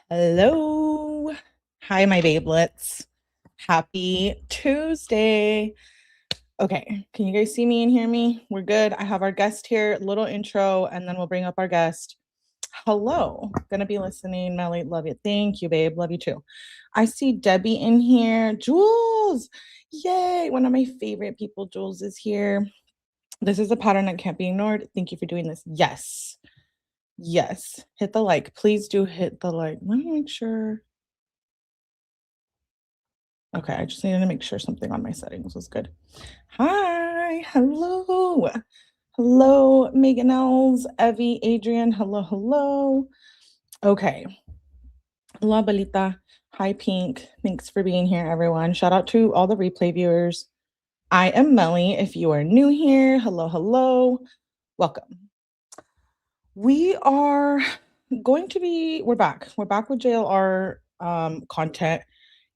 Hello. Hi, my babelets. Happy Tuesday. Okay, can you guys see me and hear me? We're good. I have our guest here, little intro, and then we'll bring up our guest. Hello. Gonna be listening. Melly, love you. Thank you, babe. Love you too. I see Debbie in here. Jules. Yay. One of my favorite people. Jules is here. This is a pattern that can't be ignored. Thank you for doing this. Yes. Yes. Hit the like. Please do hit the like. Let me make sure. Okay, I just needed to make sure something on my settings was good. Hi, hello. Hello, Megan Els, Evie, Adrian, hello. Okay. La Balita. Hi, Pink. Thanks for being here, everyone. Shout out to all the replay viewers. I am Melly. If you are new here, hello. Welcome. We're back. We're back with JLR content.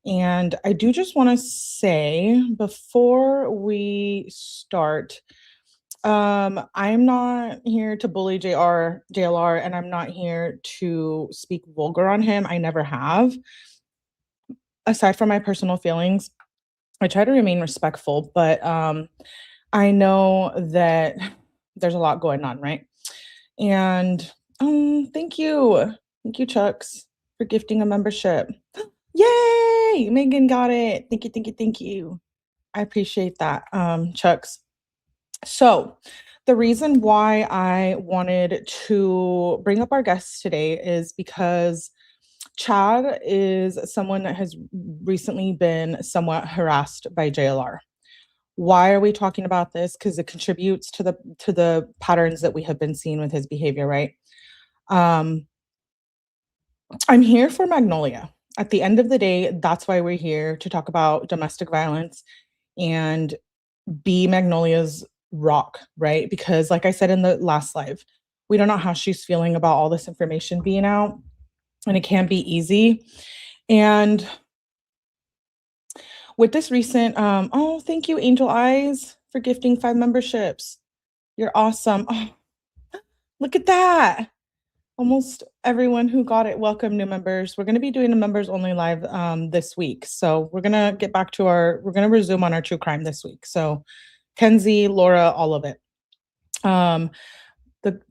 And I do just want to say before we start, I'm not here to bully JLR, and I'm not here to speak vulgar on him. I never have. Aside from my personal feelings, I try to remain respectful, but I know that there's a lot going on, right? And thank you. Thank you, Chucks, for gifting a membership. Yay! Megan got it. Thank you. I appreciate that, Chucks. So the reason why I wanted to bring up our guests today is because Chad is someone that has recently been somewhat harassed by JLR. Why are we talking about this? Because it contributes to the patterns that we have been seeing with his behavior, right? I'm here for Magnolia. At the end of the day, that's why we're here, to talk about domestic violence and be Magnolia's rock, right? Because like I said in the last live, we don't know how she's feeling about all this information being out, and it can't be easy. And with this recent, thank you, Angel Eyes, for gifting 5 memberships. You're awesome. Oh, look at that. Almost everyone who got it, welcome new members. We're going to be doing a members only live this week. So we're going to get back to we're going to resume on our true crime this week. So Kenzie, Laura, all of it. The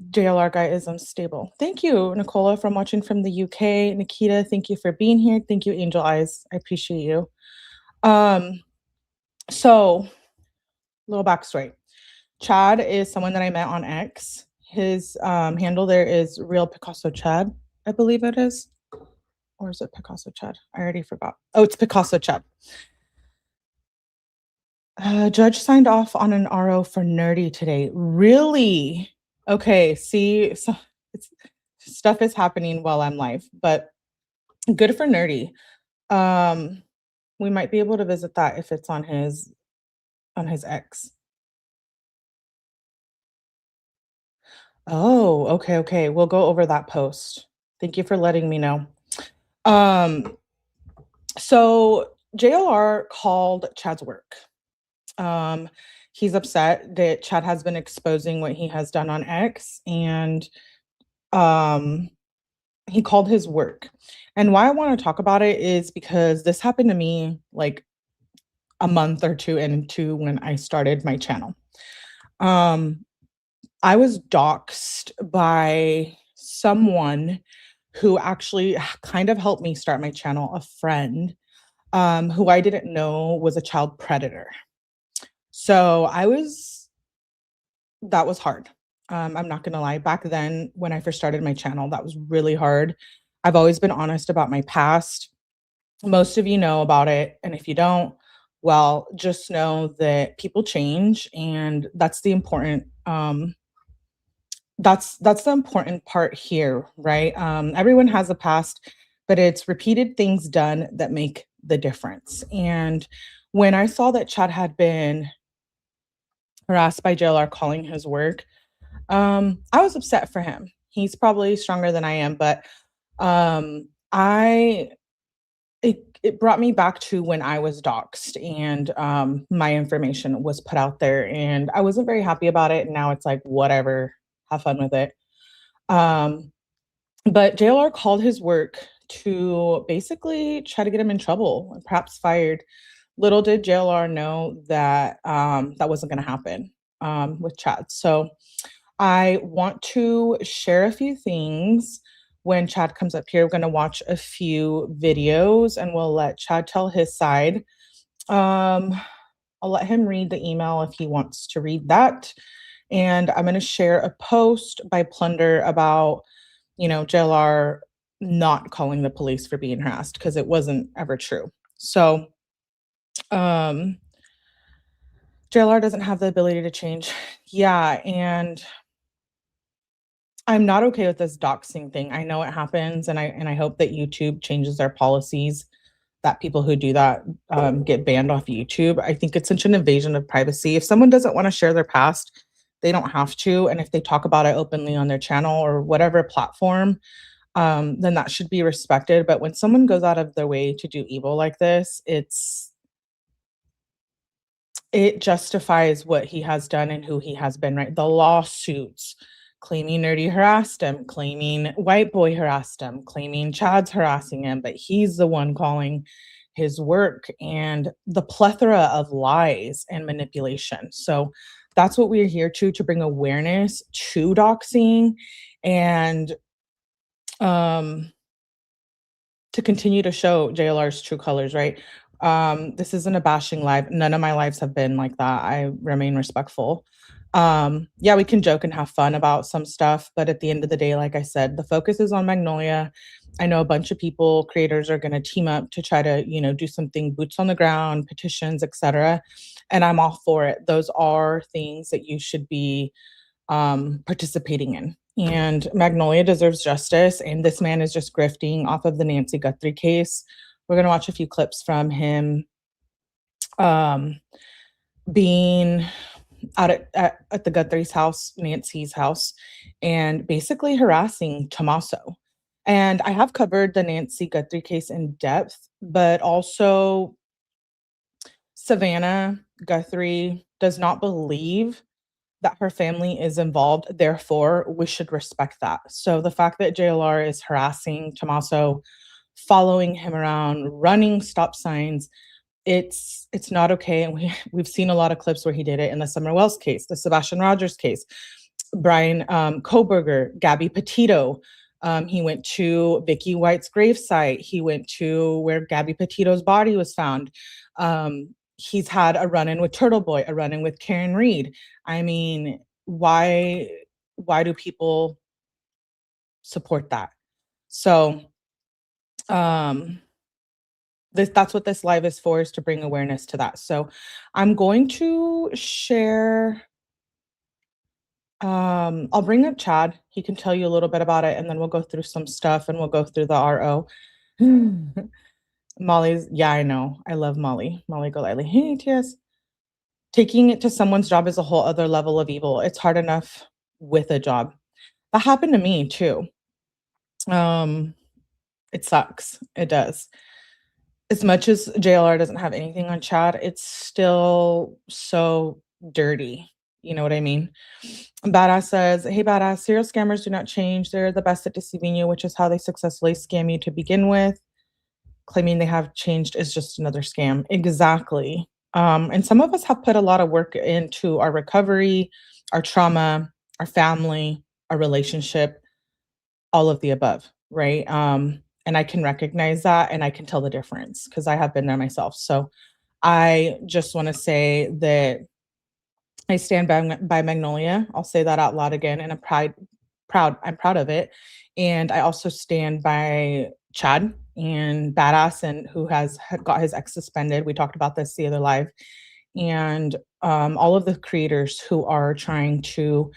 JLR guy is unstable. Thank you, Nicola, from watching from the UK. Nikita, thank you for being here. Thank you, Angel Eyes. I appreciate you. So little backstory. Chad is someone that I met on X. His handle there is Real Picasso Chad, I believe it is. Or is it Picasso Chad? I already forgot. Oh, it's Picasso Chad. Judge signed off on an RO for nerdy today. Really? Okay, see, so stuff is happening while I'm live, but good for nerdy. We might be able to visit that if it's on his X. Oh, okay. We'll go over that post. Thank you for letting me know. So JLR called Chad's work. He's upset that Chad has been exposing what he has done on X, and he called his work. And why I want to talk about it is because this happened to me like a month or two into when I started my channel. I was doxxed by someone who actually kind of helped me start my channel, a friend who I didn't know was a child predator. So that was hard. I'm not gonna lie. Back then, when I first started my channel, that was really hard. I've always been honest about my past. Most of you know about it. And if you don't, well, just know that people change, and that's the important that's the important part here, right? Everyone has a past, but it's repeated things done that make the difference. And when I saw that Chad had been harassed by JLR calling his work, I was upset for him. He's probably stronger than I am, but it brought me back to when I was doxxed and my information was put out there, and I wasn't very happy about it. And now it's like, whatever, have fun with it. But JLR called his work to basically try to get him in trouble and perhaps fired. Little did JLR know that that wasn't going to happen with Chad. So I want to share a few things. When Chad comes up here, we're going to watch a few videos and we'll let Chad tell his side. Um, I'll let him read the email if he wants to read that. And I'm going to share a post by Plunder about, JLR not calling the police for being harassed because it wasn't ever true. So, um, JLR doesn't have the ability to change. Yeah. And I'm not okay with this doxing thing. I know it happens, and I hope that YouTube changes their policies that people who do that get banned off YouTube. I think it's such an invasion of privacy. If someone doesn't want to share their past, they don't have to. And if they talk about it openly on their channel or whatever platform, then that should be respected. But when someone goes out of their way to do evil like this, it justifies what he has done and who he has been, right? The lawsuits claiming Nerdy harassed him, claiming White Boy harassed him, claiming Chad's harassing him, but he's the one calling his work, and the plethora of lies and manipulation. So that's what we're here to bring awareness to doxing and to continue to show JLR's true colors, right? This isn't a bashing live. None of my lives have been like that. I remain respectful. Yeah, we can joke and have fun about some stuff, but at the end of the day, like I said, the focus is on Magnolia. I know a bunch of people, creators, are going to team up to try to, do something boots on the ground, petitions, etc. And I'm all for it. Those are things that you should be participating in. And Magnolia deserves justice. And this man is just grifting off of the 𝗠𝗲𝗹𝗆𝗍𝗃 case. We're going to watch a few clips from him being out at the 𝗃𝗃𝗃𝗍𝗃's house, Nancy's house, and basically harassing Tommaso. And I have covered the 𝗠𝗃𝗃𝗍𝗃 case in depth, but also Savannah Guthrie does not believe that her family is involved. Therefore, we should respect that. So the fact that JLR is harassing Tommaso, following him around, running stop signs, it's not okay. And we've seen a lot of clips where he did it in the Summer Wells case, the Sebastian Rogers case, Brian Koberger, Gabby Petito. He went to Vicky White's gravesite. He went to where Gabby Petito's body was found. He's had a run-in with Turtle Boy, a run-in with Karen Reed. I mean, why do people support that? So that's what this live is for, is to bring awareness to that. So I'm going to share, I'll bring up Chad. He can tell you a little bit about it, and then we'll go through some stuff and we'll go through the RO. Molly's, yeah, I know. I love Molly. Molly Golightly. Hey, TS. Taking it to someone's job is a whole other level of evil. It's hard enough with a job. That happened to me too. It sucks. It does. As much as JLR doesn't have anything on Chad, it's still so dirty. You know what I mean? Badass says, hey, Badass, serial scammers do not change. They're the best at deceiving you, which is how they successfully scam you to begin with. Claiming they have changed is just another scam. Exactly. And some of us have put a lot of work into our recovery, our trauma, our family, our relationship, all of the above, right? And I can recognize that, and I can tell the difference because I have been there myself. So I just want to say that I stand by Magnolia. I'll say that out loud again, and I'm proud of it. And I also stand by Chad and Badass, and who has got his ex suspended. We talked about this the other live. And all of the creators who are trying to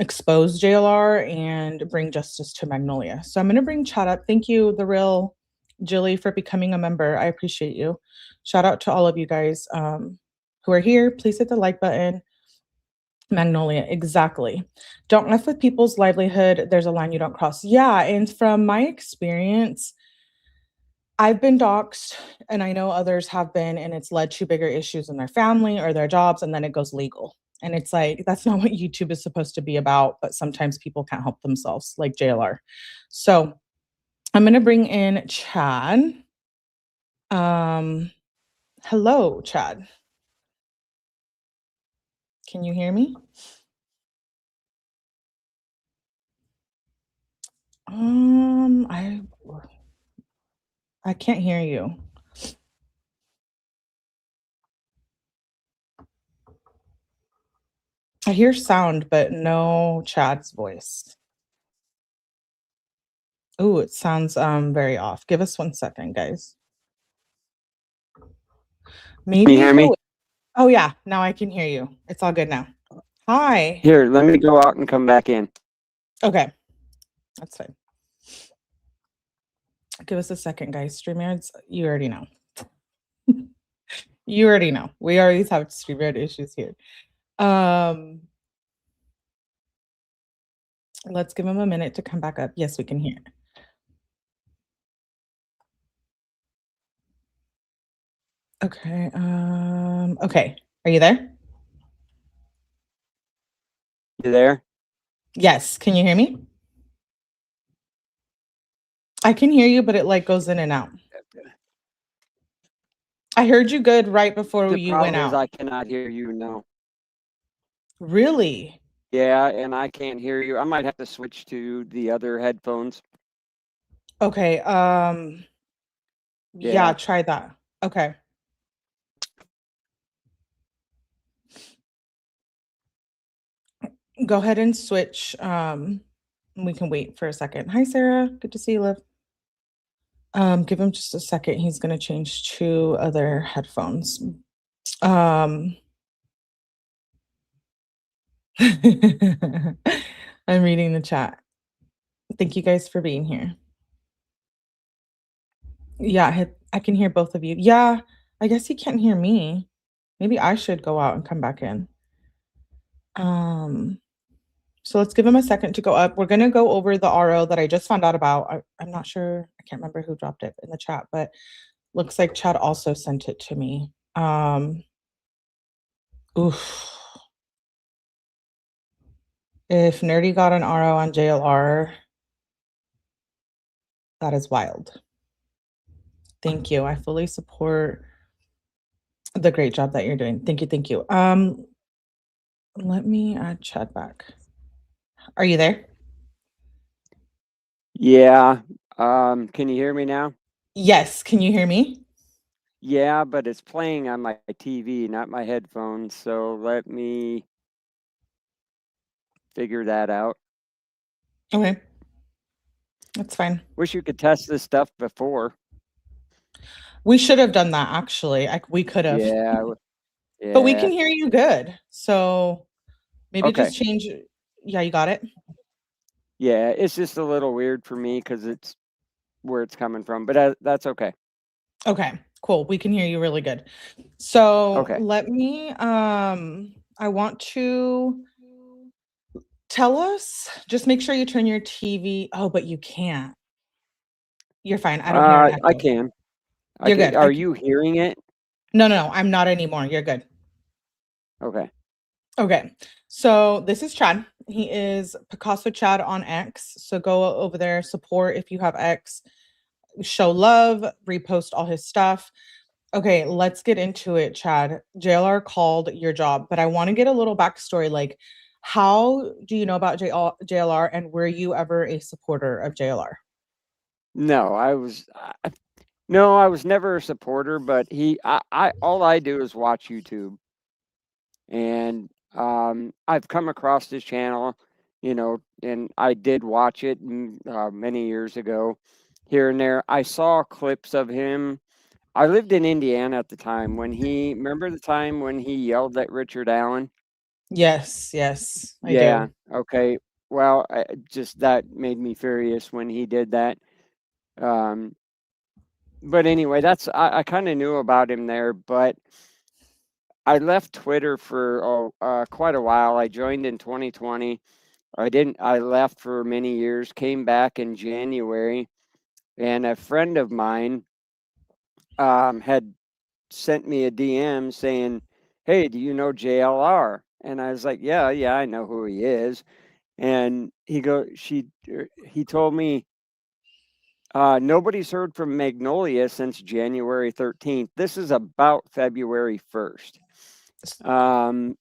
expose JLR and bring justice to Magnolia. So I'm going to bring Chad up. Thank you, the real Jilly, for becoming a member. I appreciate you. Shout out to all of you guys who are here. Please hit the like button. Magnolia, exactly. Don't mess with people's livelihood. There's a line you don't cross. Yeah, and from my experience, I've been doxxed, and I know others have been, and it's led to bigger issues in their family or their jobs, and then it goes legal. And it's like, that's not what YouTube is supposed to be about, but sometimes people can't help themselves, like JLR. So I'm going to bring in Chad. Hello, Chad. Can you hear me? I can't hear you. I hear sound, but no Chad's voice. Oh, it sounds very off. Give us 1 second, guys. Maybe Can you hear me? Oh yeah, now I can hear you. It's all good now. Hi. Here, let me go out and come back in. Okay. That's fine. Give us a second, guys. StreamYards, you already know. You already know. We always have StreamYard issues here. Let's give him a minute to come back up. Yes, we can hear. Okay. Okay. Are you there? You there? Yes. Can you hear me? I can hear you, but it like goes in and out. I heard you good right before you went out. The problem is I cannot hear you now. Really? Yeah, and I can't hear you. I might have to switch to the other headphones. Okay. Yeah, try that. Okay. Go ahead and switch. We can wait for a second. Hi, Sarah. Good to see you, Liv. Give him just a second. He's gonna change to other headphones. I'm reading the chat. Thank you guys for being here. Yeah, I can hear both of you. Yeah, I guess he can't hear me. Maybe I should go out and come back in. So let's give him a second to go up. We're gonna go over the RO that I just found out about. I'm not sure. I can't remember who dropped it in the chat, but looks like Chad also sent it to me. Oof. If Nerdy got an RO on JLR, that is wild. Thank you. I fully support the great job that you're doing. Thank you. Thank you. Let me add Chad back. Are you there? Yeah. Can you hear me now? Yes. Can you hear me? Yeah, but it's playing on my TV, not my headphones. So let me figure that out. Okay. That's fine. Wish you could test this stuff before. We should have done that, actually. We could have. Yeah. But we can hear you good. So maybe just change. Yeah, you got it? Yeah, it's just a little weird for me because it's where it's coming from, but that's okay. Okay, cool. We can hear you really good. So let me, I want to tell us, just make sure you turn your TV. Oh, but you can't. You're fine. I don't hear it. I can. You're good. Are you hearing it? No, I'm not anymore. You're good. Okay. Okay. So this is Chad. He is Picasso Chad on X. So go over there, support if you have X, show love, repost all his stuff. Okay, let's get into it, Chad. JLR called your job, but I want to get a little backstory. Like, how do you know about JLR, and were you ever a supporter of JLR? No, I was never a supporter, but all I do is watch YouTube. And I've come across this channel, and I did watch it many years ago, here and there. I saw clips of him. I lived in Indiana at the time remember the time when he yelled at Richard Allen? Yes, I do. Okay. Well, that made me furious when he did that. But anyway, I kind of knew about him there, but I left Twitter for quite a while. I joined in 2020. I left for many years, came back in January, and a friend of mine had sent me a DM saying, "Hey, do you know JLR?" And I was like, "Yeah, I know who he is." And he told me Nobody's heard from Magnolia since January 13th. This is about February 1st.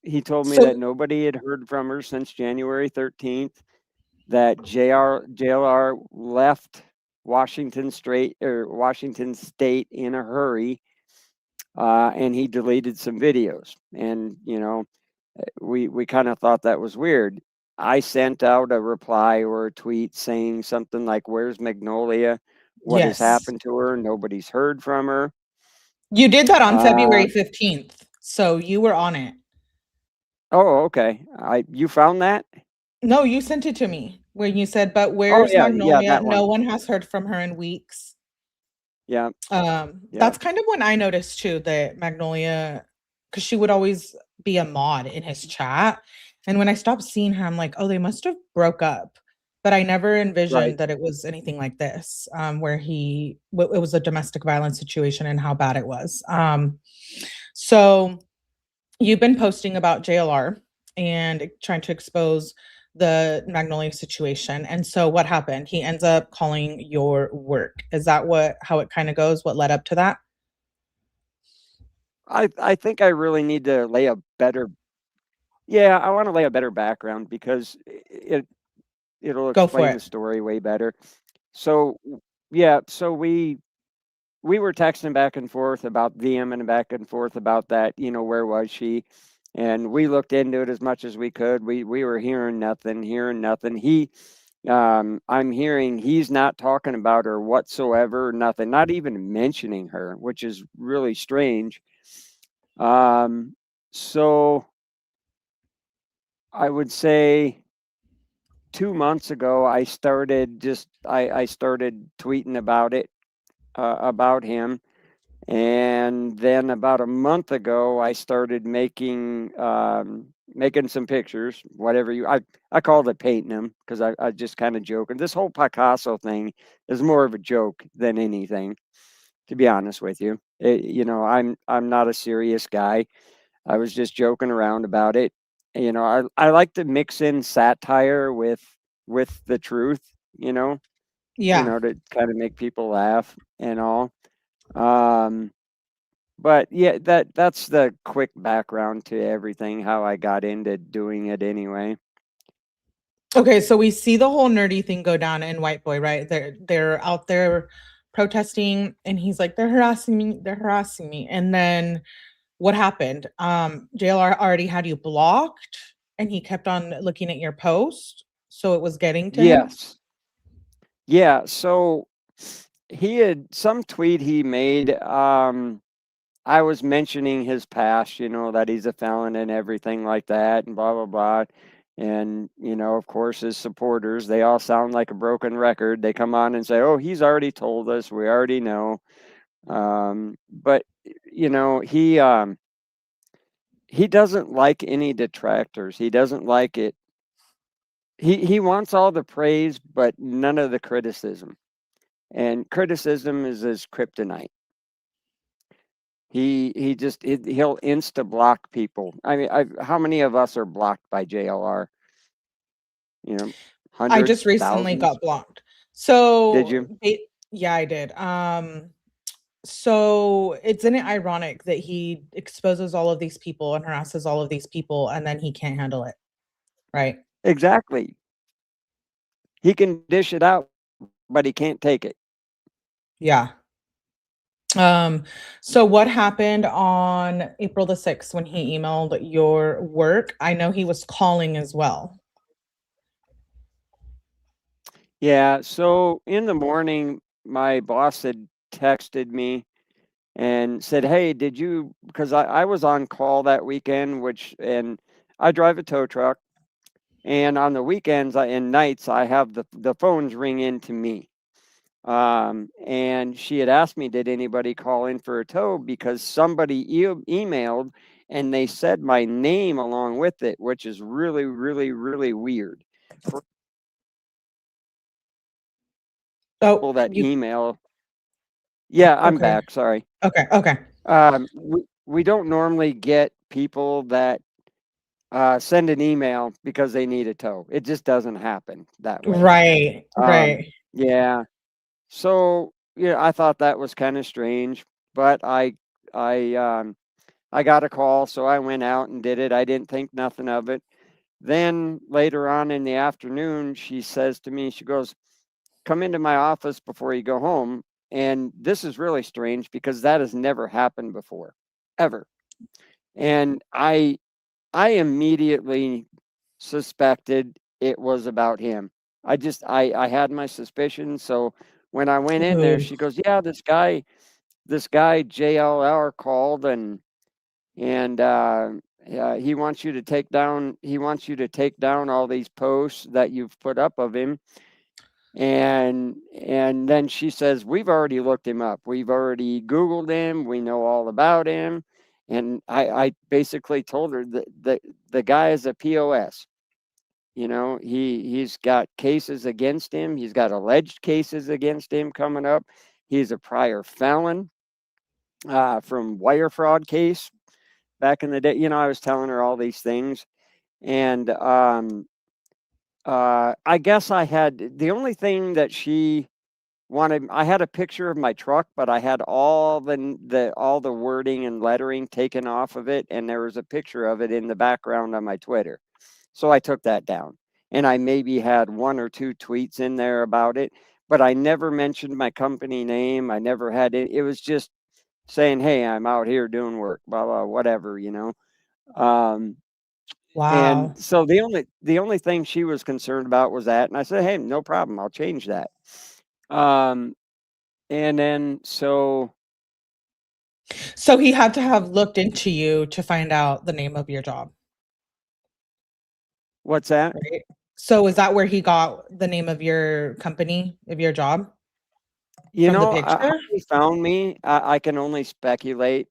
He told me that nobody had heard from her since January 13th, that JLR left Washington State in a hurry, and he deleted some videos. And, you know, we kind of thought that was weird. I sent out a reply or a tweet saying something like, "Where's Magnolia? What has happened to her? Nobody's heard from her." You did that on February 15th, so you were on it. Oh, okay. You found that? No, you sent it to me when you said, "But where's Magnolia? that one. No one has heard from her in weeks." Yeah. That's kind of when I noticed too that Magnolia, because she would always be a mod in his chat. And when I stopped seeing her, I'm like, oh, they must have broke up. But I never envisioned that it was anything like this, where it was a domestic violence situation and how bad it was. So you've been posting about JLR and trying to expose the Magnolia situation. And so what happened? He ends up calling your work. Is that how it kind of goes? What led up to that? I think I really need to lay a better I want to lay a better background because it'll explain the story way better. So so we were texting back and forth about VMing back and forth about that, you know, where was she? And we looked into it as much as we could. We were hearing nothing. I'm hearing he's not talking about her whatsoever, nothing, not even mentioning her, which is really strange. So I would say 2 months ago, I started tweeting about it, about him. And then about a month ago, I started making some pictures, I called it painting them because I just kind of joking. This whole Picasso thing is more of a joke than anything, to be honest with you. You know, I'm not a serious guy. I was just joking around about it. You know, I like to mix in satire with the truth, you know, to kind of make people laugh and all. But yeah, that's the quick background to everything, how I got into doing it anyway. Okay, so we see the whole nerdy thing go down in White Boy, right? They're out there protesting, and he's like, they're harassing me. And then what happened? JLR already had you blocked, and he kept on looking at your post, so it was getting to him? Yeah, so he had some tweet he made. I was mentioning his past, you know, that he's a felon and everything like that, and blah blah blah. And, you know, of course, his supporters, they all sound like a broken record. They come on and say, "Oh, he's already told us. We already know." But you know, he doesn't like any detractors. He doesn't like it. He wants all the praise, but none of the criticism. And criticism is his kryptonite. He'll insta block people. I mean, how many of us are blocked by JLR? You know, hundreds. I just recently got blocked. So did you? Yeah, I did. So isn't it ironic that he exposes all of these people and harasses all of these people, and then he can't handle it, right? Exactly. He can dish it out, but he can't take it. Yeah. So what happened on April the 6th when he emailed your work? I know he was calling as well. Yeah, so in the morning, my boss had texted me and said, "Hey, did you," because I was on call that weekend, and I drive a tow truck, and on the weekends and nights, I have the phones ring into me. And she had asked me, did anybody call in for a tow? Because somebody emailed and they said my name along with it, which is really, really, really weird. Oh, that email. Yeah, I'm back. Sorry. Okay. We don't normally get people that send an email because they need a tow. It just doesn't happen that way. Right. Yeah. So yeah, I thought that was kind of strange, but I got a call, so I went out and did it. I didn't think nothing of it. Then later on in the afternoon, she says to me, she goes, "Come into my office before you go home." And this is really strange because that has never happened before, ever. And I immediately suspected it was about him. I had my suspicions. So when I went in there, Ooh, she goes, "Yeah, this guy JLR called and he wants you to take down all these posts that you've put up of him." And then she says, "We've already looked him up. We've already Googled him. We know all about him." And I basically told her that the guy is a POS. He's got cases against him. He's got alleged cases against him coming up. He's a prior felon from wire fraud case back in the day. I was telling her all these things. And I guess I had the only thing that she wanted. I had a picture of my truck, but I had all the wording and lettering taken off of it, and there was a picture of it in the background on my Twitter. So I took that down, and I maybe had one or two tweets in there about it, but I never mentioned my company name. I never had it. It was just saying, "Hey, I'm out here doing work, blah blah, whatever." Um, and wow. so the only thing she was concerned about was that, and I said, "Hey, no problem, I'll change that." Um, and then So he had to have looked into you to find out the name of your job, what's that? right? So is that where he got the name of your company, of your job from the How picture? he found me, I can only speculate.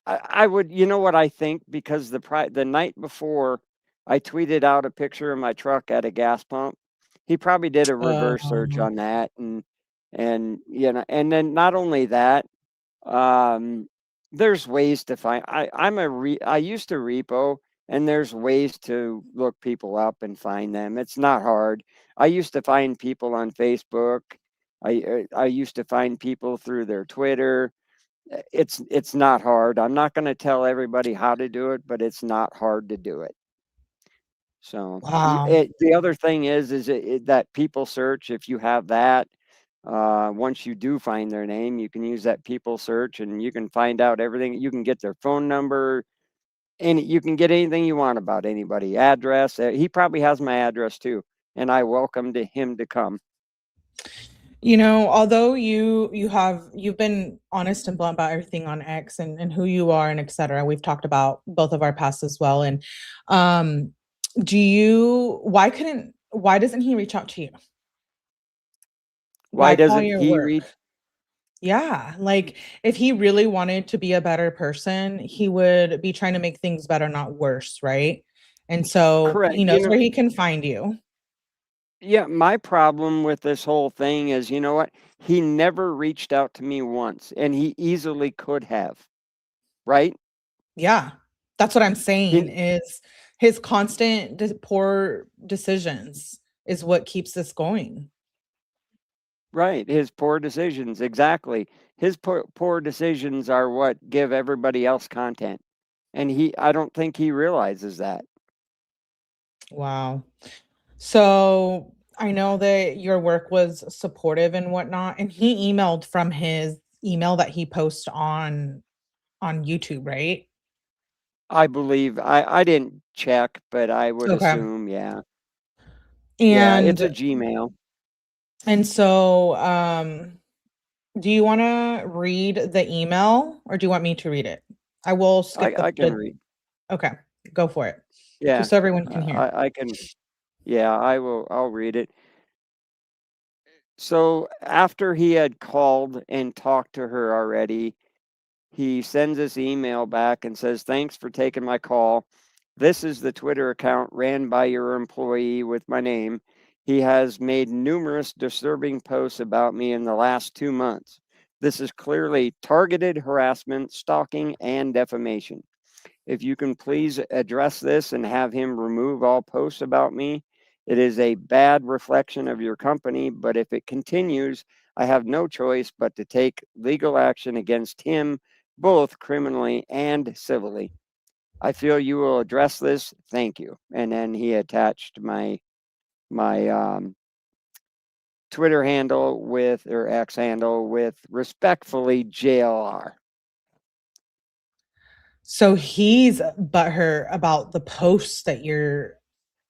I would, what I think, because the night before I tweeted out a picture of my truck at a gas pump, he probably did a reverse search Oh, on that, and then not only that, um, there's ways to find. I used to repo, and there's ways to look people up and find them. It's not hard. I used to find people on Facebook. I used to find people through their Twitter. It's not hard. I'm not going to tell everybody how to do it, but it's not hard to do it. So wow. the other thing is that people search. If you have that, once you do find their name, you can use that people search, and you can find out everything. You can get their phone number, and you can get anything you want about anybody. Address. He probably has my address too, and I welcomed him to come. Although you've been honest and blunt about everything on X and who you are and etc. We've talked about both of our pasts as well. And um, why doesn't he reach out to you? Why Why call doesn't your he work? reach? Yeah, like if he really wanted to be a better person, he would be trying to make things better, not worse, right? And so Correct. he knows where he can find you. Yeah, my problem with this whole thing is, you know what? He never reached out to me once, and he easily could have, right? Yeah. That's what I'm saying He, is his constant poor decisions is what keeps this going. right. His poor decisions, exactly. His poor decisions are what give everybody else content. And I don't think he realizes that. Wow. So I know that your work was supportive and whatnot, and he emailed from his email that he posts on YouTube, right? I believe, I didn't check, but I would Okay. assume, yeah. Yeah, And it's a Gmail. and so do you want to read the email or do you want me to read it? I will skip I can the read. okay, go for it. Yeah, Just so everyone can hear. I can, yeah, I'll read it. So after he had called and talked to her already, he sends this email back and says, "Thanks for taking my call. This is the Twitter account ran by your employee with my name. He has made numerous disturbing posts about me in the last 2 months. This is clearly targeted harassment, stalking, and defamation. If you can please address this and have him remove all posts about me, It is a bad reflection of your company, but if it continues, I have no choice but to take legal action against him, both criminally and civilly. I feel you will address this. Thank you." And then he attached my Twitter handle with, or X handle with, "Respectfully, JLR." So he's butthurt about the posts that you're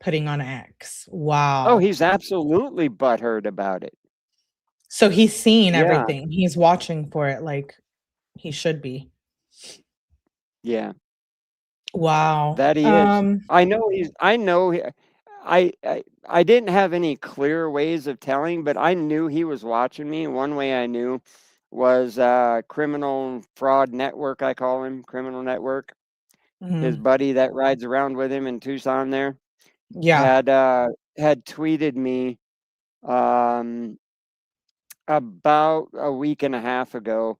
putting on X. Wow. Oh, he's absolutely butthurt about it. So he's seeing Yeah. everything. He's watching for it like he should be. Yeah, Wow. that he is. I know I didn't have any clear ways of telling, but I knew he was watching me. One way I knew was criminal fraud network, I call him, criminal network. His Mhm. buddy that rides around with him in Tucson there Yeah. had tweeted me about a week and a half ago,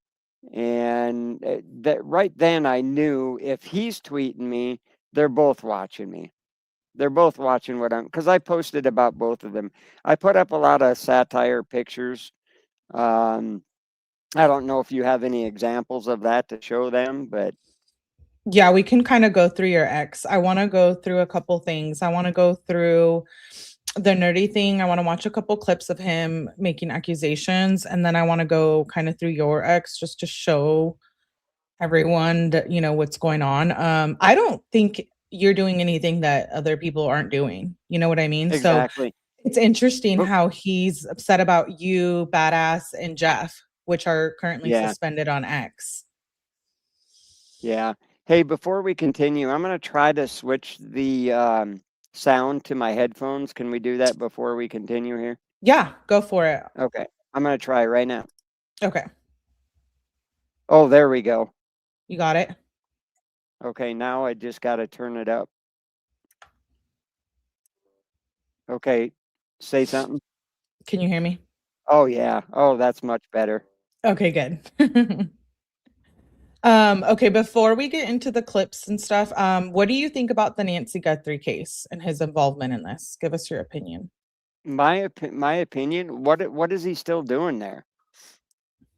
and that right then I knew if he's tweeting me, they're both watching me. They're both watching what I'm, because I posted about both of them. I put up a lot of satire pictures. I don't know if you have any examples of that to show them, but Yeah, we can kind of go through your X. I want to go through a couple things. I want to go through the nerdy thing. I want to watch a couple clips of him making accusations. And then I want to go kind of through your X just to show everyone that, what's going on. I don't think you're doing anything that other people aren't doing. You know what I mean? So exactly. it's interesting But how he's upset about you, Badass, and Jeff, which are currently yeah, suspended on X. yeah. Hey, before we continue, I'm going to try to switch the sound to my headphones. Can we do that before we continue here? Yeah, go for it. Okay, I'm going to try right now. Okay, Oh, there we go. you got it. Okay, now I just got to turn it up. Okay, say something. Can you hear me? Oh, yeah. Oh, that's much better. Okay, good. Okay, before we get into the clips and stuff, what do you think about the Nancy Guthrie case and his involvement in this? Give us your opinion. My opinion, what is he still doing there?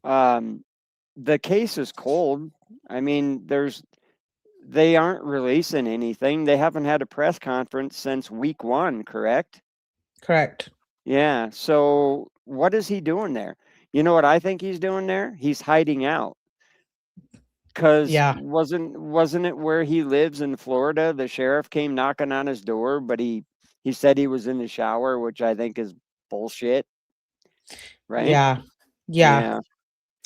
The case is cold. I mean, they aren't releasing anything. They haven't had a press conference since week 1, correct? Correct. Yeah. So what is he doing there? You know what I think he's doing there? He's hiding out. Because Yeah. wasn't it where he lives in Florida? The sheriff came knocking on his door, but he said he was in the shower, which I think is bullshit. Right? Yeah. Yeah.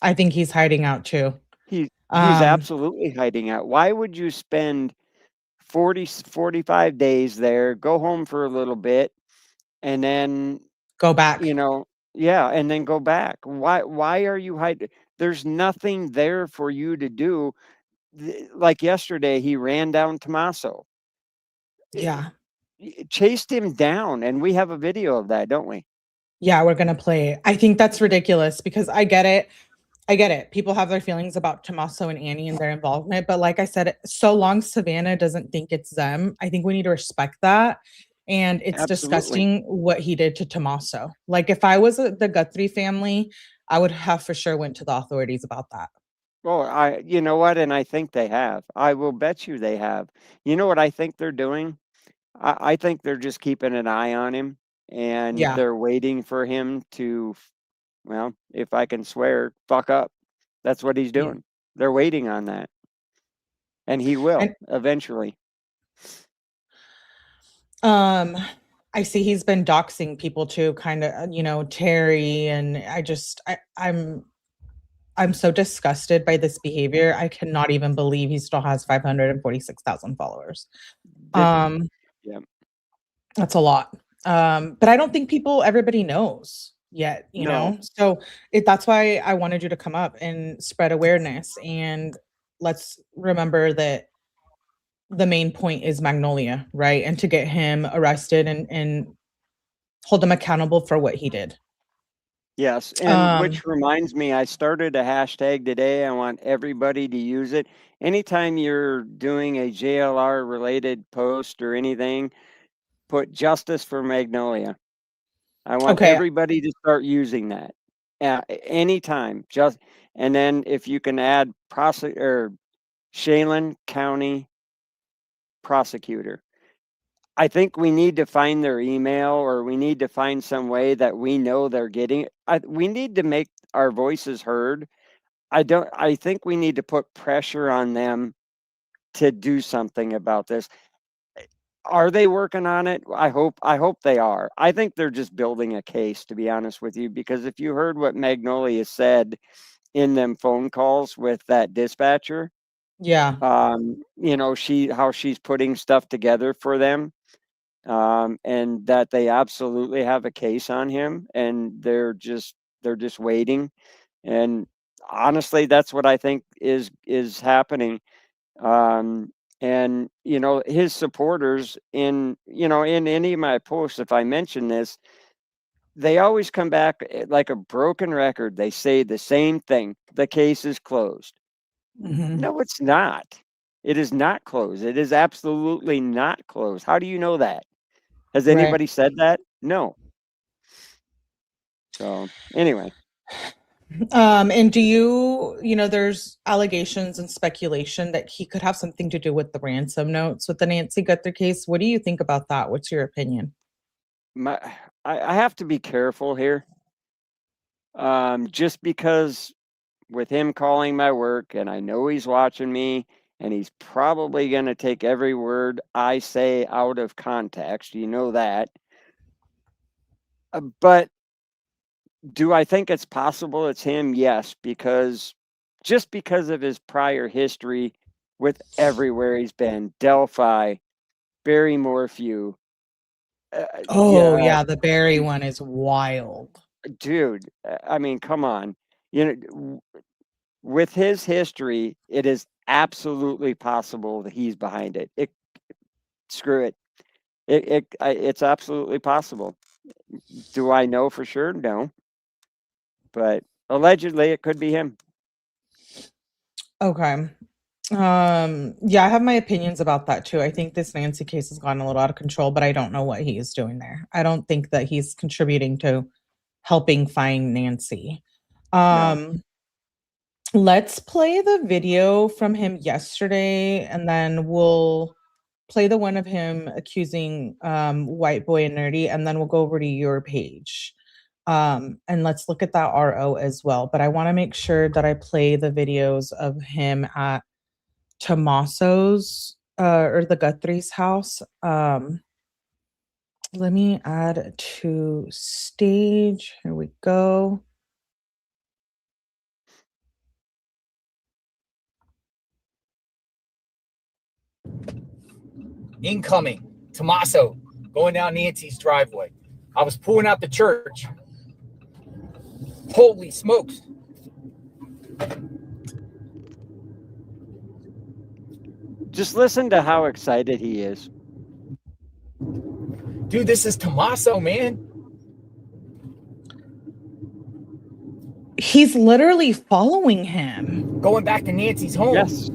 I think he's hiding out too. He's Um, absolutely hiding out. Why would you spend 45 days there, go home for a little bit, and then, go back. yeah, and then go back? Why are you hiding? There's nothing there for you to do. Like yesterday, he ran down Tommaso. Yeah. Chased him down, and we have a video of that, don't we? Yeah, we're gonna play it. I think that's ridiculous because I get it. People have their feelings about Tommaso and Annie and their involvement, but like I said, so long Savannah doesn't think it's them, I think we need to respect that. And it's Absolutely. disgusting what he did to Tommaso. Like if I was the Guthrie family, I would have for sure went to the authorities about that. Well, you know what? And I think they have. I will bet you they have. You know what I think they're doing? I think they're just keeping an eye on him, and Yeah. they're waiting for him to, well, if I can swear, fuck up. That's what he's Yeah. doing. They're waiting on that. And he will And eventually. I see he's been doxing people too, kind of, Terry, and I'm so disgusted by this behavior. I cannot even believe he still has 546,000 followers. Yeah. That's a lot. But I don't think everybody knows yet, No. So that's why I wanted you to come up and spread awareness. And let's remember that the main point is Magnolia, right? And to get him arrested and hold him accountable for what he did. Yes. And which reminds me, I started a hashtag today. I want everybody to use it. Anytime you're doing a JLR related post or anything, put justice for Magnolia. I want Okay. everybody to start using that anytime. And then if you can add Chelan County prosecutor. I think we need to find their email, or we need to find some way that we know they're getting it. We need to make our voices heard. I think we need to put pressure on them to do something about this. Are they working on it? I hope they are. I think they're just building a case, to be honest with you, because if you heard what Magnolia said in them phone calls with that dispatcher, Yeah. you know, how she's putting stuff together for them, and that they absolutely have a case on him, and they're just waiting. And honestly, that's what I think is happening. And you know, his supporters in any of my posts, if I mention this, they always come back like a broken record. They say the same thing: the case is closed. Mm-hmm. No, it's not. It is not closed. It is absolutely not closed. How do you know that? Has Right. anybody said that? No. So anyway. And do you know, there's allegations and speculation that he could have something to do with the ransom notes with the Nancy Guthrie case. What do you think about that? What's your opinion? I have to be careful here. Just because with him calling my work, and I know he's watching me, and he's probably going to take every word I say out of context. You know that. But do I think it's possible it's him? Yes, just because of his prior history with everywhere he's been, Delphi, Barry Morphew. Oh, yeah, the Barry one is wild. Dude, I mean, come on. You know, with his history, it is absolutely possible that he's behind it. Screw it. It's absolutely possible. Do I know for sure? No. But allegedly, it could be him. Okay. Yeah, I have my opinions about that too. I think this Nancy case has gotten a little out of control, but I don't know what he is doing there. I don't think that he's contributing to helping find Nancy. No. Let's play the video from him yesterday, and then we'll play the one of him accusing White Boy and Nerdy, and then we'll go over to your page. And let's look at that RO as well. But I want to make sure that I play the videos of him at Tommaso's or the Guthrie's house. Let me add to stage. Here we go. Incoming, Tommaso, going down Nancy's driveway. I was pulling out the church. Holy smokes. Just listen to how excited he is. Dude, this is Tommaso, man. He's literally following him. Going back to Nancy's home. Yes.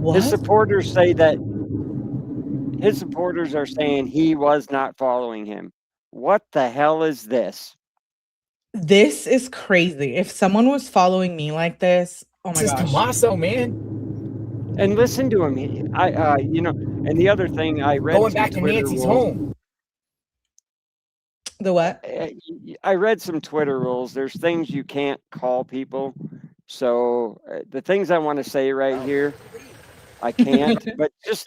What? His supporters say that his supporters are saying he was not following him. What the hell is this? This is crazy. If someone was following me like this, oh my gosh. This is Tommaso, man. And listen to him. You know, and the other thing I read going back to Nancy's home. The what? I read some Twitter rules. There's things you can't call people. So the things I want to say right here, I can't. but just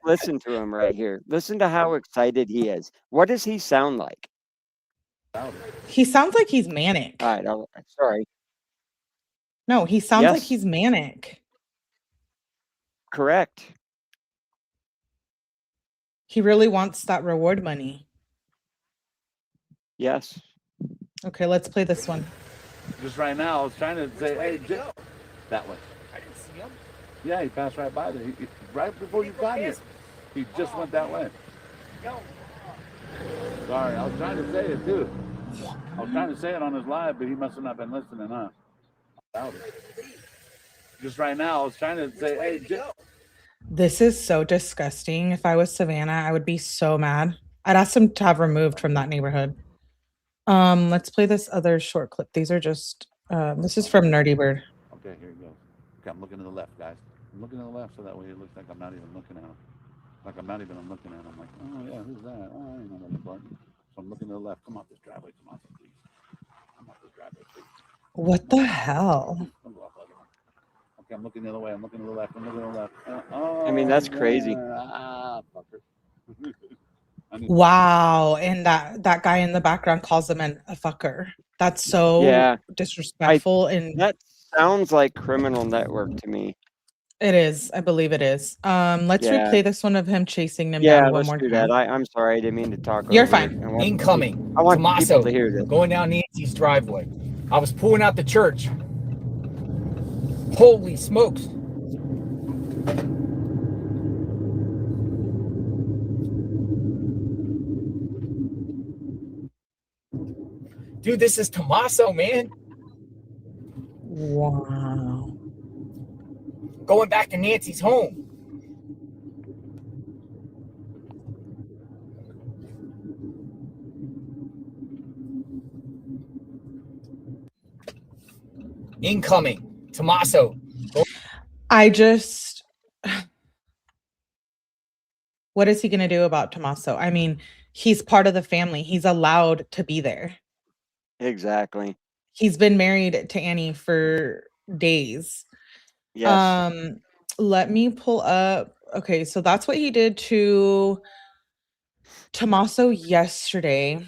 listen to him right here. Listen to how excited he is. What does he sound like? He sounds like he's manic. All right, sorry. No, he sounds like he's manic. Correct. He really wants that reward money. Yes. Okay, let's play this one. Just right now, I was trying to say, hey, that way. I didn't see him. Yeah, he passed right by there. Right before you got here. He just went that way. Sorry, I was trying to say it too. I was trying to say it on his live, but he must have not been listening, huh? Just right now, I was trying to say, hey, This is so disgusting. If I was Savannah, I would be so mad. I'd ask him to have removed from that neighborhood. Let's play this other short clip. These are just this is from Nerdy Bird. Okay, here it goes. Okay, I'm looking to the left, guys. I'm looking to the left so that way it looks like I'm not even looking at him. Like I'm not even looking at him. I'm like, oh yeah, who's that? Oh, I ain't know that button. So I'm looking to the left. Come off this driveway, Tommaso, please. Come off this driveway, please. What the hell? Don't go off like that. Okay, I'm looking the other way. I'm looking to the left. I'm looking to the left. I mean, that's crazy. Fucker. Wow. And that guy in the background calls him a fucker. That's so Yeah. disrespectful. And That sounds like criminal network to me. it is. I believe it is. Let's Yeah. replay this one of him chasing them Yeah, down one let's more do time. that. I'm sorry, I didn't mean to talk. You're over fine. it. I want Incoming. I want Tommaso people to hear this. going down Nancy's driveway. I was pulling out the church. Holy smokes. Dude, this is Tommaso, man. Wow. Going back to Nancy's home. Incoming. Tommaso. I just what is he going to do about Tommaso? I mean, he's part of the family. He's allowed to be there. Exactly. He's been married to Annie for days. Yes. Let me pull up. Okay, so that's what he did to Tommaso yesterday.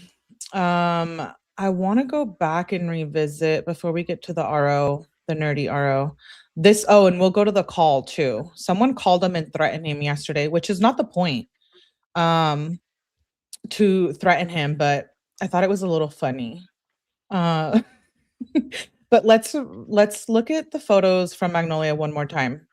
I want to go back and revisit before we get to the RO, the nerdy RO. And we'll go to the call too. Someone called him and threatened him yesterday, which is not the point. To threaten him, but I thought it was a little funny. But let's look at the photos from Magnolia one more time.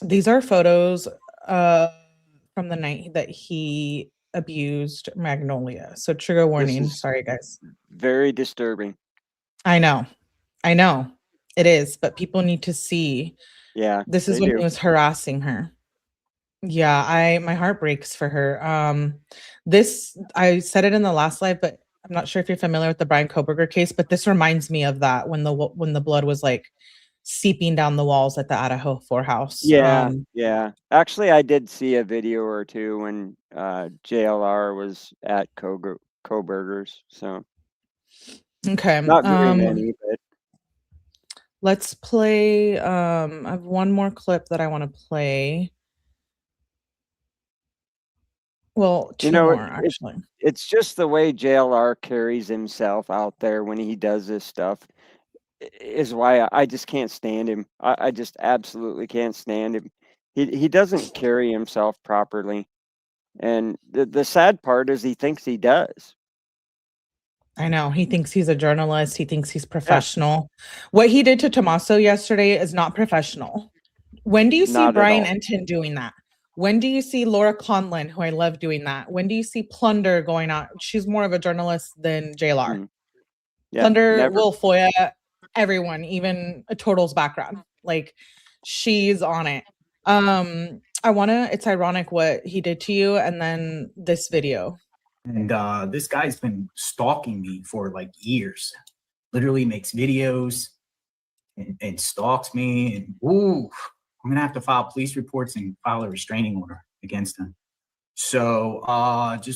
These are photos from the night that he abused Magnolia. So trigger warning. Sorry, guys. Very disturbing. I know. It is, but people need to see. Yeah. This is when he was harassing her. Yeah, my heart breaks for her. I said it in the last live, but I'm not sure if you're familiar with the Brian Koberger case, but this reminds me of that when the blood was like seeping down the walls at the Idaho 4 house. Yeah, yeah. Actually, I did see a video or two when JLR was at Koberger's. So okay, not very many, but let's play. I have one more clip that I want to play. Well, two more actually. It's just the way JLR carries himself out there when he does this stuff is why I just can't stand him. I just absolutely can't stand him. He doesn't carry himself properly. And the sad part is he thinks he does. I know. He thinks he's a journalist. He thinks he's professional. Yeah. What he did to Tommaso yesterday is not professional. When do you see Brian Enton doing that? When do you see Laura Conlon, who I love, doing that? When do you see Plunder going out? She's more of a journalist than JLR. Mm. Yeah, Plunder, Will Foya, everyone, even a Total's background. Like, she's on it. It's ironic what he did to you, and then this video. And this guy's been stalking me for like years. Literally makes videos and stalks me. And ooh, I'm gonna have to file police reports and file a restraining order against him. So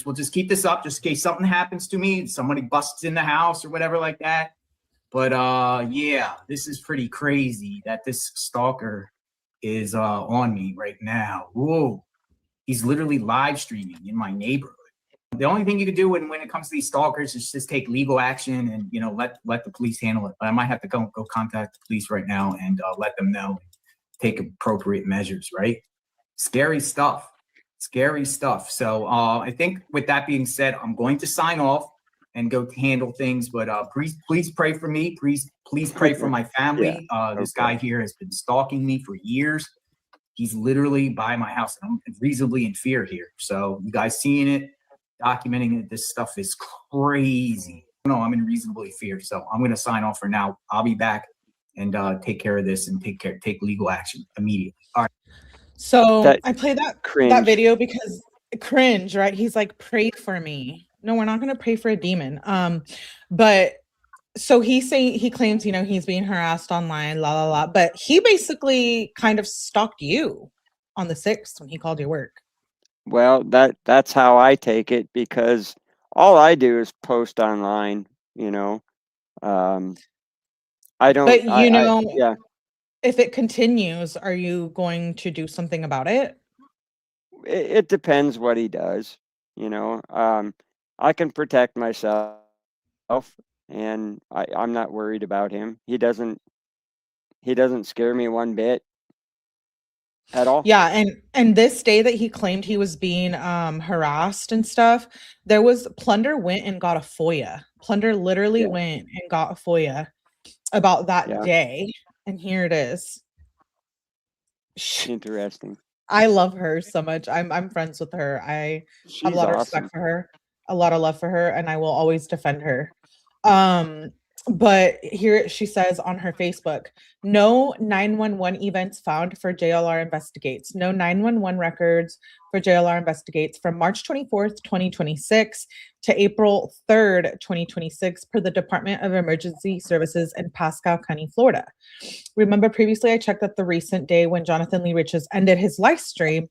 we'll just keep this up just in case something happens to me, somebody busts in the house or whatever like that. But yeah, this is pretty crazy that this stalker is on me right now. Whoa, he's literally live streaming in my neighborhood. The only thing you can do when it comes to these stalkers is just take legal action and, you know, let the police handle it. But I might have to go contact the police right now and let them know, take appropriate measures, right? Scary stuff. So I think with that being said, I'm going to sign off and go handle things. But please pray for me. Please pray for my family. Yeah. This guy here has been stalking me for years. He's literally by my house. And I'm reasonably in fear here. So you guys seeing it, documenting it, this stuff is crazy. No, I'm in reasonably fear. So I'm going to sign off for now. I'll be back and take care of this and take legal action immediately. All right. So I play that cringe. video because cringe, right? He's like, pray for me. No, we're not going to pray for a demon. But so he claims, you know, he's being harassed online, la la la. But he basically kind of stalked you on the 6th when he called your work. Well, that's how I take it, because all I do is post online, you know. I don't. But you know, yeah. if it continues, are you going to do something about it? It depends what he does, you know. I can protect myself, and I'm not worried about him. He doesn't scare me one bit at all. Yeah, and this day that he claimed he was being harassed and stuff, there was Plunder went and got a FOIA. Plunder literally went and got a FOIA about that day, and here it is. Interesting. I love her so much. I'm friends with her. I have a lot of respect for her, a lot of love for her, and I will always defend her. But here she says on her Facebook, no 911 events found for JLR Investigates. No 911 records for JLR Investigates from March 24th, 2026 to April 3rd, 2026 per the Department of Emergency Services in Pasco County, Florida. Remember previously I checked that the recent day when Jonathan Lee Riches ended his live stream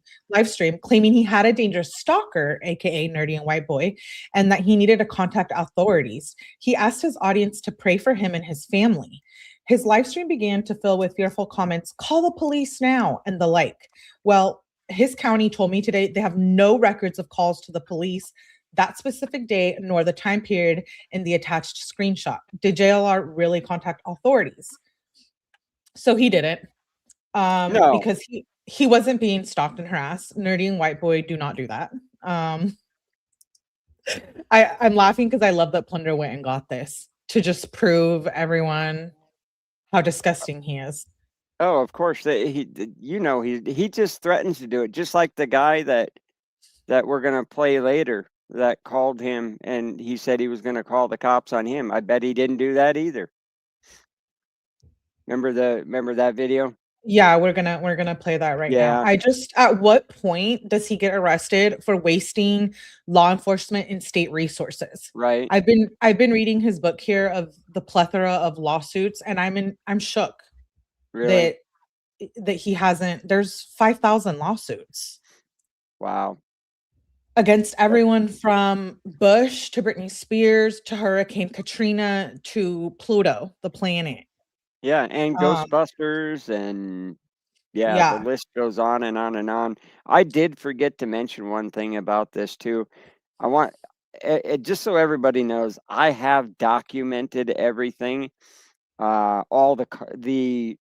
claiming he had a dangerous stalker, aka Nerdy and White Boy, and that he needed to contact authorities. He asked his audience to pray for him and his family. His live stream began to fill with fearful comments, call the police now, and the like. Well, his county told me today they have no records of calls to the police that specific day, nor the time period in the attached screenshot. Did JLR really contact authorities? So he didn't, No. because he wasn't being stalked and harassed. Nerdy and White Boy do not do that. I'm laughing because I love that Plunder went and got this to just prove everyone how disgusting he is. Oh, of course. He just threatens to do it, just like the guy that we're gonna play later that called him and he said he was gonna call the cops on him. I bet he didn't do that either. Remember that video? Yeah, we're gonna play that right now. At what point does he get arrested for wasting law enforcement and state resources? Right. I've been reading his book here of the plethora of lawsuits, and I'm shook. Really? That he hasn't. There's 5,000 lawsuits. Wow. Against everyone from Bush to Britney Spears to Hurricane Katrina to Pluto, the planet. Yeah, and Ghostbusters and the list goes on and on and on. I did forget to mention one thing about this too. I want just so everybody knows, I have documented everything. All the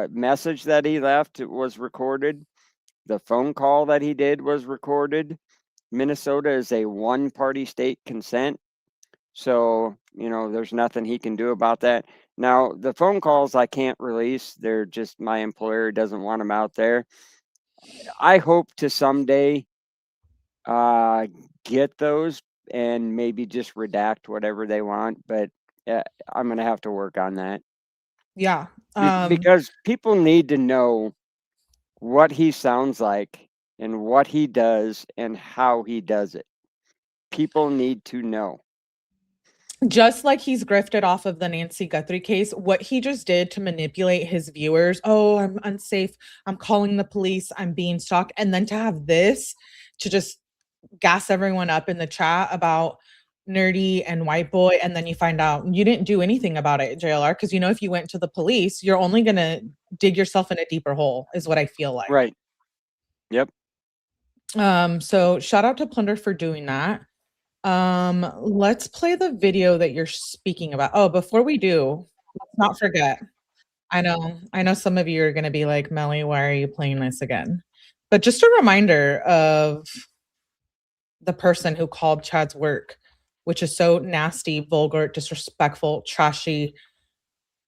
message that he left was recorded. The phone call that he did was recorded. Minnesota is a one-party state consent. So, there's nothing he can do about that. Now, the phone calls I can't release. They're just, my employer doesn't want them out there. I hope to someday get those and maybe just redact whatever they want. But I'm going to have to work on that. Yeah. Because people need to know what he sounds like and what he does and how he does it. People need to know. Just like he's grifted off of the Nancy Guthrie case, what he just did to manipulate his viewers. Oh, I'm unsafe. I'm calling the police. I'm being stalked. And then to have this to just gas everyone up in the chat about Nerdy and White Boy. And then you find out you didn't do anything about it, JLR. Because, if you went to the police, you're only going to dig yourself in a deeper hole is what I feel like. Right. Yep. So shout out to Plunder for doing that. Let's play the video that you're speaking about. Oh, before we do, let's not forget. I know some of you are going to be like, Melly, why are you playing this again? But just a reminder of the person who called Chad's work, which is so nasty, vulgar, disrespectful, trashy.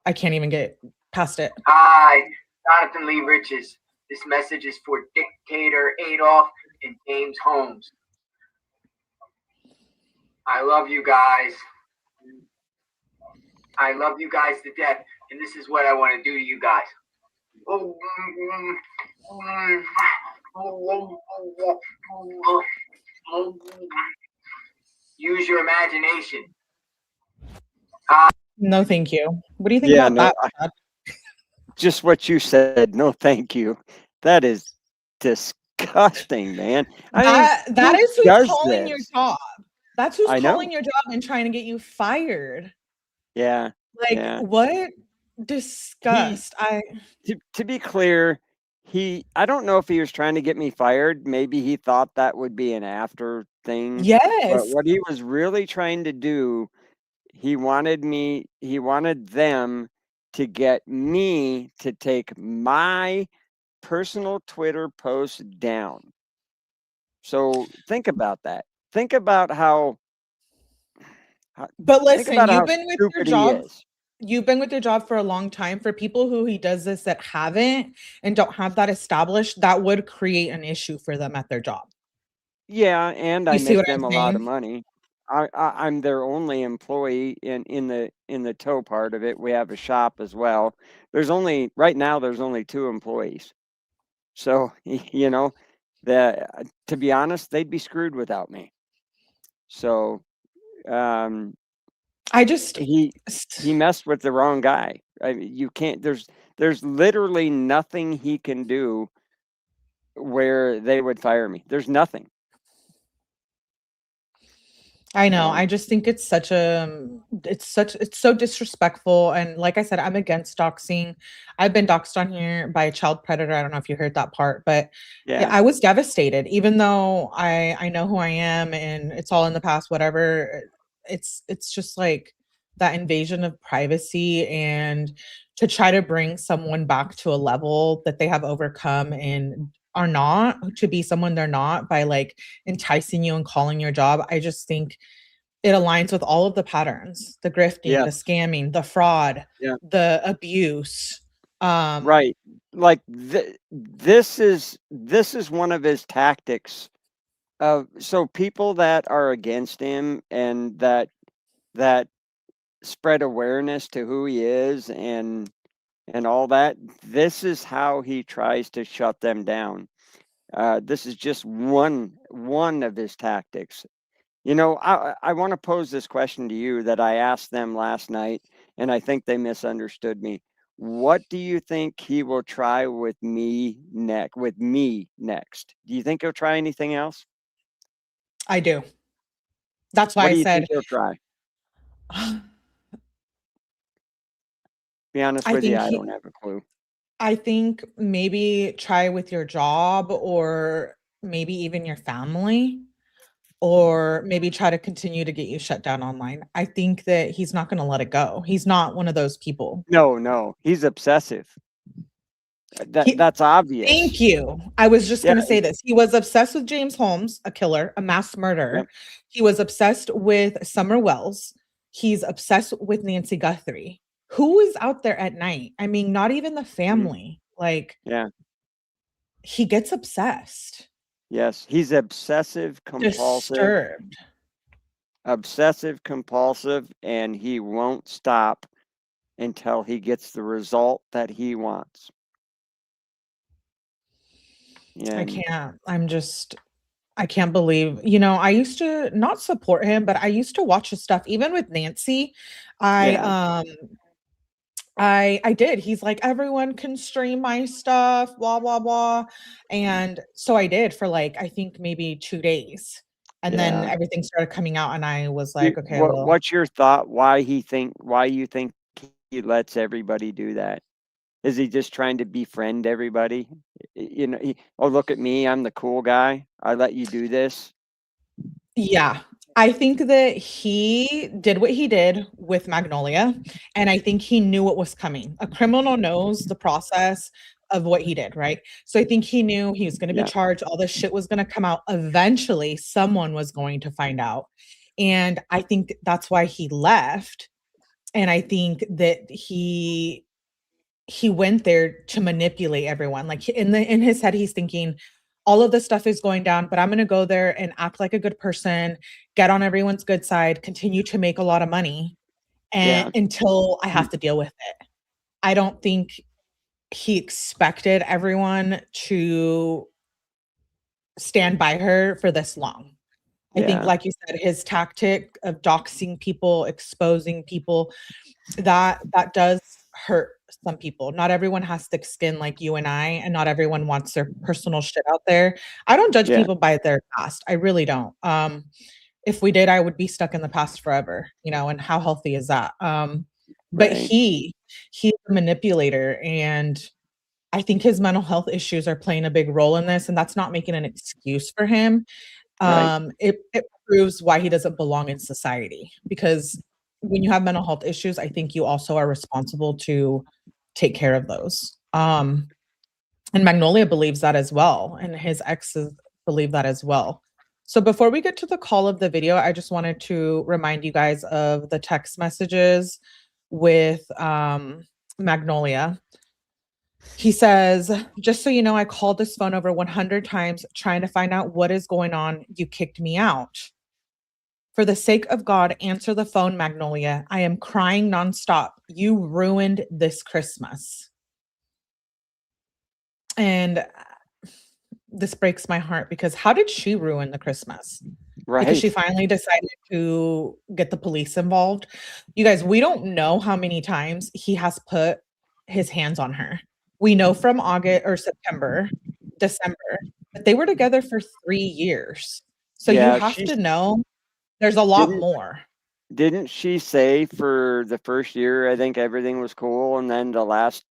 I can't even get past it. Hi, Jonathan Lee Riches. This message is for Dictator Adolf and James Holmes. I love you guys. I love you guys to death, and this is what I want to do to you guys. Use your imagination. No, thank you. What do you think Yeah, about no, that, Chad? just what you said. No, thank you. That is disgusting, man. I mean, That who is who's does calling your this? job. That's who's I know. calling your job and trying to get you fired. Yeah. Like, Yeah. what disgust. To be clear, I don't know if he was trying to get me fired. Maybe he thought that would be an after thing. But Yes. what he was really trying to do, he wanted them to get me to take my personal Twitter post down. So think about that. Think about how But think listen, about how you've been with your stupid he job. is. You've been with your job for a long time. For people who he does this that haven't and don't have that established, that would create an issue for them at their job. Yeah, and I You see make what them I'm a lot of saying? money. I'm their only employee in the tow part of it. We have a shop as well. Right now there's only 2 employees. So, you know, to be honest, they'd be screwed without me. So, I just he messed with the wrong guy. I mean, you can't. There's literally nothing he can do where they would fire me. There's nothing. I know. So, I just think it's so disrespectful. And like I said, I'm against doxing. I've been doxed on here by a child predator. I don't know if you heard that part, but yeah, yeah, I was devastated, even though I know who I am and it's all in the past, whatever. It's just like that invasion of privacy, and to try to bring someone back to a level that they have overcome and are not, to be someone they're not, by like enticing you and calling your job. I just think it aligns with all of the patterns, the grifting, yeah, the scamming, the fraud, yeah. the abuse. Right. Like this is one of his tactics. So people that are against him and that spread awareness to who he is and all that, this is how he tries to shut them down. This is just one of his tactics. You know, I want to pose this question to you that I asked them last night, and I think they misunderstood me. What do you think he will try with me next? Do you think he'll try anything else? I do. That's why What I do you said think he'll try? Be honest I with you, think I don't have a clue. I think maybe try with your job, or maybe even your family, or maybe try to continue to get you shut down online. I think that he's not going to let it go. He's not one of those people. No, he's obsessive. That's obvious. Thank you. I was just Yeah, going to say this. He was obsessed with James Holmes, a killer, a mass murderer. Yep. He was obsessed with Summer Wells. He's obsessed with Nancy Guthrie. Who is out there at night? I mean, not even the family. Like, yeah. he gets obsessed. Yes, he's obsessive compulsive. Disturbed. Obsessive compulsive, and he won't stop until he gets the result that he wants. I can't. I can't believe, I used to not support him, but I used to watch his stuff. Even with Nancy, I did. He's like, everyone can stream my stuff, blah, blah, blah. And so I did for like, I think maybe 2 days. And then everything started coming out, and I was like, okay, well. What's your thought? Why you think he lets everybody do that? Is he just trying to befriend everybody? You know, look at me, I'm the cool guy. I let you do this. Yeah. I think that he did what he did with Magnolia, and I think he knew what was coming. A criminal knows the process of what he did, right? So I think he knew he was going to be charged. All this shit was going to come out. Eventually, someone was going to find out. And I think that's why he left. And I think that he went there to manipulate everyone. Like in his head, he's thinking, all of this stuff is going down, but I'm going to go there and act like a good person, get on everyone's good side, continue to make a lot of money. and until I have to deal with it. I don't think he expected everyone to stand by her for this long. I think, like you said, his tactic of doxing people, exposing people, that does hurt some people. Not everyone has thick skin like you and I, and not everyone wants their personal shit out there. I don't judge people by their past. I really don't. If we did, I would be stuck in the past forever, you know, and how healthy is that? But he's a manipulator, and I think his mental health issues are playing a big role in this, and that's not making an excuse for him. It proves why he doesn't belong in society, because when you have mental health issues, I think you also are responsible to take care of those. And Magnolia believes that as well, and his exes believe that as well. So before we get to the call of the video, I just wanted to remind you guys of the text messages with Magnolia. He says, just so you know, I called this phone over 100 times trying to find out what is going on. You kicked me out. For the sake of God, answer the phone, Magnolia. I am crying nonstop. You ruined this Christmas. And this breaks my heart, because how did she ruin the Christmas? Because she finally decided to get the police involved. You guys, we don't know how many times he has put his hands on her. We know from August or September, December, that they were together for 3 years. So you have to know there's a lot more. Didn't she say for the first year, I think everything was cool, and then the last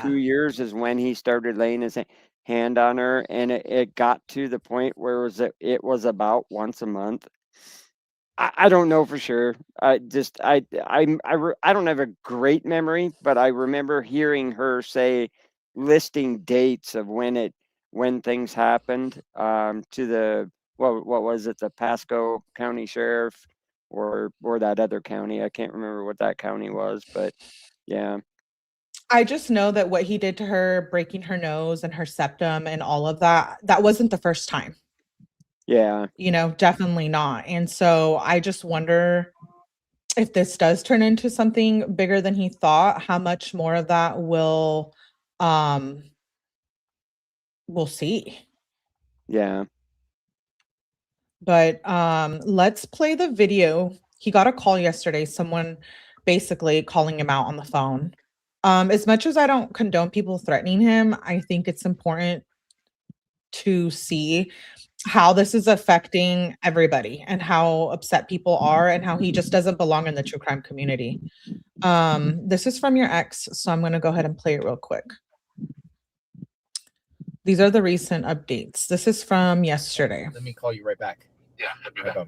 2 years is when he started laying his hand on her, and it got to the point where it was about once a month. I don't know for sure. I don't have a great memory, but I remember hearing her say, listing dates of when things happened to the what was it, the Pasco County Sheriff or that other county. I can't remember what that county was, but yeah. I just know that what he did to her, breaking her nose and her septum and all of that, that wasn't the first time. Yeah. You know, definitely not. And so I just wonder if this does turn into something bigger than he thought, how much more of that we'll see. Yeah. But let's play the video. He got a call yesterday, someone basically calling him out on the phone. As much as I don't condone people threatening him, I think it's important to see how this is affecting everybody and how upset people are and how he just doesn't belong in the true crime community. This is from your ex, so I'm going to go ahead and play it real quick. These are the recent updates. This is from yesterday. Let me call you right back. Yeah.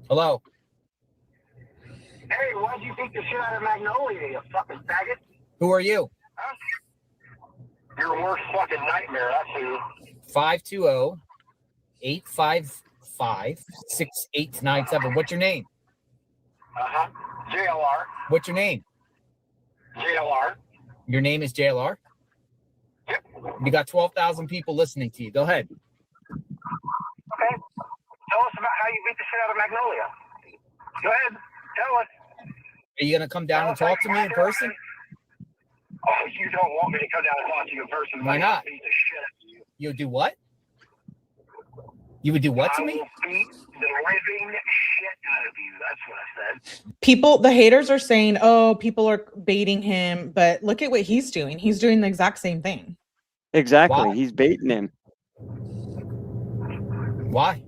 Hello. Hey, why'd you beat the shit out of Magnolia, you fucking faggot? Who are you? Huh? Your worst fucking nightmare, that's who. 520-855-6897. What's your name? JLR. What's your name? JLR. Your name is JLR? Yep. You got 12,000 people listening to you. Go ahead. Okay. Tell us about how you beat the shit out of Magnolia. Go ahead. Tell us. Are you going to come down and talk to me in person? Oh, you don't want me to come down and talk to you in person. Why not? Beat the shit out of you. You would do what? You would do what to me? I will beat the living shit out of you. That's what I said. People, the haters are saying, oh, people are baiting him, but look at what he's doing. He's doing the exact same thing. Exactly. Why? He's baiting him. Why?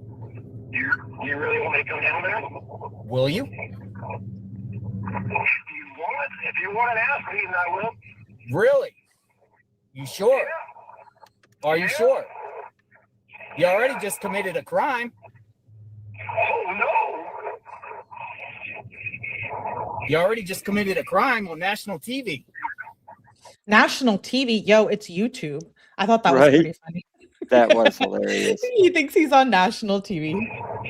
You really want me to come down there? Will you? If you want to ask me, then I will. Really? You sure? Yeah. Are you sure? You already just committed a crime. Oh, no. You already just committed a crime on national TV. National TV, yo, it's YouTube. I thought that was pretty funny. That was hilarious. He thinks he's on national TV.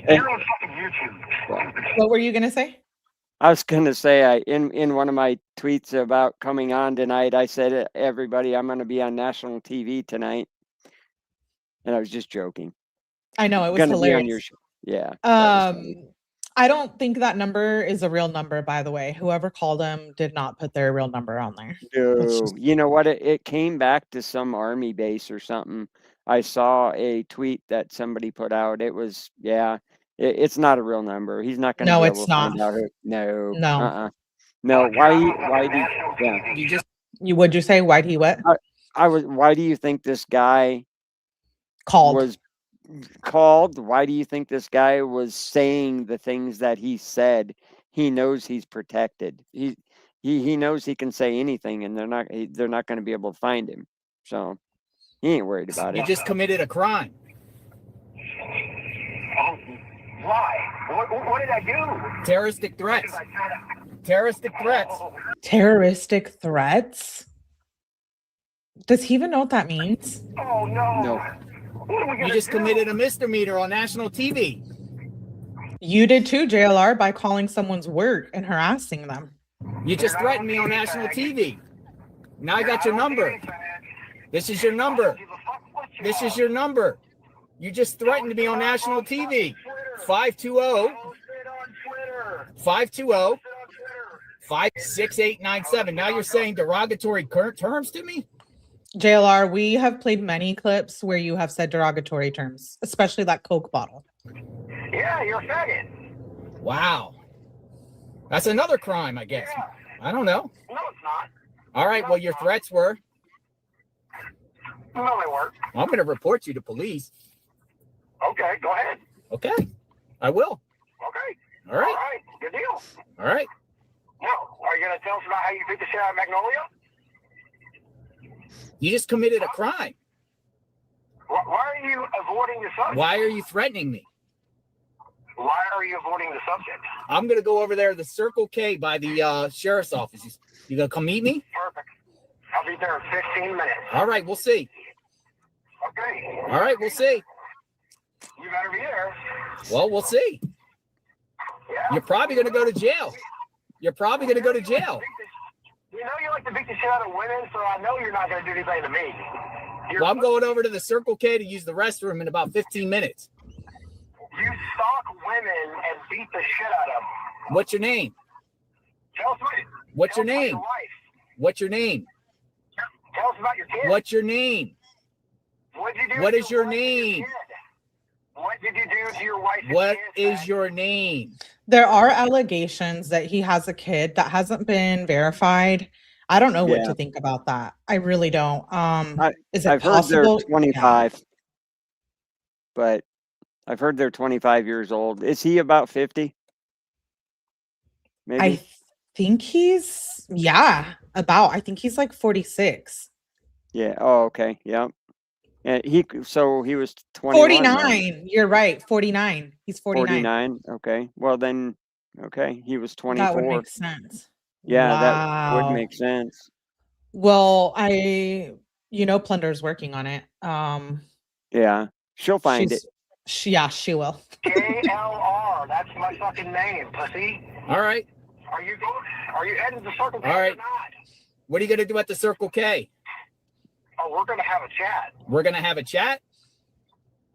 You're on fucking YouTube. What were you going to say? I was going to say, in one of my tweets about coming on tonight, I said, everybody, I'm going to be on national TV tonight. And I was just joking. I know, it was Gonna hilarious. be on your show. Yeah. I don't think that number is a real number, by the way. Whoever called him did not put their real number on there. Let's No, just- you know what? It came back to some army base or something. I saw a tweet that somebody put out. It was, yeah, it's not a real number. He's not going to No, be it's able to find not. out who. No, No. no. Why do you, yeah. You just Would you say why'd he what? Why do you think this guy Called. was called? Why do you think this guy was saying the things that he said? He knows he's protected. He knows he can say anything, and they're not going to be able to find him. So he ain't worried about you it. just committed a crime. Why? What did I do? Terroristic threats. Terroristic threats. Terroristic threats? Does he even know what that means? Oh no. No. What are we You gonna just do? committed a misdemeanor on national TV. You did too, JLR, by calling someone's work and harassing them. You just threatened me on national TV. Now I got your number. This is your number. This is your number. You just threatened me on national TV. 520-56897. Now you're saying derogatory terms to me? JLR, we have played many clips where you have said derogatory terms, especially that Coke bottle. Yeah, you're a faggot. Wow. That's another crime, I guess. I don't know. No, it's not. All right, well, your threats were, No, they weren't. I'm going to report you to police. Okay, go ahead. Okay, I will. Okay. All All right, right. Good deal. all right. No, are you gonna tell us about how you beat the shit out of Magnolia? You just committed a crime. Why are you avoiding the subject? Why are you threatening me? Why are you avoiding the subject? I'm going to go over there to the Circle K by the sheriff's office. You going to come meet me? Perfect. I'll be there in 15 minutes. All right, we'll see. Okay. All right, we'll see. You better be there. Well, we'll see. Yeah. You're probably going to go to jail. You're probably going to go to jail. You know you like to beat the shit out of women, so I know you're not going to do anything to me. Well, I'm going over to the Circle K to use the restroom in about 15 minutes. You stalk women and beat the shit out of them. What's your name? Tell us What's your tell us about name? your wife. What's your name? Tell us about your kid. What's your name? What'd you do What to is your wife and name? kid? What did you do to your wife? and What kids, is your name? There are allegations that he has a kid that hasn't been verified. I don't know what Yeah. to think about that. I really don't. Is it I've heard possible? they're 25, but I've heard they're 25 years old. Is he about 50? Maybe. I think he's I think he's like 46. Yeah. Oh, okay. Yep. And he was 21. then. 49. You're right. 49. He's 49. 49. Okay. Well then, okay. He was 24. That would make sense. Yeah, that would Wow. make sense. Well, Plunder's working on it. Yeah. She'll find it. She will. JLR, that's my fucking name, pussy. All right. Are you heading to Circle K All right. or not? What are you going to do at the Circle K? Oh, we're gonna have a chat. We're going to have a chat?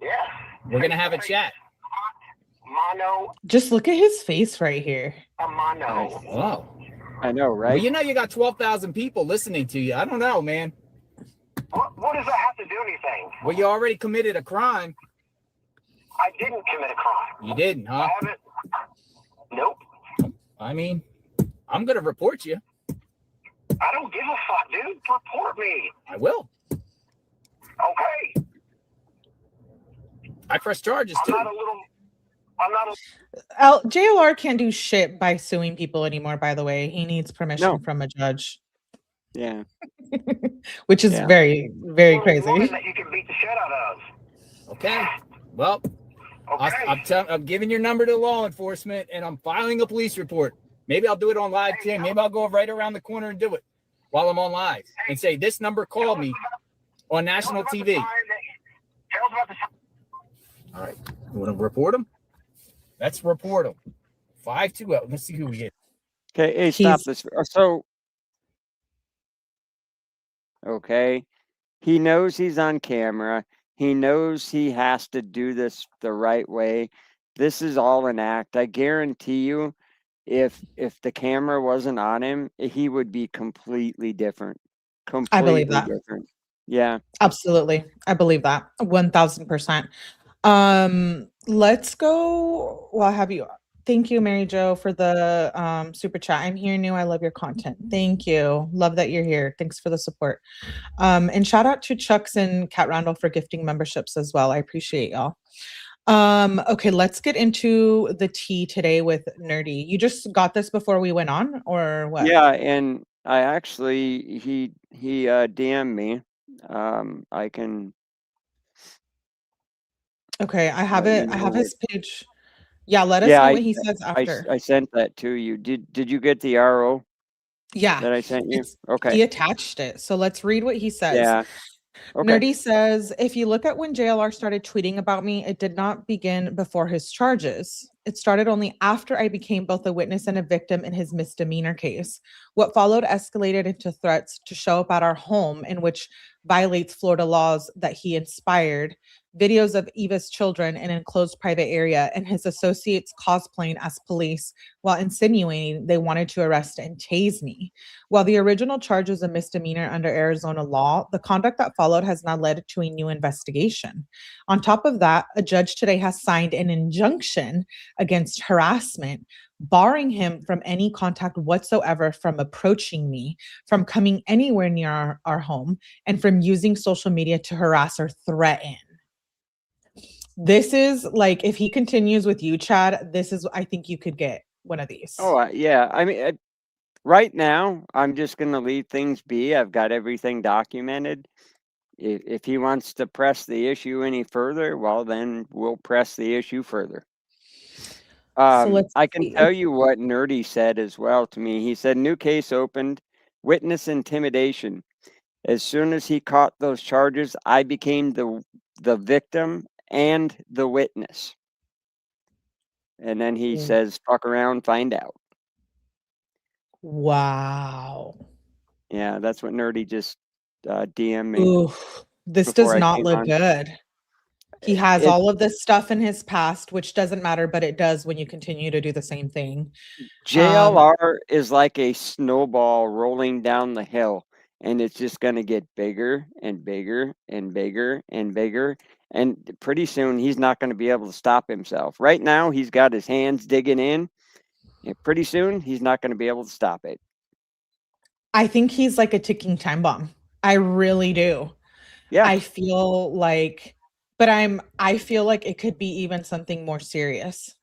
Yeah. We're going to have a chat. Mono Just look at his face right here. a mono. Oh. I know, Well, right? you know you got 12,000 people listening to you. I don't know, man. What does that have to do anything? Well, you already committed a crime. I didn't commit a crime. You didn't, huh? I haven't. Nope. I mean, I'm going to report you. I don't give a fuck, dude. Report me. I will. Okay. I press charges I'm too. not a JLR can't do shit by suing people anymore, by the way. He needs permission No. from a judge, Yeah. which is Yeah. very, very woman crazy. that you can beat the shit out of. Okay. Well, Okay. I'm giving your number to law enforcement and I'm filing a police report. Maybe I'll do it on live, Tim. Maybe I'll go right around the corner and do it while I'm on live and say, this number called me on national TV. Tell us about the time. All right. You want to report him? Let's report him. 520. Let's see who we get. Okay. Hey, stop He's- this. So, okay. He knows he's on camera. He knows he has to do this the right way. this is all an act. I guarantee you, if the camera wasn't on him, he would be completely different. I believe Completely that. different. Yeah. Absolutely. I believe that 1000%. Let's go. Well, I have you. Thank you, Mary Jo, for the super chat. I'm here new. I love your content. Thank you. Love that you're here. Thanks for the support. And shout out to Chucks and Kat Randall for gifting memberships as well. I appreciate y'all. Okay, let's get into the tea today with Nerdy. You just got this before we went on, or what? Yeah, and I actually he DM'd me. I can. Okay, I have let you it. I know have what- his page. Yeah, let us Yeah, know what he says after. I sent that to you. Did you get the RO Yeah, that I sent you? it's, Okay. he attached it. So let's read what he says. Yeah. Okay. Nerdy says, if you look at when JLR started tweeting about me, it did not begin before his charges. It started only after I became both a witness and a victim in his misdemeanor case. What followed escalated into threats to show up at our home, in which violates Florida laws that he inspired, videos of Eva's children in an enclosed private area, and his associates cosplaying as police while insinuating they wanted to arrest and tase me. While the original charge was a misdemeanor under Arizona law, the conduct that followed has now led to a new investigation. On top of that, a judge today has signed an injunction against harassment, barring him from any contact whatsoever from approaching me, from coming anywhere near our home, and from using social media to harass or threaten. This is like, if he continues with you, Chad, this is, I think you could get one of these. Oh, yeah. I mean, right now, I'm just going to leave things be. I've got everything documented. If he wants to press the issue any further, well, then we'll press the issue further. I can tell you what Nerdy said as well to me. He said, new case opened, witness intimidation. As soon as he caught those charges, I became the victim and the witness. And then he says, fuck around, find out. Wow. Yeah, that's what Nerdy just DM'd me. Ooh, this does not look good. He has all of this stuff in his past, which doesn't matter, but it does when you continue to do the same thing. JLR is like a snowball rolling down the hill, and it's just going to get bigger and bigger and bigger and bigger. And pretty soon, he's not going to be able to stop himself. Right now, he's got his hands digging in, and pretty soon, he's not going to be able to stop it. I think he's like a ticking time bomb. I really do. Yeah. I feel like, but I feel like it could be even something more serious.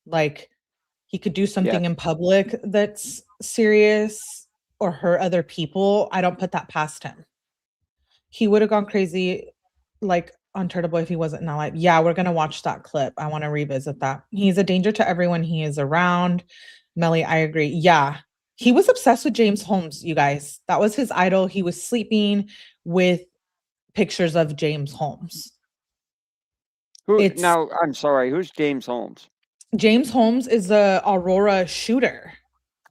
Like he could do something in public that's serious or hurt other people. I don't put that past him. He would have gone crazy like on Turtle Boy if he wasn't in LA. Yeah, we're going to watch that clip. I want to revisit that. He's a danger to everyone he is around. Melly, I agree. Yeah. He was obsessed with James Holmes, you guys. That was his idol. He was sleeping with pictures of James Holmes. Now, I'm sorry, who's James Holmes? James Holmes is the Aurora shooter.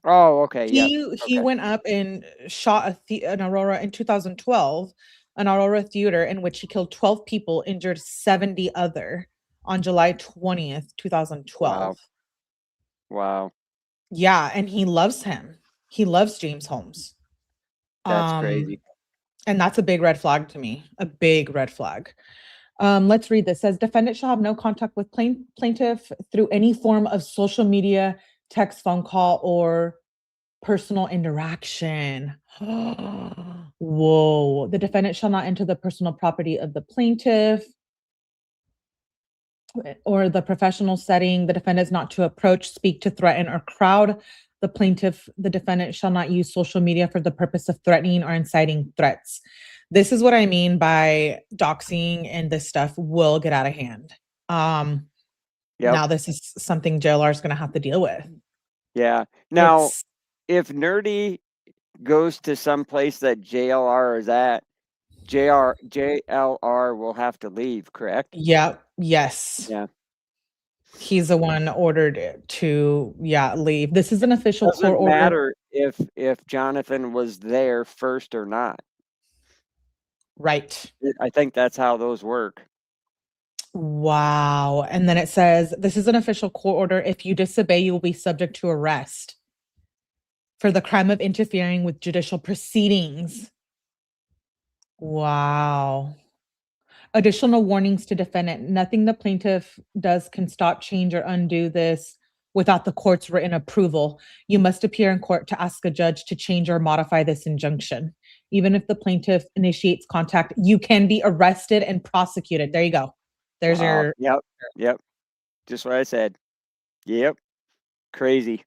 Oh, okay. He went up and shot an Aurora in 2012, an Aurora theater in which he killed 12 people, injured 70 other on July 20th, 2012. Wow. Yeah, and he loves him. He loves James Holmes. That's crazy. And that's a big red flag to me. A big red flag. Let's read this. It says defendant shall have no contact with plaintiff through any form of social media, text, phone call, or personal interaction. Whoa. The defendant shall not enter the personal property of the plaintiff or the professional setting. The defendant is not to approach, speak to, threaten, or crowd the plaintiff. The defendant shall not use social media for the purpose of threatening or inciting threats. This is what I mean by doxing, and this stuff will get out of hand. Now this is something JLR is going to have to deal with. Yeah. Now, if Nerdy goes to some place that JLR is at, JLR will have to leave, correct? Yeah. Yes. Yeah. He's the one ordered to leave. This is an official court order. Doesn't matter if Jonathan was there first or not. Right. I think that's how those work. Wow. And then it says, this is an official court order. If you disobey, you will be subject to arrest for the crime of interfering with judicial proceedings. Wow. Additional warnings to defendant. Nothing the plaintiff does can stop, change, or undo this without the court's written approval. You must appear in court to ask a judge to change or modify this injunction. Even if the plaintiff initiates contact, you can be arrested and prosecuted. There you go. There's your... Yep. Just what I said. Yep. Crazy.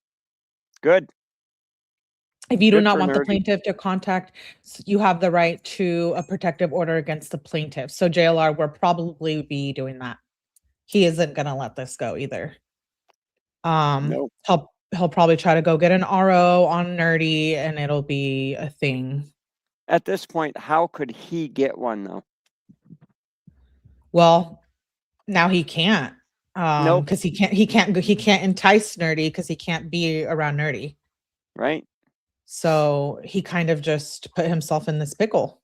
Good. If you do Good not for want the nerdy. plaintiff to contact, you have the right to a protective order against the plaintiff. So JLR will probably be doing that. He isn't going to let this go either. Nope. He'll probably try to go get an RO on Nerdy and it'll be a thing. At this point, how could he get one though? Well, now he can't. Nope. Because he can't entice Nerdy because he can't be around Nerdy. Right? So he kind of just put himself in this pickle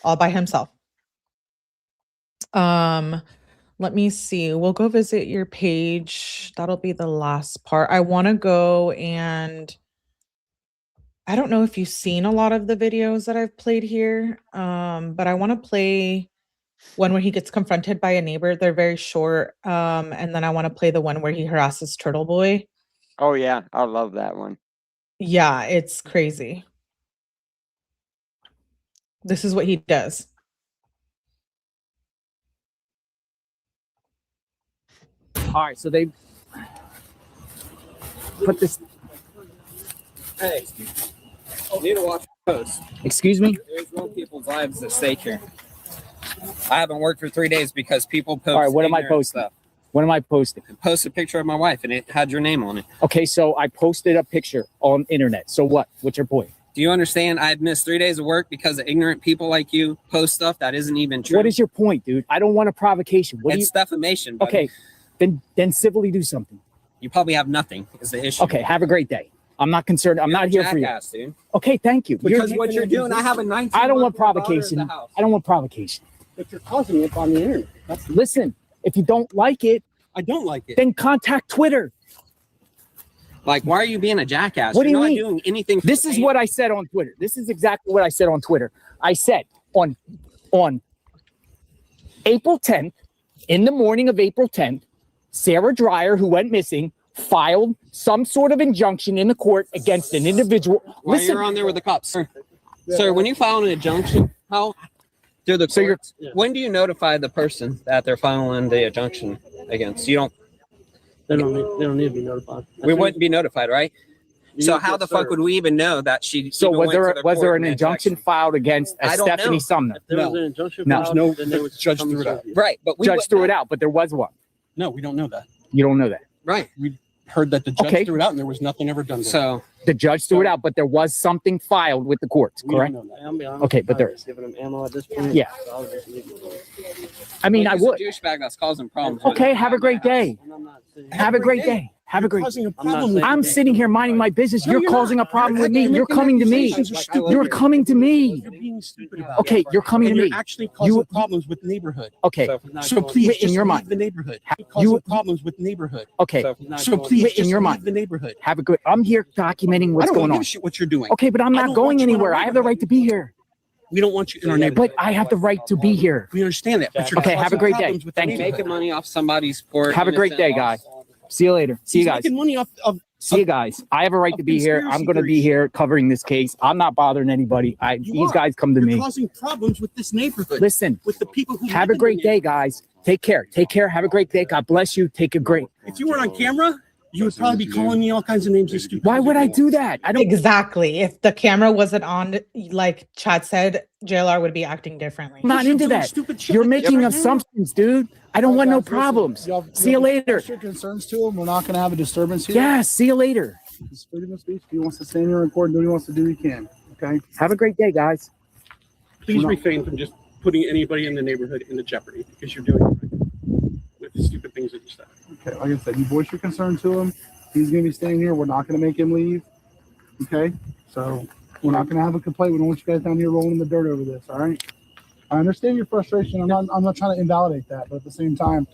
all by himself. Let me see. We'll go visit your page. That'll be the last part. I want to go and I don't know if you've seen a lot of the videos that I've played here, but I want to play one where he gets confronted by a neighbor. They're very short. And then I want to play the one where he harasses Turtle Boy. Oh yeah, I love that one. Yeah, it's crazy. This is what he does. All right, so they put this. Hey, you need to watch the post. Excuse me? There's real people's lives at stake here. I haven't worked for 3 days because people post. All right, what am I ignorant posting? Stuff. What am I posting? I posted a picture of my wife and it had your name on it. Okay, so I posted a picture on internet. So what? What's your point? Do you understand? I've missed 3 days of work because of ignorant people like you post stuff that isn't even true. What is your point, dude? I don't want a provocation. What It's defamation. Buddy. Okay, then civilly do something. You probably have nothing is the issue. Okay, have a great day. I'm not concerned. I'm You're not a here for you. jackass, dude. Okay, thank you. Because what you're doing, I have a 19. I don't want provocation. I don't want provocation. But you're causing it on the internet. Listen, if you don't like it, I don't like it. then contact Twitter. Like, why are you being a jackass? What do You're you not mean? doing anything. For This the is pain. what I said on Twitter. This is exactly what I said on Twitter. I said on April 10th, in the morning of April 10th, Sarah Dreyer, who went missing, filed some sort of injunction in the court against an individual. While Listen, you're on there with the cops, sir. Sir, when you file an injunction, how through the So courts, when do you notify the person that they're filing the injunction against? You don't. They don't need to be notified. We wouldn't be notified, right? So how the fuck would we even know that she? so even was went to there the was there court an and injunction filed against I don't Stephanie know. Sumner? If there was an injunction No. filed, then they would judge come threw it serve out. you. Right, but we Judge wouldn't threw know. it out, but there was one. No, we don't know that. You don't know that. Right. We heard that the judge Okay. threw it out and there was nothing ever done. So The judge threw it out, but there was something filed with the courts, we don't correct? know that. I'll be honest, Okay, but I'm there just giving them ammo at this point. Yeah. So I'll just leave it. I mean, like, I he's a would. douchebag that's causing problems. Okay, have a great day. And I'm not saying- Have a great day. Have a great. Causing a I'm not problem with saying- I'm sitting here minding my business. No, You're you're causing a not. problem with me. You're You're making coming to me. accusations you're stupid You're with. coming to me. You're being stupid about Okay, it. you're coming And to you're me. actually causing You- problems with neighborhood. Okay, So, He's not So going- please, Wait, in just your leave mind. the neighborhood. Ha- You're causing you- problems with neighborhood. okay. so he's not So going- please, Wait, in just your leave mind. the neighborhood. Have a good. I'm here documenting I what's don't going give on. a shit what you're doing. Okay, but I'm I not don't going want you in our anywhere. I have the right to be here. We don't want you in our neighborhood. But I have the right to be here. We understand that. But you're Okay, have a causing great day. problems with the Thank you. neighborhood. making money off somebody's poor. Have a great day, innocent guy. loss. See you later. See you He's guys. making money off of See you guys. I have a right of to be here. I'm conspiracy going to be theories. here covering this case. I'm not bothering anybody. You These are. guys come to You're me. causing problems with this neighborhood. Listen, With the people who have live a in the great day, neighborhood. guys. Take care. Take care. Have a great day. God bless you. Take a great. If you weren't on camera, you would probably be calling me all kinds of names. You stupid. Why would I do that? I don't. Exactly. If the camera wasn't on, like Chad said, JLR would be acting differently. I'm not into Doing that. stupid shit You're like this making right now. assumptions, dude. I don't want no problems. See you later. Your concerns to him. We're not going to have a disturbance here. Yeah. See you later. It's freedom of speech. If he wants to stand here and record and do what he wants to do, he can. Okay. Have a great day, guys. Please refrain from just putting anybody in the neighborhood into jeopardy because you're doing it with the stupid things that you said. Okay. Like I said, you voice your concern to him. He's going to be staying here. We're not going to make him leave. Okay. So we're not going to have a complaint. We don't want you guys down here rolling in the dirt over this. All right. I understand your frustration. I'm not trying to invalidate that, but at the same time,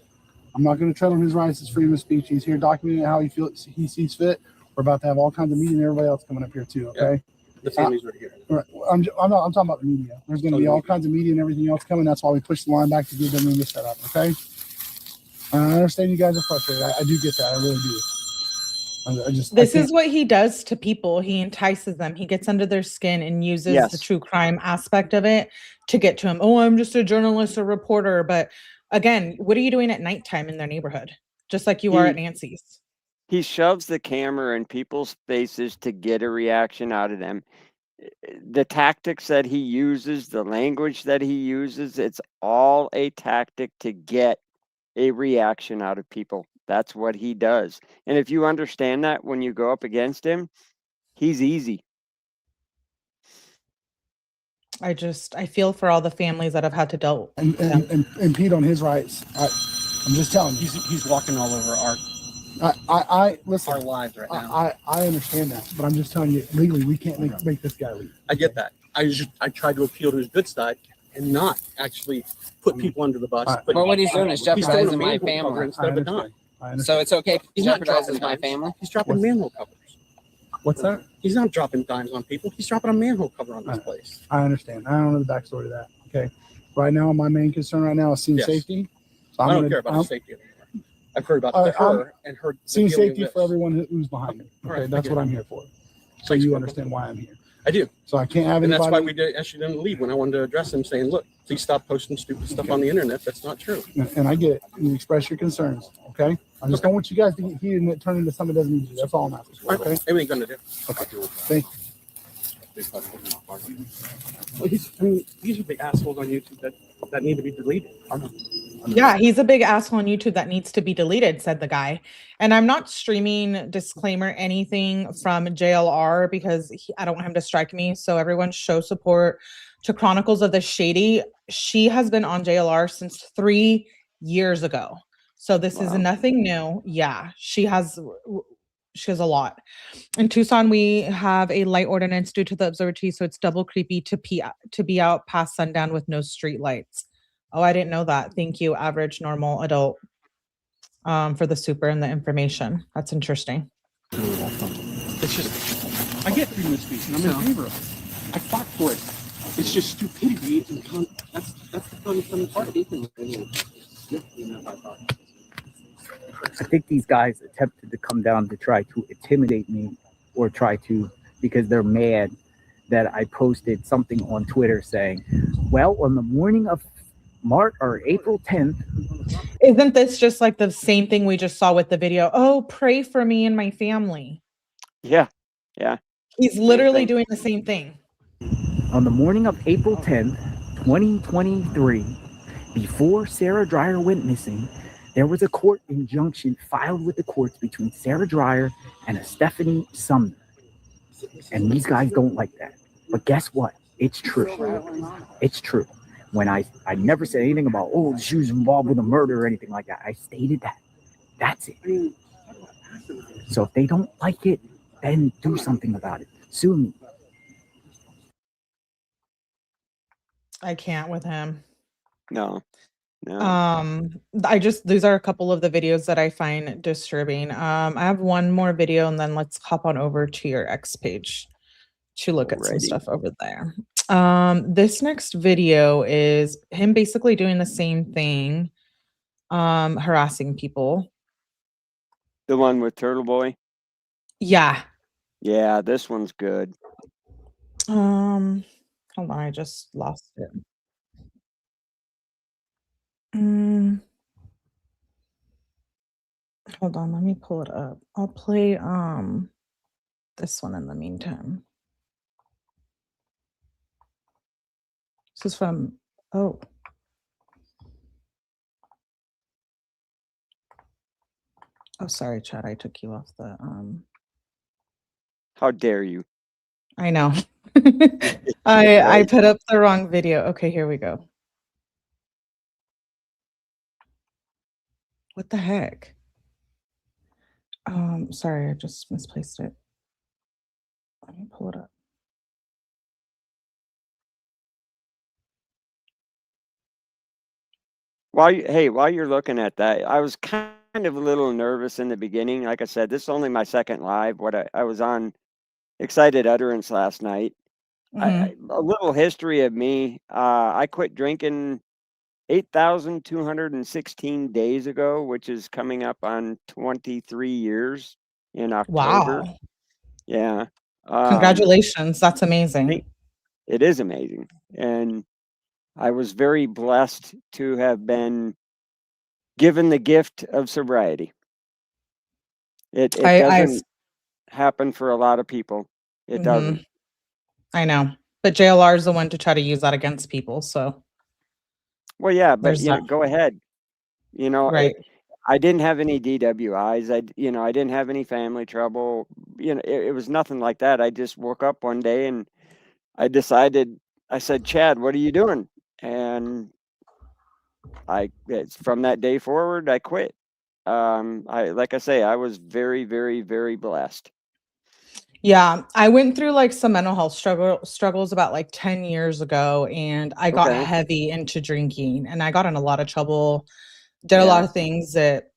I'm not going to tread on his rights. It's freedom of speech. He's here documenting how he sees fit. We're about to have all kinds of media and everybody else coming up here too. Okay. Yeah, the family's right here. Right. I'm talking about the media. There's going to be all kinds of media and everything else coming. That's why we pushed the line back to give them room to set up. Okay. I understand you guys are frustrated. I do get that. I really do. This is what he does to people. He entices them. He gets under their skin and uses the true crime aspect of it to get to him. Oh, I'm just a journalist or reporter. But again, what are you doing at nighttime in their neighborhood? Just like you are at Nancy's. He shoves the camera in people's faces to get a reaction out of them. The tactics that he uses, the language that he uses, it's all a tactic to get a reaction out of people. That's what he does. And if you understand that when you go up against him, he's easy. I feel for all the families that have had to deal and impede on his rights. I'm just telling you. He's walking all over listen, our lives right now. I understand that, but I'm just telling you, legally, we can't make this guy leave. I get that. I tried to appeal to his good side and not actually put people under the bus. But what he's doing is jeopardizing my family. Instead of a dime. So it's okay if he He's not jeopardizes dropping my dimes. family? He's dropping manhole covers. What's that? He's not dropping dimes on people. He's dropping a manhole cover on this place. I understand. I don't know the backstory of that. Okay. Right now, my main concern right now is scene safety. So I don't care about his safety anymore. I've heard about her and her scene safety for everyone who's behind me. Okay, Right, that's what I'm here for. So you understand why I'm here. I do. So I can't have and anybody. that's why we actually didn't leave when I wanted to address him, saying, "Look, please stop posting stupid stuff on the internet. That's not true." And I get it. You express your concerns. Okay. I just don't want you guys to get heated and it turn into something that doesn't need to. That's all I'm asking for. Okay. Everything gonna do. Okay. Thank you. Well, these are the assholes on YouTube that need to be deleted. Yeah, he's a big asshole on YouTube that needs to be deleted, said the guy. And I'm not streaming disclaimer anything from JLR because I don't want him to strike me. So everyone show support to Chronicles of the Shady. She has been on JLR since 3 years ago. So this is nothing new. Yeah, she has a lot. In Tucson, we have a light ordinance due to the observatory, so it's double creepy to be out past sundown with no street lights. Oh, I didn't know that. Thank you, average normal adult, for the super and the information. That's interesting. It's just, I get freedom of speech, and I'm in favor of it. I fought for it. It's just stupidity, and that's the funny part. I think these guys attempted to come down to try to intimidate me or because they're mad that I posted something on Twitter saying, well, on the morning of April 10th. Isn't this just like the same thing we just saw with the video? Oh, pray for me and my family. Yeah. Yeah. He's literally doing the same thing. On the morning of April 10th, 2023, before Sarah Dryer went missing, there was a court injunction filed with the courts between Sarah Dryer and a Stephanie Sumner. And these guys don't like that. But guess what? It's true. It's true. When I never said anything about, oh, she was involved with a murder or anything like that. I stated that. That's it. So if they don't like it, then do something about it. Sue me. I can't with him. No. No. These are a couple of the videos that I find disturbing. I have one more video and then let's hop on over to your X page to look at some stuff over there. This next video is him basically doing the same thing, harassing people. The one with Turtle Boy? Yeah. Yeah, this one's good. Hold on, I just lost it. Hold on, let me pull it up. I'll play this one in the meantime. This is from sorry, Chad, I took you off the How dare you? I know. I put up the wrong video. Okay, here we go. What the heck? Sorry, I just misplaced it. Let me pull it up. while you're looking at that, I was kind of a little nervous in the beginning. Like I said, this is only my second live. I was on Excited Utterance last night. A little history of me. I quit drinking 8,216 days ago, which is coming up on 23 years in October. Wow. Yeah. Congratulations. That's amazing. It is amazing. And I was very blessed to have been given the gift of sobriety. It doesn't happen for a lot of people. It doesn't. I know. But JLR is the one to try to use that against people. So, well, yeah, but there's you know, that. go ahead. You know, Right. I didn't have any DWIs. I didn't have any family trouble. You know, it was nothing like that. I just woke up one day and I said, Chad, what are you doing? And from that day forward, I quit. Like I say, I was very, very, very blessed. Yeah, I went through like some mental health struggles about like 10 years ago, and I got heavy into drinking, and I got in a lot of trouble, did a lot of things that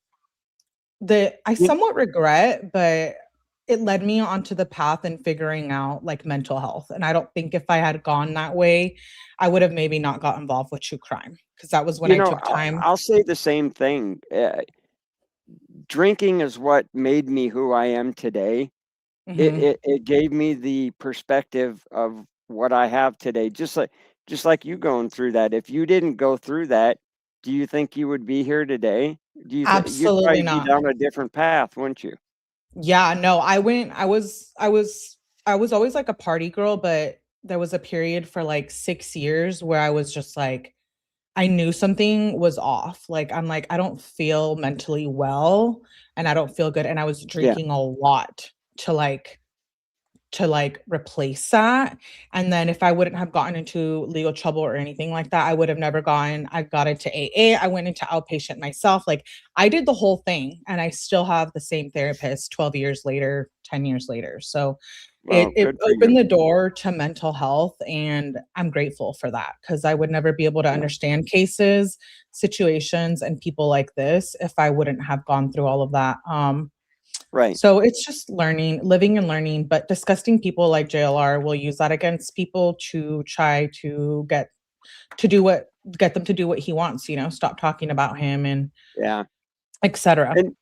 I somewhat regret, but it led me onto the path in figuring out like mental health. And I don't think if I had gone that way, I would have maybe not got involved with true crime, because that was when I took time. I'll say the same thing. Drinking is what made me who I am today. It gave me the perspective of what I have today. Just like you going through that. If you didn't go through that, do you think you would be here today? Do you think you'd probably be down a different path, wouldn't you? Yeah, no, I was always like a party girl, but there was a period for like 6 years where I was just like, I knew something was off. Like, I'm like, I don't feel mentally well and I don't feel good. And I was drinking a lot to replace that. And then if I wouldn't have gotten into legal trouble or anything like that, I would have never I got into AA. I went into outpatient myself. Like, I did the whole thing, and I still have the same therapist 12 years later, 10 years later. So it opened the door to mental health, and I'm grateful for that, because I would never be able to understand cases, situations, and people like this if I wouldn't have gone through all of that. Right. So it's just living and learning, but disgusting people like JLR will use that against people to try to get them to do what he wants, stop talking about him and etc. And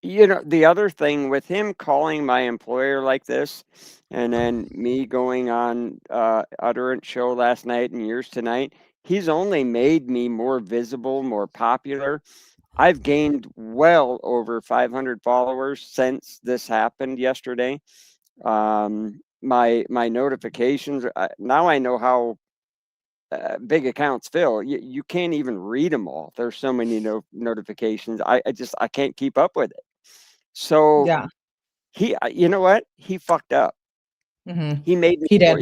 the other thing with him calling my employer like this, and then me going on Utterance show last night and yours tonight, he's only made me more visible, more popular. I've gained well over 500 followers since this happened yesterday. My notifications, now I know how big accounts fill. You can't even read them all. There's so many notifications. I can't keep up with it. So you know what? He fucked up. He made me. He did.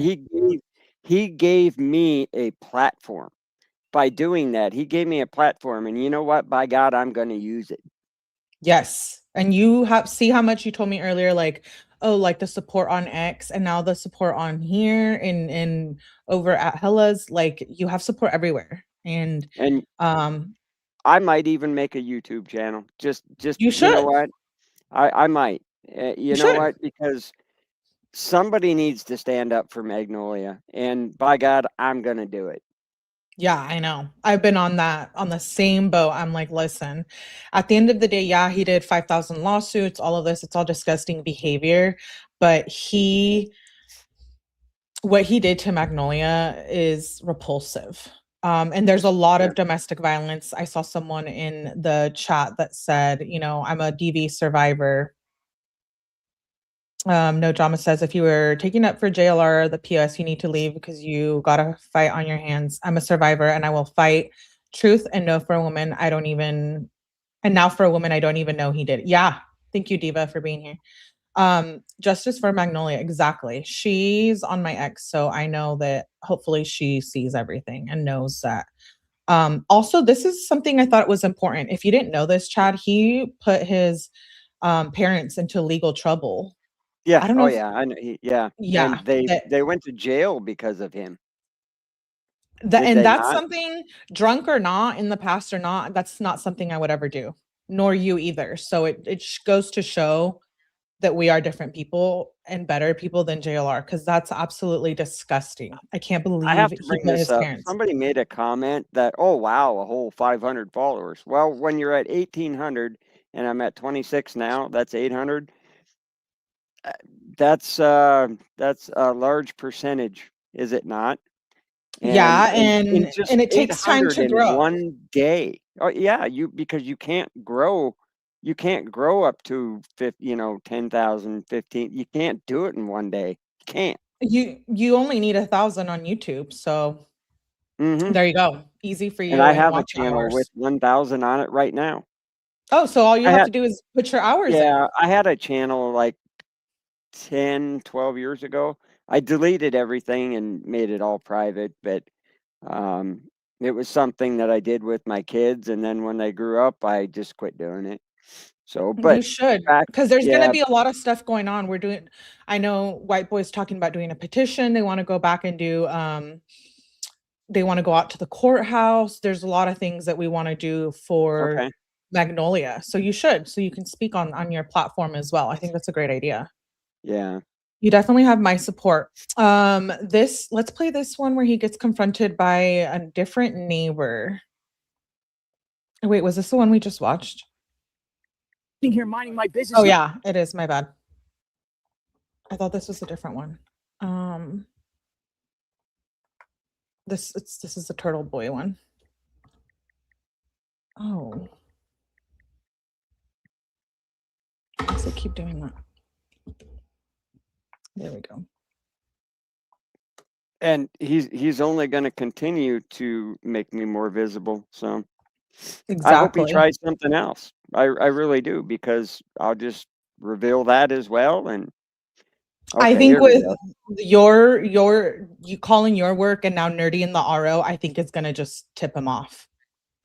He gave me a platform. By doing that, he gave me a platform, and you know what? By God, I'm going to use it. Yes. And see how much you told me earlier, like, oh, like the support on X and now the support on here and over at Hella's, like, you have support everywhere. And I might even make a YouTube channel. Just you should. You know what? I might. You know what? Because somebody needs to stand up for Magnolia, and by God, I'm going to do it. Yeah, I know. I've been on the same boat. I'm like, listen, at the end of the day, he did 5,000 lawsuits, all of this, it's all disgusting behavior, but what he did to Magnolia is repulsive. And there's a lot of domestic violence. I saw someone in the chat that said, I'm a DV survivor. No Drama says, if you were taking up for JLR, the PS, you need to leave because you got a fight on your hands. I'm a survivor and I will fight truth and no for a woman. Now for a woman, I don't even know he did it. Yeah. Thank you, Diva, for being here. Justice for Magnolia. Exactly. She's on my ex. So I know that hopefully she sees everything and knows that. Also, this is something I thought was important. If you didn't know this, Chad, he put his parents into legal trouble. Yeah. I don't know. I know. Yeah. Yeah. And they went to jail because of him. Did And they that's not? something, drunk or not, in the past or not, that's not something I would ever do, nor you either. So it goes to show that we are different people and better people than JLR, because that's absolutely disgusting. I can't I believe have to he bring put this his up. parents. Somebody made a comment that, oh, wow, a whole 500 followers. Well, when you're at 1,800 and I'm at 26 now, that's 800. That's a large percentage, is it not? Yeah, And just and it takes time 800 to in grow. one day. Oh yeah, because you can't grow up to 10,000, 15. You can't do it in one day. You can't. You only need 1,000 on YouTube, so there you go. Easy for And you I and have a watch channel hours. with 1,000 on it right now. Oh, so all you I have had to do is put your hours in. Yeah, I had a channel like 10, 12 years ago. I deleted everything and made it all private, but it was something that I did with my kids, and then when they grew up, I just quit doing it. So, You but should, back, because there's going to yeah, be a lot of stuff going on. I know White Boy's talking about doing a petition. They want to go back and do, they want to go out to the courthouse. There's a lot of things that we want to do for okay, Magnolia. So you should, so you can speak on your platform as well. I think that's a great idea. yeah. You definitely have my support. Let's play this one where he gets confronted by a different neighbor. Wait, was this the one we just watched? Here minding my business. Oh yeah, it is. My bad. I thought this was a different one. This is the Turtle Boy one. Oh. Why does it keep doing that? There we go. And he's only going to continue to make me more visible. So I hope he Exactly. tries something else. I really do, because I'll just reveal that as well. And I okay, think here we with go. you calling your work and now Nerdy in the RO, I think it's gonna just tip him off.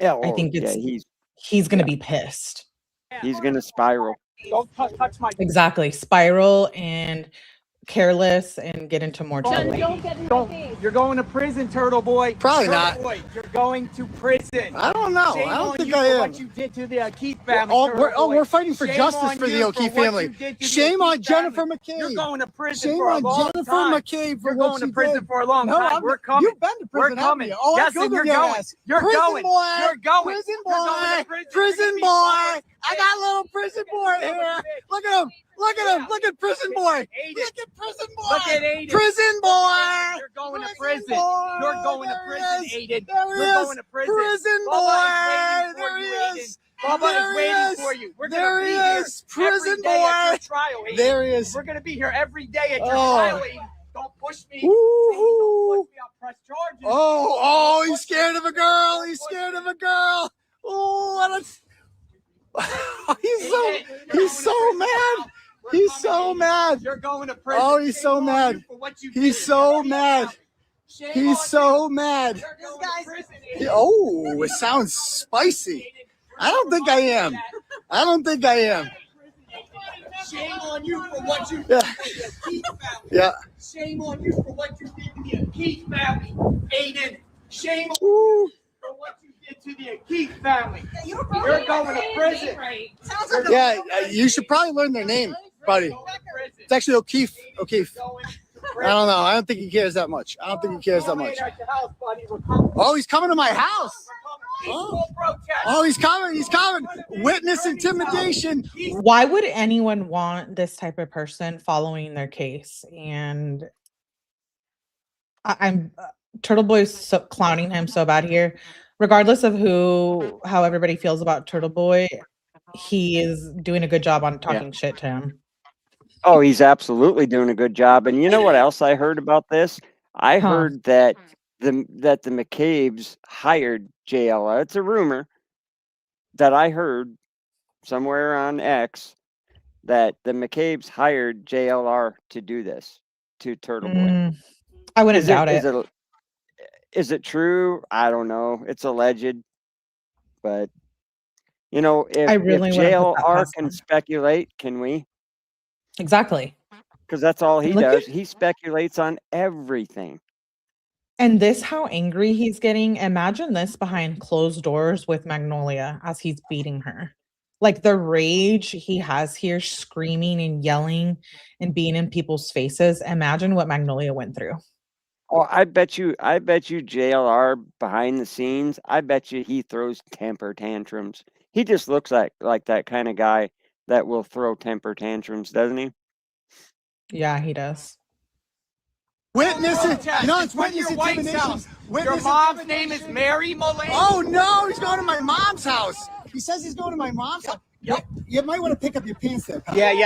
Yeah, I think yeah, he's gonna be pissed. he's going to spiral. Don't touch my. Exactly. Spiral and careless and get into more trouble. You're going to prison, Turtle Boy. Probably Turtle not. Boy, you're going to prison. I don't know. Shame I don't on think you I for am. what you did to the 𝗃𝗃 family. We're fighting for Shame justice on for the you 𝗃𝗃 what family. you did to the Shame on Ō'Keefe Jennifer family. McCabe. You're going to prison Shame for a on long Jennifer time. McCabe for You're what going to she prison did. for a long No, time. We're coming. You've been to We're prison, haven't coming. you? Oh, Yes, I and you're Googled your going. ass. You're Prison going. boy. You're going. Prison You're going boy. to prison. Prison You're boy. gonna be I got a little prison boy here. Look at him. Look at him. Look at prison boy. Look at prison boy. Look at Aiden. Prison boy. You're going to Prison prison. boy. You're going to There he prison, is. Aiden. There he You're is. going to prison. Prison Bubba boy. is waiting for There you, he Aiden. is. Bubba There is he waiting is. for you. We're There going to he be here is. Prison every day at your boy. trial, Aiden. There he is. We're going to be here every day at your Oh. trial, Aiden. Don't push me. Woo-hoo. Don't push me. I'll press charges. Oh, he's scared of a girl. He's scared of a girl. Oh, what a... he's so mad. He's so mad. You're going to prison. Oh, he's so Shame on mad. you for what you did He's to so the mad. Shame He's on so you. mad. You're going to prison, Aiden. Oh, it sounds spicy. I don't think I am. I don't think I am. Shame on you for what you did Yeah. to the Ō'Keefe family. Yeah. Shame on you for what you did to the Ō'Keefe family, Aiden. Shame on Ooh. you for what you did to the Ō'Keefe family. You're going to prison. Yeah, you should probably learn their name, buddy. It's actually O'Keefe. O'Keefe. I don't know. I don't think he cares that much. I don't think he cares that much. Oh, he's coming to my house. Oh, he's coming. He's coming. Witness intimidation. Why would anyone want this type of person following their case? And I'm Turtle Boy's so clowning him so bad here. Regardless of how everybody feels about Turtle Boy, he is doing a good job on talking shit to him. Oh, he's absolutely doing a good job. And you know what else I heard about this? I heard that the McCabe's hired JLR. It's a rumor that I heard somewhere on X that the McCabe's hired JLR to do this to Turtle Boy. I wouldn't doubt it. Is it true? I don't know. It's alleged, but you know, if JLR can speculate, can we? Exactly. Because that's all he does. He speculates on everything. And this, how angry he's getting. Imagine this behind closed doors with Magnolia as he's beating her. Like the rage he has here, screaming and yelling and being in people's faces. Imagine what Magnolia went through. Oh, I bet you JLR behind the scenes, I bet you he throws temper tantrums. He just looks like that kind of guy that will throw temper tantrums, doesn't he? Yeah, he does. Witnessing, you know, it's Went to witness your wife's intimidation. house. Witness Your mom's intimidation. name is Mary Mullane. Oh no, he's going to my mom's house. He says he's going to my mom's house. Yep. You might want to pick up your pants there, pal. Yeah.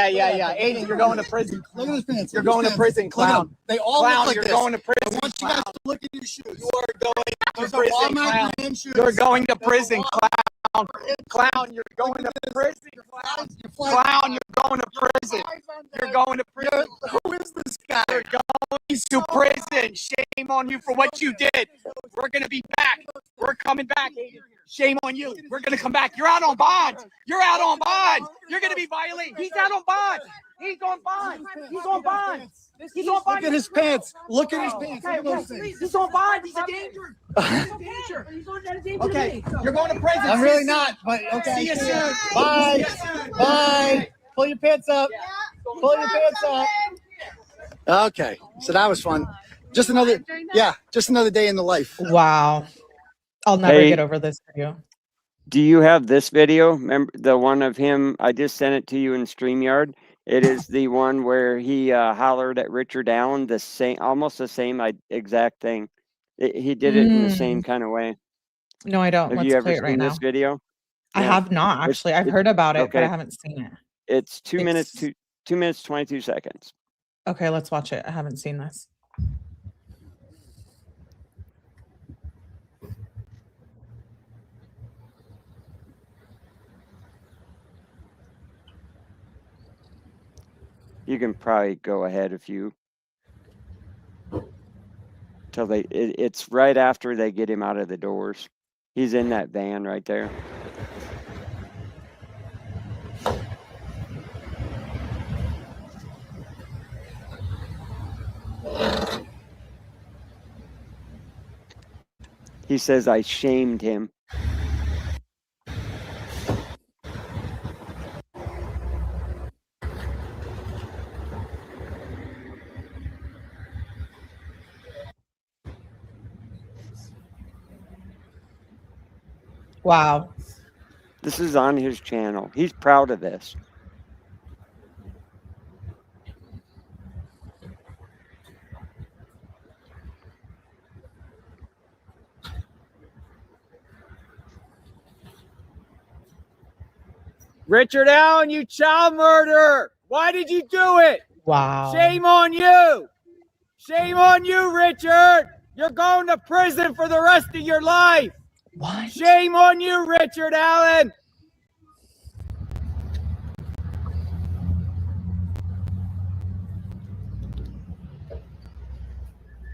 Aiden, you're going to prison. Look at his pants. You're Look at going his to pants. prison, Look at clown. them. They all Clown, look like you're this. going to I prison. want you guys to look at your shoes. You are going to Those are prison, Walmart clown. brand shoes. You're going to They're prison, Walmart. clown. Clown, you're going to prison. You're flying. Clown, you're going to prison. You're going to prison. Who is this guy? You're going to prison. Shame on you for what you did. We're going to be back. We're coming back, Aiden. Shame on you. We're going to come back. You're out on bond. You're out on bond. You're going to be violated. He's out on bond. He's on bond. He's on bond. He's on bond. Look at his pants. Look at his pants. Look at those things. He's on bond. He's a danger. He's a danger. Okay, you're going to prison. I'm really not, but okay. See you soon. Bye. Bye. Pull your pants up. Pull your pants up. Okay, so that was fun. Just another day in the life. Wow. I'll never Hey. get over this video. Do you have this video? Remember the one of him? I just sent it to you in StreamYard. It is the one where he hollered at Richard Allen, almost the same exact thing. He did it in the same kind of way. No, I don't. Have Let's you ever play it right seen now. this video? I Yeah. have not actually. I've heard about it, but I okay. haven't seen it. It's 2 minutes, 2 minutes, 22 seconds. Okay, let's watch it. I haven't seen this. You can probably go ahead if you till it's right after they get him out of the doors. He's in that van right there. He says I shamed him. Wow. This is on his channel. He's proud of this. Richard Allen, you child murderer! Why did you do it? Wow. Shame on you! Shame on you, Richard! You're going to prison for the rest of your life! What? Shame on you, Richard Allen!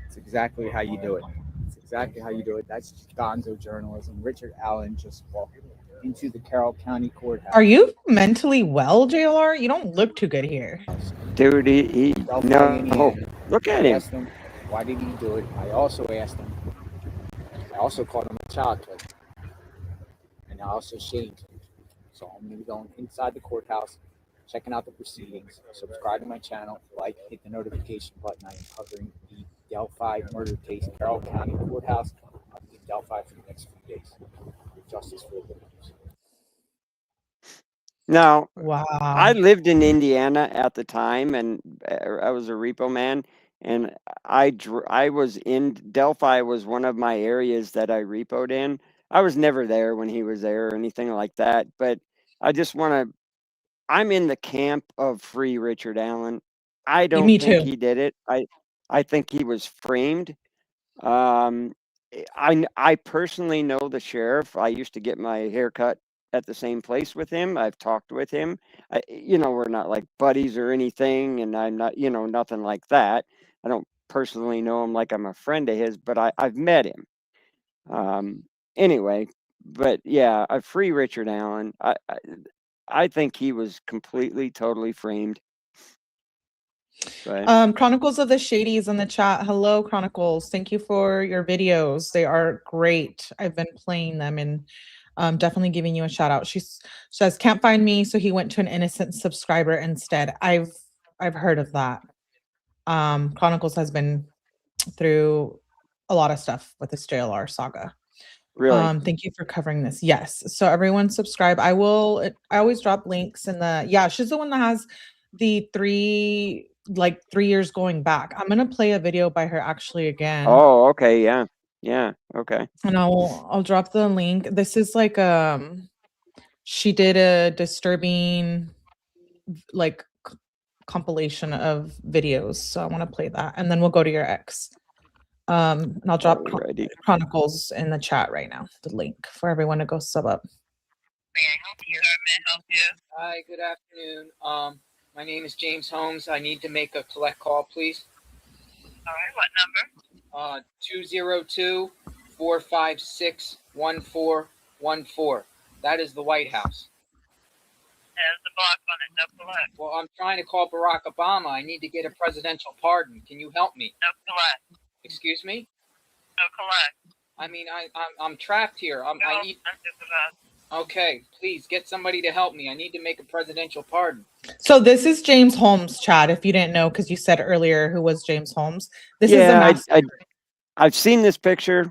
It's exactly how you do it. It's exactly how you do it. That's gonzo journalism. Richard Allen just walked into the Carroll County Courthouse. Are you mentally well, JLR? You don't look too good here. Dude, he no. Look at him. Asked him, why did he do it? I also asked him. I also called him a child killer. And I also shamed him. So I'm going to be going inside the courthouse, checking out the proceedings. Subscribe to my channel, hit the notification button. I am covering the Delphi murder case, Carroll County Courthouse. I'll be in Delphi for the next few days. Justice for the victims. Now, wow. I lived in Indiana at the time, and I was a repo man. And I was in Delphi was one of my areas that I repoed in. I was never there when he was there or anything like that. But I just want to. I'm in the camp of free Richard Allen. I don't think he did it. I think he was framed. I personally know the sheriff. I used to get my hair cut at the same place with him. I've talked with him. We're not like buddies or anything, and I'm not, nothing like that. I don't personally know him like I'm a friend of his, but I've met him. Anyway, but yeah, I free Richard Allen. I think he was completely, totally framed. Right. Chronicles of the Shadies in the chat. Hello, Chronicles. Thank you for your videos. They are great. I've been playing them and definitely giving you a shout out. She says, can't find me, so he went to an innocent subscriber instead. I've heard of that. Chronicles has been through a lot of stuff with this JLR saga. Really? Thank you for covering this. Yes. So everyone subscribe. I always drop links in the, yeah, she's the one that has the 3 years going back. I'm going to play a video by her actually again. Oh, okay. Yeah. Yeah. Okay. And I'll drop the link. This is like, she did a disturbing like compilation of videos. So I want to play that and then we'll go to your ex. And I'll drop Chronicles in the chat right now, the link for everyone to go sub up. May I help you? May I help you? Hi, good afternoon. My name is James Holmes. I need to make a collect call, please. All right, what number? 202-456-1414. That is the White House. There's the block on it. No collect. Well, I'm trying to call Barack Obama. I need to get a presidential pardon. Can you help me? No collect. Excuse me? No collect. I mean, I'm trapped here. I need. Okay, please get somebody to help me. I need to make a presidential pardon. So this is James Holmes, Chad, if you didn't know, because you said earlier who was James Holmes. This is I've seen this picture,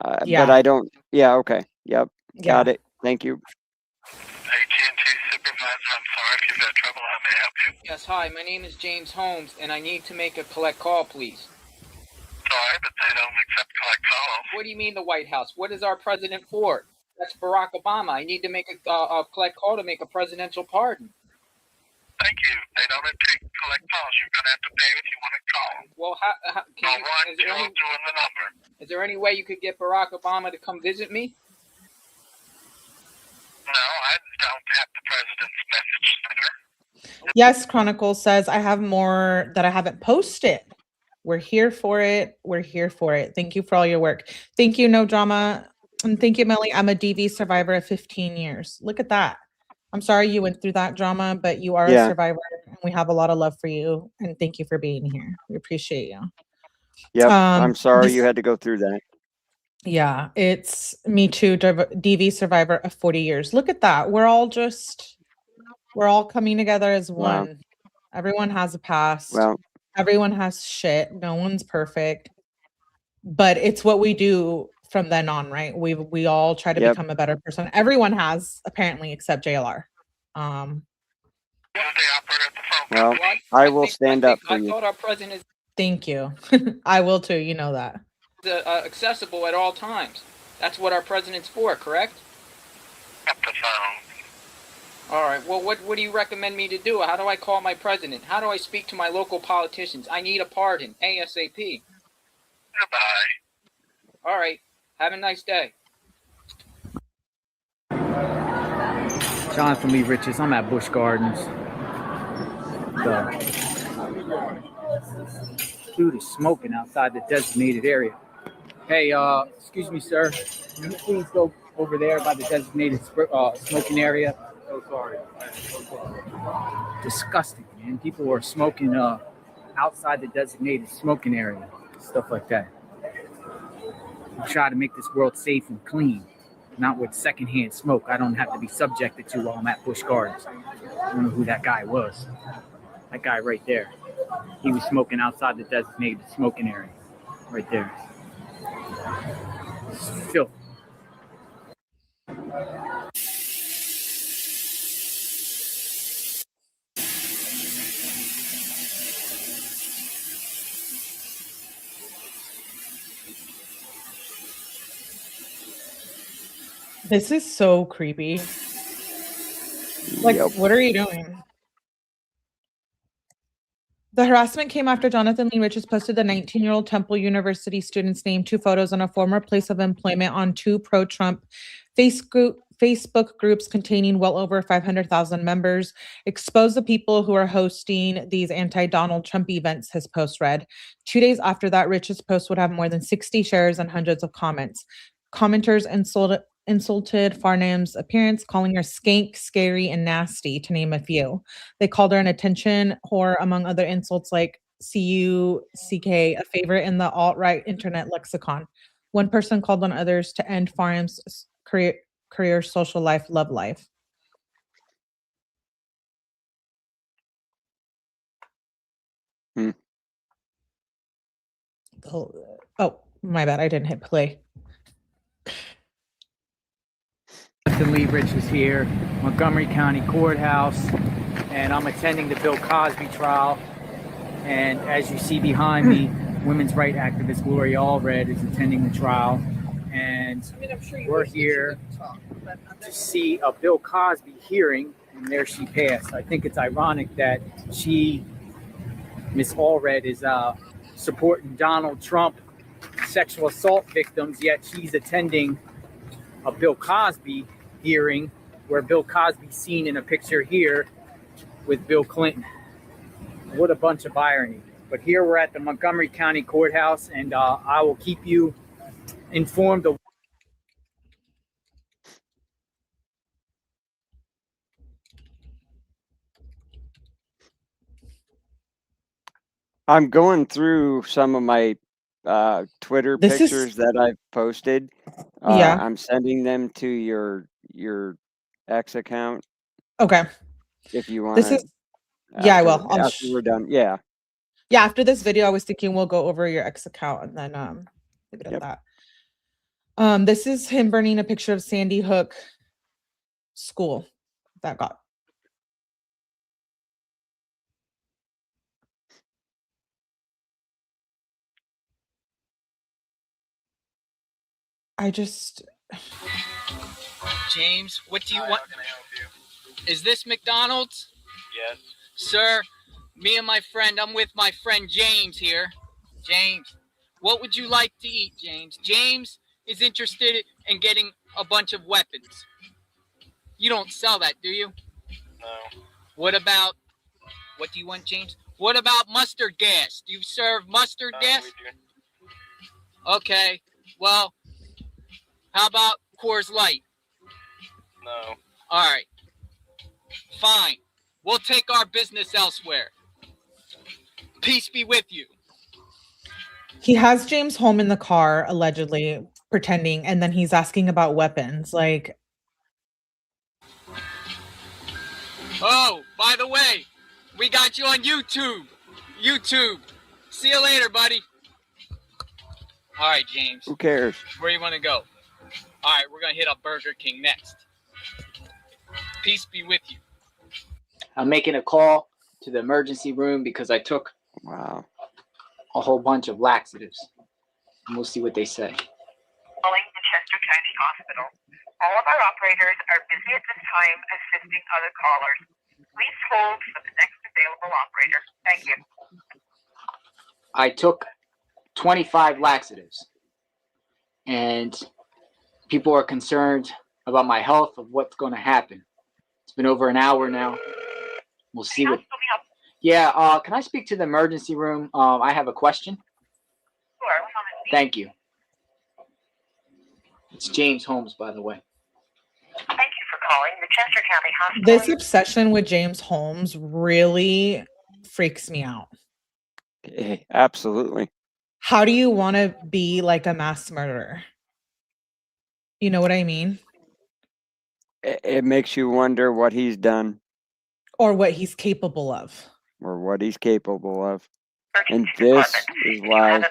but I don't. Yeah, okay. Yep. Got it. Thank you. AT&T supervisor, I'm sorry if you've had trouble. How may I help you? Yes, hi. My name is James Holmes, and I need to make a collect call, please. Sorry, but they don't accept collect calls. What do you mean the White House? What is our president for? That's Barack Obama. I need to make a collect call to make a presidential pardon. Thank you. They don't take collect calls. You're going to have to pay if you want to call. Well, the number. Is there any way you could get Barack Obama to come visit me? No, I don't have the president's message center. Yes, Chronicle says, I have more that I haven't posted. We're here for it. We're here for it. Thank you for all your work. Thank you, No Drama. And thank you, Melly. I'm a DV survivor of 15 years. Look at that. I'm sorry you went through that drama, but you are a survivor. And we have a lot of love for you. And thank you for being here. We appreciate you. Yep. I'm sorry you had to go through that. Yeah, it's me too, DV survivor of 40 years. Look at that. We're all coming together as one. Wow. Everyone has a past. Well, everyone has shit. No one's perfect. But it's what we do from then on, right? We all try to become a better person. Everyone has, apparently, except JLR. Well, I will stand up for you. I thought our president. Thank you. I will too. You know that. Accessible at all times. That's what our president's for, correct? Up the phone. All right. Well, what do you recommend me to do? How do I call my president? How do I speak to my local politicians? I need a pardon, ASAP. Goodbye. All right. Have a nice day. Jonathan Lee Riches. I'm at Busch Gardens. The dude is smoking outside the designated area. Hey, excuse me, sir. Can you please go over there by the designated smoking area? So sorry. Disgusting, man. People are smoking outside the designated smoking area. Stuff like that. We try to make this world safe and clean, not with secondhand smoke I don't have to be subjected to while I'm at Busch Gardens. I don't know who that guy was. That guy right there. He was smoking outside the designated smoking area. Right there. It's filthy. This is so creepy. Like, what are you doing? The harassment came after Jonathan Lee Riches posted the 19-year-old Temple University student's name, 2 photos, and a former place of employment on 2 pro-Trump Facebook groups containing well over 500,000 members. Expose the people who are hosting these anti-Donald Trump events, his post read. 2 days after that, Riches' post would have more than 60 shares and hundreds of comments. Commenters insulted Farnham's appearance, calling her skank, scary, and nasty, to name a few. They called her an attention whore, among other insults like 𝗠𝗲𝗹𝗆𝗆𝗆, a favorite in the alt-right internet lexicon. One person called on others to end Farnham's career, social life, love life. Oh, my bad. I didn't hit play. Justin Lieberich is here, Montgomery County Courthouse, and I'm attending the Bill Cosby trial. And as you see behind me, women's rights activist Gloria Allred is attending the trial. And we're here to see a Bill Cosby hearing, and there she passed. I think it's ironic that Miss Allred, is supporting Donald Trump sexual assault victims, yet she's attending a Bill Cosby hearing where Bill Cosby's seen in a picture here with Bill Clinton. What a bunch of irony. But here we're at the Montgomery County Courthouse, and I will keep you informed of. I'm going through some of my Twitter pictures that I've posted. Yeah. I'm sending them to your X account. Okay. If you want. This is. Yeah, I will. After we're done. Yeah. Yeah. After this video, I was thinking we'll go over your X account and then leave it at that. This is him burning a picture of Sandy Hook school that got. James, what do you want? Is this McDonald's? Yes. Sir, me and my friend, I'm with my friend James here. James, what would you like to eat, James? James is interested in getting a bunch of weapons. You don't sell that, do you? No. What do you want, James? What about mustard gas? Do you serve mustard gas? We do. Okay, well, how about Coors Light? No. All right. Fine. We'll take our business elsewhere. Peace be with you. He has James home in the car, allegedly pretending, and then he's asking about weapons. Like, oh, by the way, we got you on YouTube. See you later, buddy. All right, James. Who cares? Where you want to go? All right, we're going to hit up Burger King next. Peace be with you. I'm making a call to the emergency room because I took a whole bunch of laxatives. And we'll see what they say. Calling the Chester County Hospital. All of our operators are busy at this time assisting other callers. Please hold for the next available operator. Thank you. I took 25 laxatives, and people are concerned about my health, of what's going to happen. It's been over an hour now. We'll see what. Yeah, can I speak to the emergency room? I have a question. Sure. Thank you. It's James Holmes, by the way. Thank you for calling the Chester County Hospital. this obsession with James Holmes really freaks me out. Absolutely. How do you want to be like a mass murderer? You know what I mean? It makes you wonder what he's done. Or what he's capable of. Or what he's capable of. And this is why.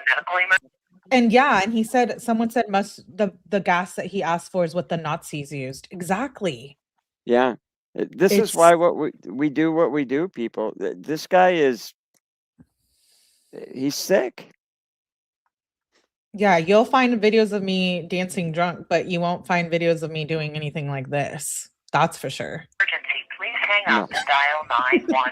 And yeah, and he said, someone said the gas that he asked for is what the Nazis used. Exactly. Yeah. This is why we do what we do, people. This guy he's sick. Yeah, you'll find videos of me dancing drunk, but you won't find videos of me doing anything like this. That's for sure. Emergency, please hang up and dial 911.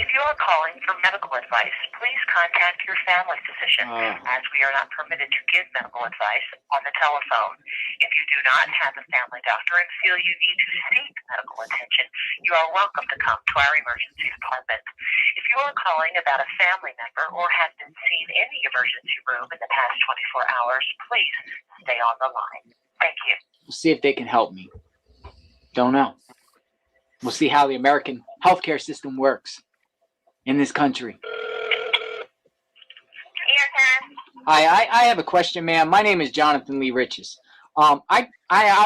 If you are calling for medical advice, please contact your family physician, as we are not permitted to give medical advice on the telephone. If you do not have a family doctor and feel you need to seek medical attention, you are welcome to come to our emergency department. If you are calling about a family member or have been seen in the emergency room in the past 24 hours, please stay on the line. Thank you. We'll see if they can help me. Don't know. We'll see how the American healthcare system works in this country. Hi, I have a question, ma'am. My name is Jonathan Lee Riches. I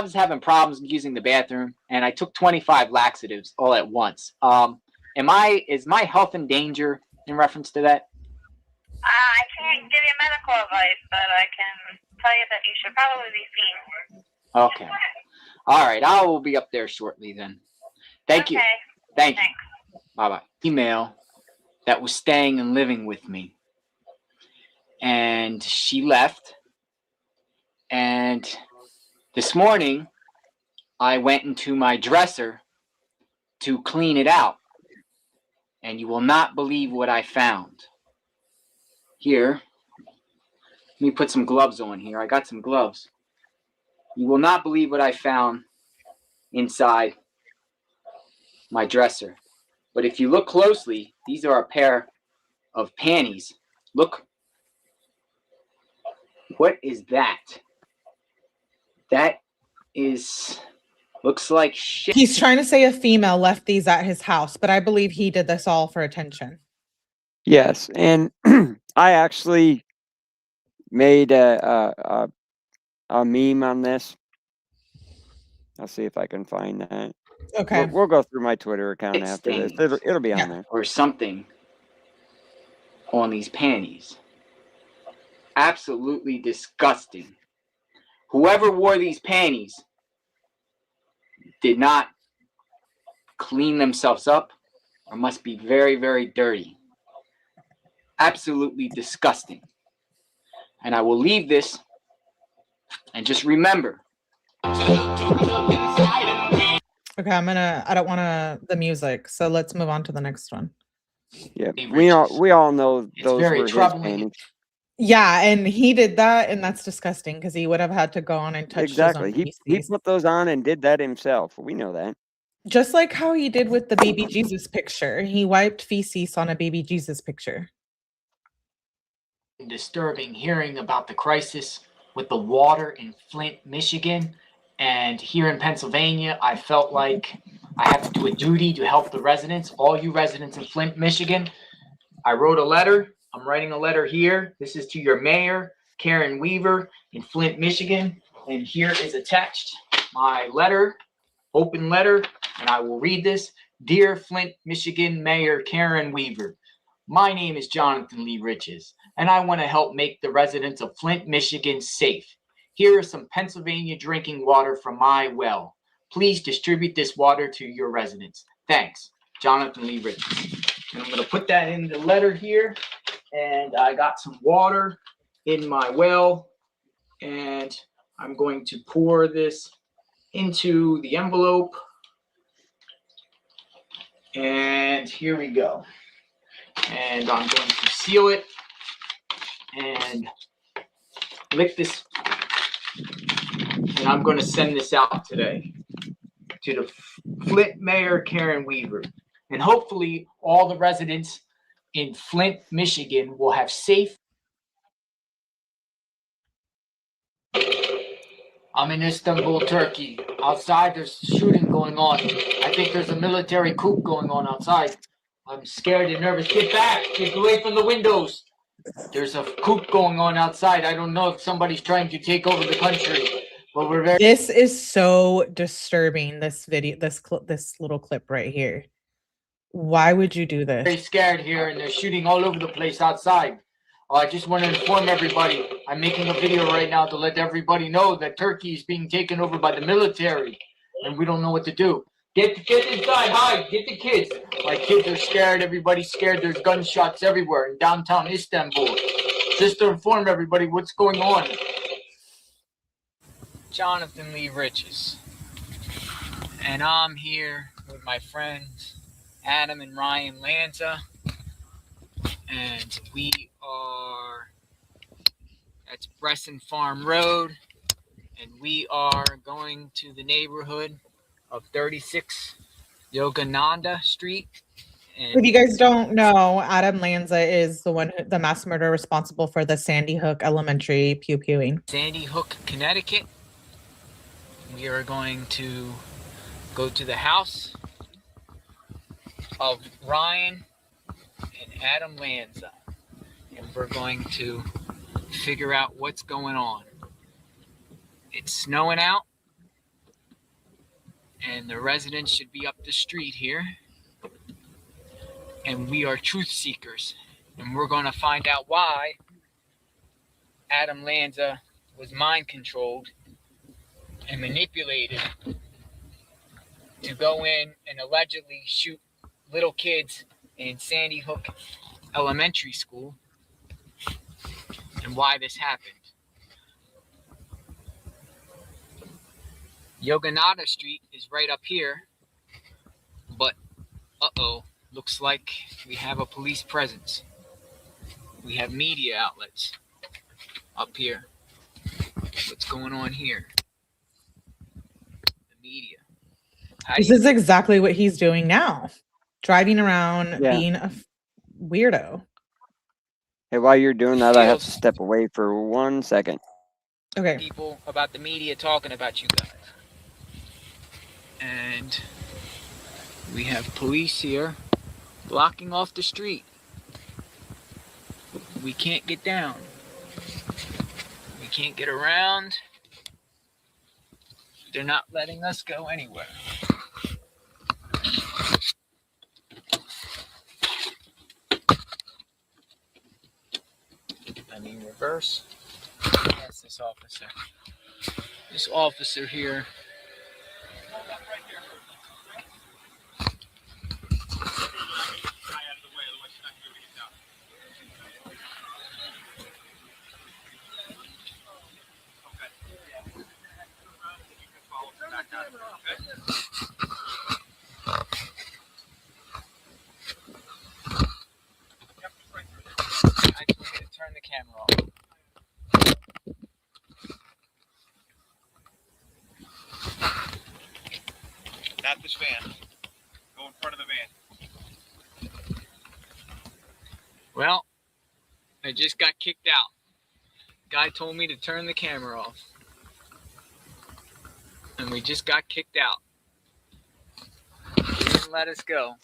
was having problems using the bathroom, and I took 25 laxatives all at once. Is my health in danger in reference to that? I can't give you medical advice, but I can tell you that you should probably be seen. Okay. All right. I will be up there shortly then. Thank you. Thank you. Bye-bye. Female that was staying and living with me. And she left. And this morning, I went into my dresser to clean it out. And you will not believe what I found. Here, let me put some gloves on here. I got some gloves. You will not believe what I found inside my dresser. But if you look closely, these are a pair of panties. Look. What is that? That looks like shit. He's trying to say a female left these at his house, but I believe he did this all for attention. Yes, and I actually made a meme on this. I'll see if I can find that. Okay. We'll go through my Twitter account after this. It'll be on there. Or something on these panties. Absolutely disgusting. Whoever wore these panties did not clean themselves up or must be very, very dirty. Absolutely disgusting. And I will leave this and just remember. Okay, I don't want the music, so let's move on to the next one. Yeah, we all know those were his panties. Yeah, and he did that, and that's disgusting because he would have had to go on and touch Exactly. his own He put those on and did that himself. We know that. Just like how he did with the baby Jesus picture. He wiped feces on a baby Jesus picture. Disturbing hearing about the crisis with the water in Flint, Michigan. And here in Pennsylvania, I felt like I have to do a duty to help the residents, all you residents in Flint, Michigan. I wrote a letter. I'm writing a letter here. This is to your mayor, Karen Weaver, in Flint, Michigan. And here is attached my letter, open letter, and I will read this. Dear Flint, Michigan Mayor Karen Weaver, my name is Jonathan Lee Riches, and I want to help make the residents of Flint, Michigan safe. Here is some Pennsylvania drinking water from my well. Please distribute this water to your residents. Thanks, Jonathan Lee Riches. And I'm going to put that in the letter here. And I got some water in my well. And I'm going to pour this into the envelope. And here we go. And I'm going to seal it and lick this. And I'm going to send this out today to the Flint Mayor Karen Weaver. And hopefully all the residents in Flint, Michigan will have safe. I'm in Istanbul, Turkey. Outside there's shooting going on. I think there's a military coup going on outside. I'm scared and nervous. Get back! Get away from the windows! There's a coup going on outside. I don't know if somebody's trying to take over the country. But we're very— This is so disturbing, this video, this little clip right here. Why would you do this? very scared here, and they're shooting all over the place outside. I just want to inform everybody. I'm making a video right now to let everybody know that Turkey is being taken over by the military, and we don't know what to do. Get inside, hide, get the kids. My kids are scared, everybody's scared. There's gunshots everywhere in downtown Istanbul. Just to inform everybody what's going on. Jonathan Lee Riches, and I'm here with my friends Adam and Ryan Lanza, and we are, that's Bresson Farm Road, and we are going to the neighborhood of 36 Yogananda Street. And If you guys don't know, Adam Lanza is the mass murderer responsible for the Sandy Hook Elementary pew-pewing. Sandy Hook, Connecticut. We are going to go to the house of Ryan and Adam Lanza, and we're going to figure out what's going on. It's snowing out, and the residents should be up the street here, and we are truth seekers, and we're going to find out why Adam Lanza was mind controlled and manipulated to go in and allegedly shoot little kids in Sandy Hook Elementary School, and why this happened. Yogananda Street is right up here, but looks like we have a police presence. We have media outlets up here. What's going on here? The media. This is exactly what he's doing now. Driving around, being a weirdo. Hey, while you're doing that, I have to step away for 1 second. Okay. People about the media talking about you guys. And we have police here blocking off the street. We can't get down. We can't get around. They're not letting us go anywhere. I mean, reverse. That's this officer. This officer here. I told you to turn the camera off. Not this van. Go in front of the van. Well, I just got kicked out. Guy told me to turn the camera off. And we just got kicked out. He didn't let us go.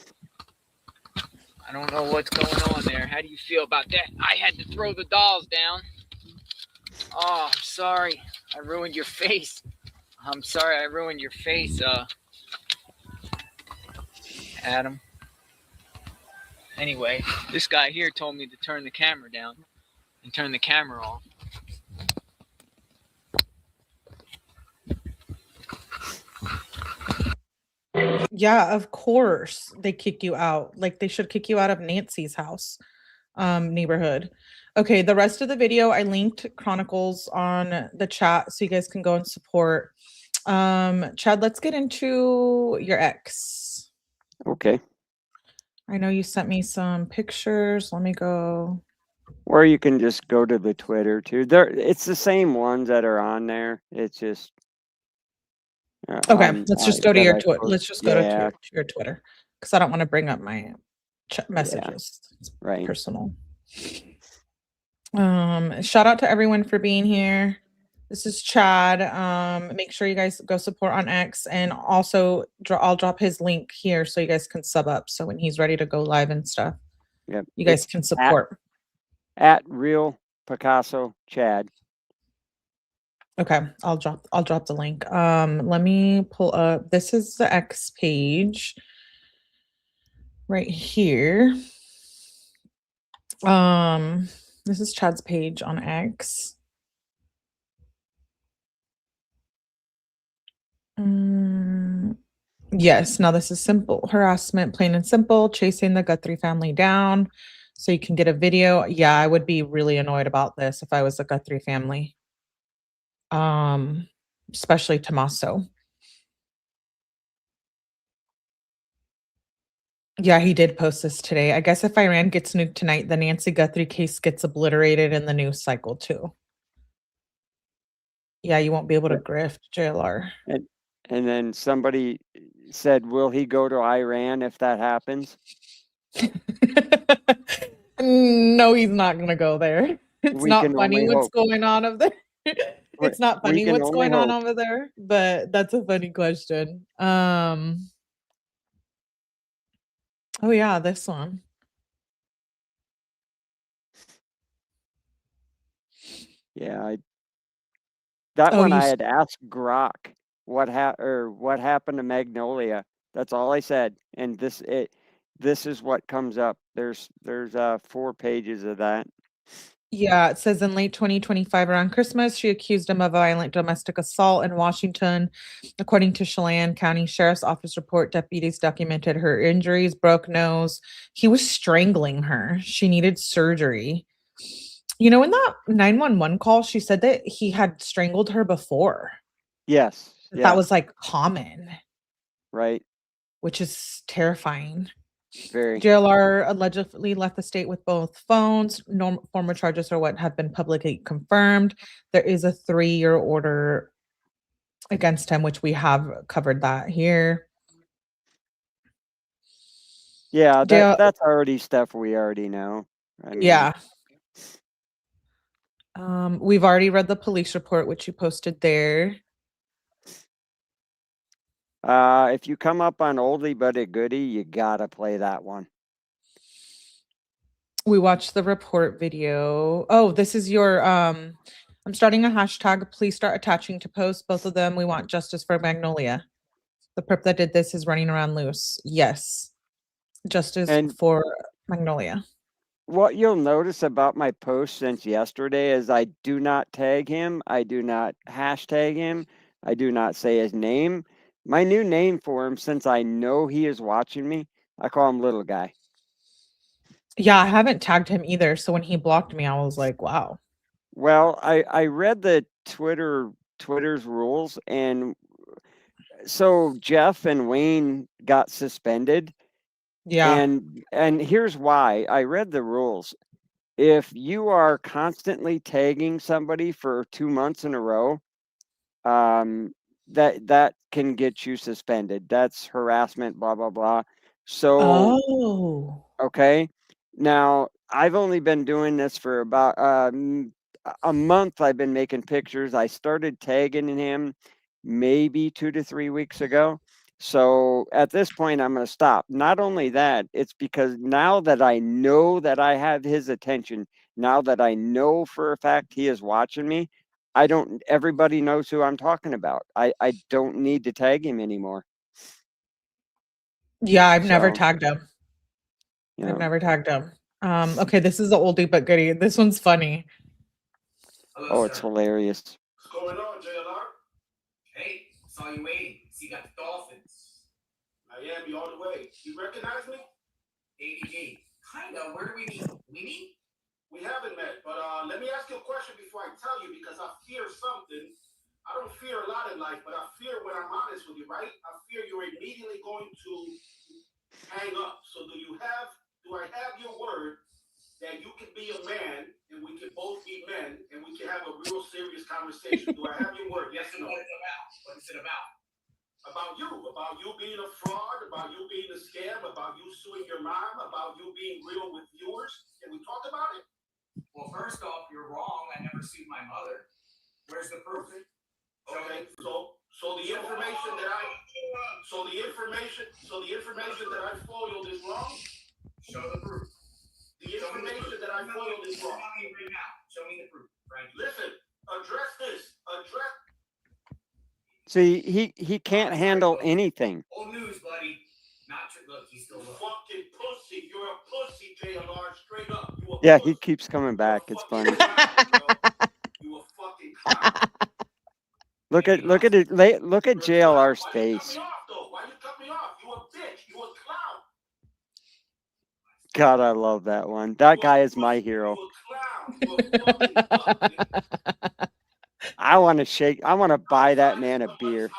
I don't know what's going on there. How do you feel about that? I had to throw the dolls down. Oh, I'm sorry. I ruined your face. I'm sorry I ruined your face, Adam. Anyway, this guy here told me to turn the camera down and turn the camera off. Yeah, of course they kick you out. Like they should kick you out of Nancy's house, neighborhood. Okay, the rest of the video, I linked Chronicles on the chat so you guys can go and support. Chad, let's get into your ex. Okay. I know you sent me some pictures. Let me go. Or you can just go to the Twitter too. It's the same ones that are on there. It's just okay. Let's just go to your Twitter. Let's just go to yeah. your Twitter because I don't want to bring up my messages. Yeah. It's right. personal. Shout out to everyone for being here. This is Chad. Make sure you guys go support on X, and also I'll drop his link here so you guys can sub up. So when he's ready to go live and stuff, yep, you guys can support. At Real Picasso Chad. Okay, I'll drop the link. Let me pull up. This is the X page right here. This is Chad's page on X. Yes, now this is simple harassment, plain and simple, chasing the Guthrie family down so you can get a video. Yeah, I would be really annoyed about this if I was the Guthrie family. Especially Tommaso. Yeah, he did post this today. I guess if Iran gets nuked tonight, the Nancy Guthrie case gets obliterated in the news cycle too. Yeah, you won't be able to grift JLR. And then somebody said, will he go to Iran if that happens? No, he's not gonna go there. It's We not can funny only what's hope. going on over there. It's not We funny can what's only going on hope. over there, but that's a funny question. Oh yeah, this one. Yeah, that Oh, one you I s- had asked Grok what happened to Magnolia. That's all I said. And this is what comes up. There's 4 pages of that. Yeah, it says in late 2025 around Christmas, she accused him of violent domestic assault in Washington. According to Chelan County Sheriff's Office report, deputies documented her injuries, broke nose. He was strangling her. She needed surgery. You know, in that 911 call, she said that he had strangled her before. Yes. That was like common, right. which is terrifying. Very. JLR allegedly left the state with both phones. Former charges are what have been publicly confirmed. There is a 3-year order against him, which we have covered that here. Yeah, that's already stuff we already know. I mean, yeah. We've already read the police report, which you posted there. If you come up on oldie but a goodie, you gotta play that one. We watched the report video. Oh, this is your I'm starting a hashtag. Please start attaching to posts. Both of them. We want justice for Magnolia. The perp that did this is running around loose. Yes. Justice for Magnolia. What you'll notice about my post since yesterday is I do not tag him. I do not hashtag him. I do not say his name. My new name for him, since I know he is watching me, I call him Little Guy. Yeah, I haven't tagged him either. So when he blocked me, I was like, wow. Well, I read the Twitter's rules, and so Jeff and Wayne got suspended. Yeah. And here's why. I read the rules. If you are constantly tagging somebody for 2 months in a row, that can get you suspended. That's harassment, blah, blah, blah. So, okay. Now, I've only been doing this for about a month. I've been making pictures. I started tagging him maybe 2 to 3 weeks ago. So at this point, I'm going to stop. Not only that, it's because now that I know that I have his attention, now that I know for a fact he is watching me, everybody knows who I'm talking about. I don't need to tag him anymore. Yeah, I've never tagged him. I've never tagged him. Okay, this is the oldie but goodie. This one's funny. Oh, it's hilarious. What's going on, JLR? Hey, saw you waiting. See, you got the Dolphins. Miami all the way. You recognize me? ADG. Kinda. Where do we meet? We meet? We haven't met, but let me ask you a question before I tell you, because I fear something. I don't fear a lot in life, but I fear when I'm honest with you, right? I fear you're immediately going to hang up. So do I have your word that you can be a man and we can both be men and we can have a real serious conversation? Do I have your word? Yes or no? What is it about? About you being a fraud, about you being a scam, about you suing your mom, about you being real with viewers. Can we talk about it? Well, first off, you're wrong. I never sued my mother. Where's the proof? Okay, so the information that I foiled is wrong. Show the proof. The information that I foiled is wrong. Show me the proof. Right. Listen, address this. See, he can't handle anything. Old news, buddy. Not true. Look, he's still fucking pussy. You're a pussy, JLR. Straight up. Yeah, he keeps coming back. It's funny. You a fucking clown. Look at it. Look at JLR's face. Why you cut me off? You a bitch. You a clown. God, I love that one. That guy is my hero. I want to buy that man a beer.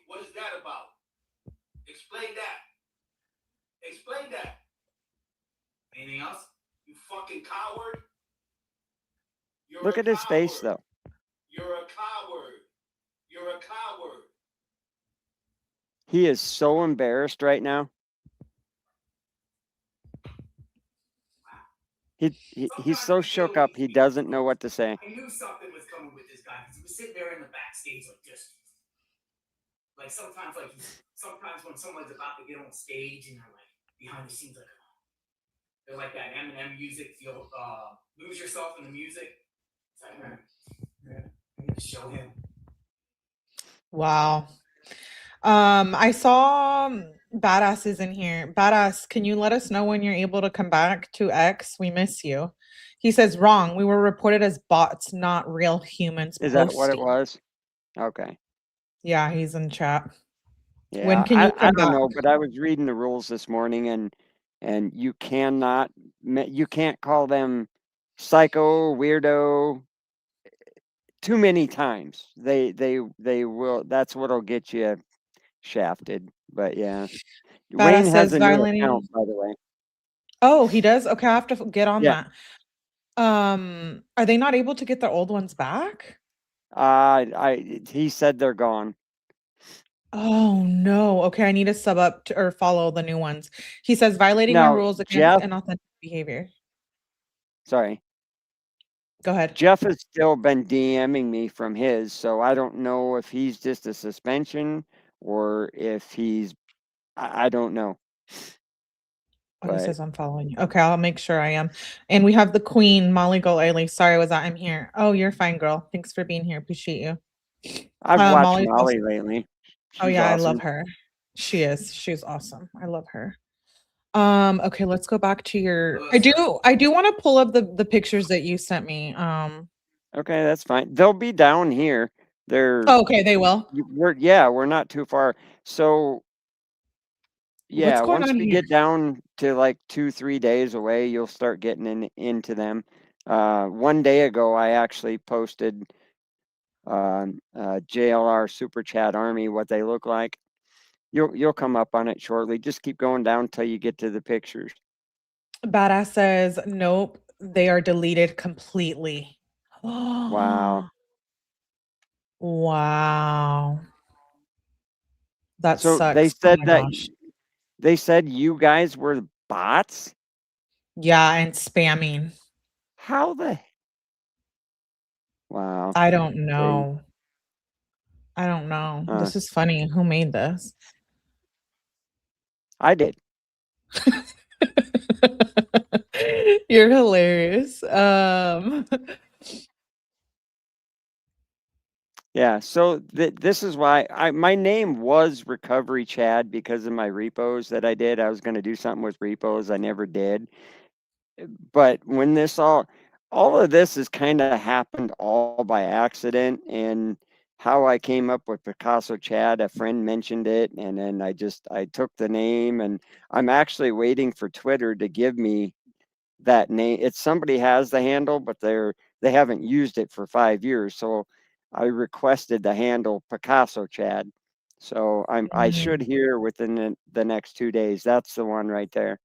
What is that about? Explain that. fucking coward. Look at his face, though. You're a coward. You're a coward. He is so embarrassed right now. He's so shook up, he doesn't know what to say. I knew something was coming with this guy because he was sitting there in the backstage like this. Like sometimes when someone's about to get on stage and they're like behind the scenes, like they're like that Eminem music. You'll lose yourself in the music. It's like, man, I need to show him. Wow. I saw Badass is in here. Badass, can you let us know when you're able to come back to X? We miss you. He says, wrong. We were reported as bots, not real humans. Is that what it was? Okay. Yeah, he's in chat. Yeah, When can you I come don't back? know, but I was reading the rules this morning, and you can't call them psycho, weirdo too many times. They will. That's what'll get you shafted. But yeah, Wayne Badass has says a new violating. account, by the way. Oh, he does? Okay, I have to get on Yeah. that. Are they not able to get their old ones back? He said they're gone. Oh no. Okay, I need to sub up to, or follow the new ones. He says violating Now, our rules against Jeff- inauthentic behavior. Sorry. Go ahead. Jeff has still been DMing me from his, so I don't know if he's just a suspension or if he's, I don't know. Oh, he But says I'm following you. Okay, I'll make sure I am. And we have the queen, Molly Gold. Sorry, was that I'm here. Oh, you're fine, girl. Thanks for being here. Appreciate you. I've watched Molly's Molly awesome. lately. Oh She's yeah, I awesome. love her. She is. She's awesome. I love her. Okay, let's go back to your I do want to pull up the pictures that you sent me. Okay, that's fine. They'll be down here. They're Okay, they will. we're not too far. So yeah, What's going once on we here? get down to like 2-3 days away, you'll start getting into them. 1 day ago, I actually posted JLR Super Chat Army, what they look like. You'll come up on it shortly. Just keep going down until you get to the pictures. Badass says nope, they are deleted completely. Wow. Wow. That So sucks. they Oh said my that gosh. they said you guys were bots? Yeah, and spamming. How the Wow. I don't know. I don't know. Huh. This is funny. Who made this? I did. You're hilarious. Yeah, so this is why my name was Recovery Chad because of my repos that I did. I was going to do something with repos. I never did. But when this all of this has kind of happened all by accident, and how I came up with Picasso Chad, a friend mentioned it, and then I took the name, and I'm actually waiting for Twitter to give me that name. It's somebody has the handle, but they haven't used it for 5 years. So I requested the handle Picasso Chad. So I should hear within the next 2 days. That's the one right there.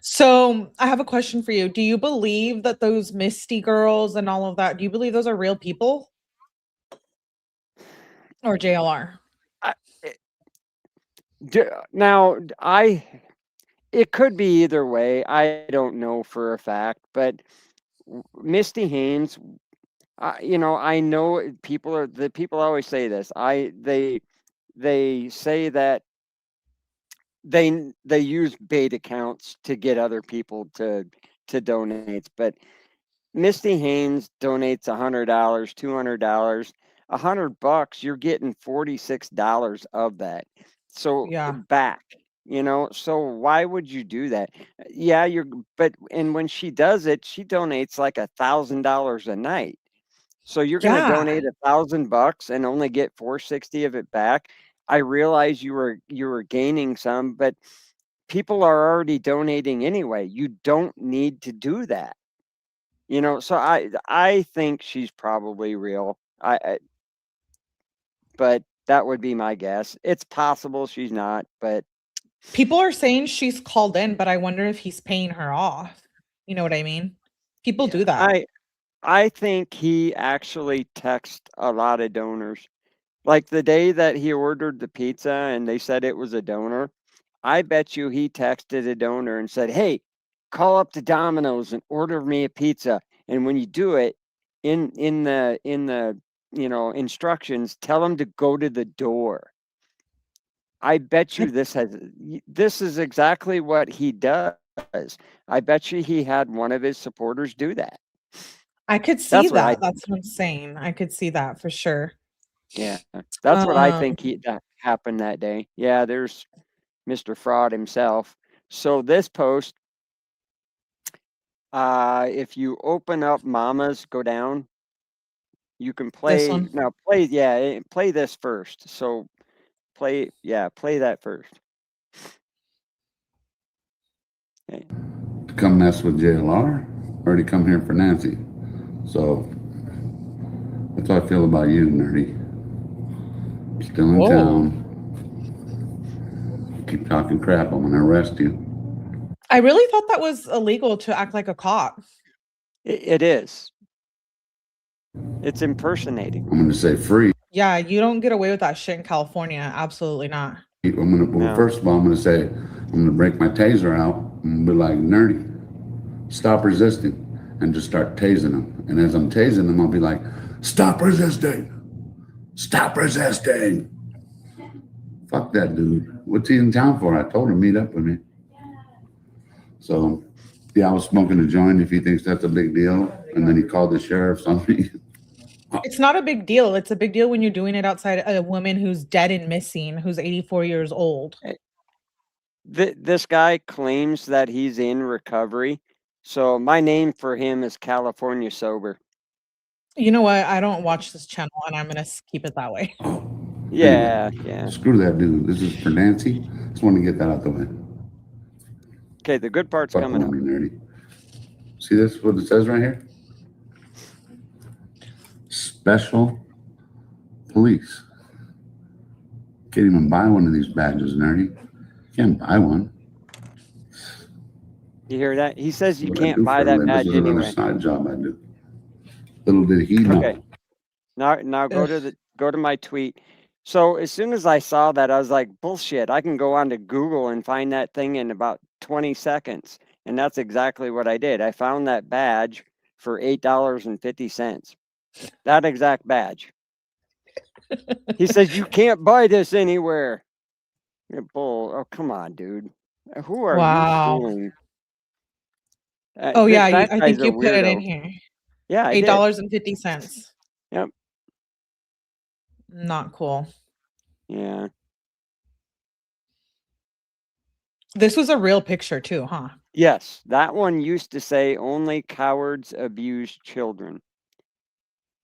So I have a question for you. Do you believe that those Misty girls and all of that, do you believe those are real people? Or JLR? Now, it could be either way. I don't know for a fact, but Misty Haynes, I know people always say this. They say that they use bait accounts to get other people to donate, but Misty Haynes donates $100, $200, $100. You're getting $46 of that. So back, so why would you do that? Yeah, and when she does it, she donates like $1,000 a night. So you're going to donate $1,000 and only get $460 of it back. I realize you were gaining some, but people are already donating anyway. You don't need to do that. So I think she's probably real. But that would be my guess. It's possible she's not, but people are saying she's called in, but I wonder if he's paying her off. You know what I mean? People do that. I think he actually texted a lot of donors. Like the day that he ordered the pizza and they said it was a donor, I bet you he texted a donor and said, "Hey, call up to Domino's and order me a pizza. And when you do it, in the instructions, tell them to go to the door." I bet you this is exactly what he does. I bet you he had one of his supporters do that. I could see that. That's what I'm saying. I could see that for sure. Yeah, that's what I think that happened that day. Yeah, there's Mr. Fraud himself. So this post, if you open up Mama's, go down, you can play. This one? No, play this first. So play that first. Okay. To come mess with JLR, or to come here for Nancy. So that's how I feel about you, nerdy. Still in town. Keep talking crap, I'm gonna arrest you. I really thought that was illegal to act like a cop. It is. It's impersonating. I'm gonna say free. Yeah, you don't get away with that shit in California. Absolutely not. First of all, I'm gonna break my taser out and be like, nerdy, stop resisting, and just start tasing him. And as I'm tasing him, I'll be like, stop resisting. Stop resisting. Fuck that dude. What's he in town for? I told him meet up with me. So, yeah, I was smoking a joint if he thinks that's a big deal. And then he called the sheriff on me. It's not a big deal. It's a big deal when you're doing it outside a woman who's dead and missing, who's 84 years old. This guy claims that he's in recovery. So my name for him is California Sober. You know what? I don't watch this channel, and I'm going to keep it that way. Yeah. Screw that dude. This is for Nancy. Just want to get that out the way. Okay, the good part's coming up. Nerdy. See this? What it says right here? Special police. Can't even buy one of these badges, nerdy. Can't buy one. You hear that? He says you can't buy that badge anyway. anyway. This is another side job I do. Little did he know. Okay. Now go to my tweet. So as soon as I saw that, I was like, bullshit. I can go on to Google and find that thing in about 20 seconds. And that's exactly what I did. I found that badge for $8.50. That exact badge. He says you can't buy this anywhere. Bull. Oh, come on, dude. Who are you fooling? I think you put it in here. Yeah, $8.50. Yep. Not cool. Yeah. This was a real picture too, huh? Yes, that one used to say only cowards abuse children.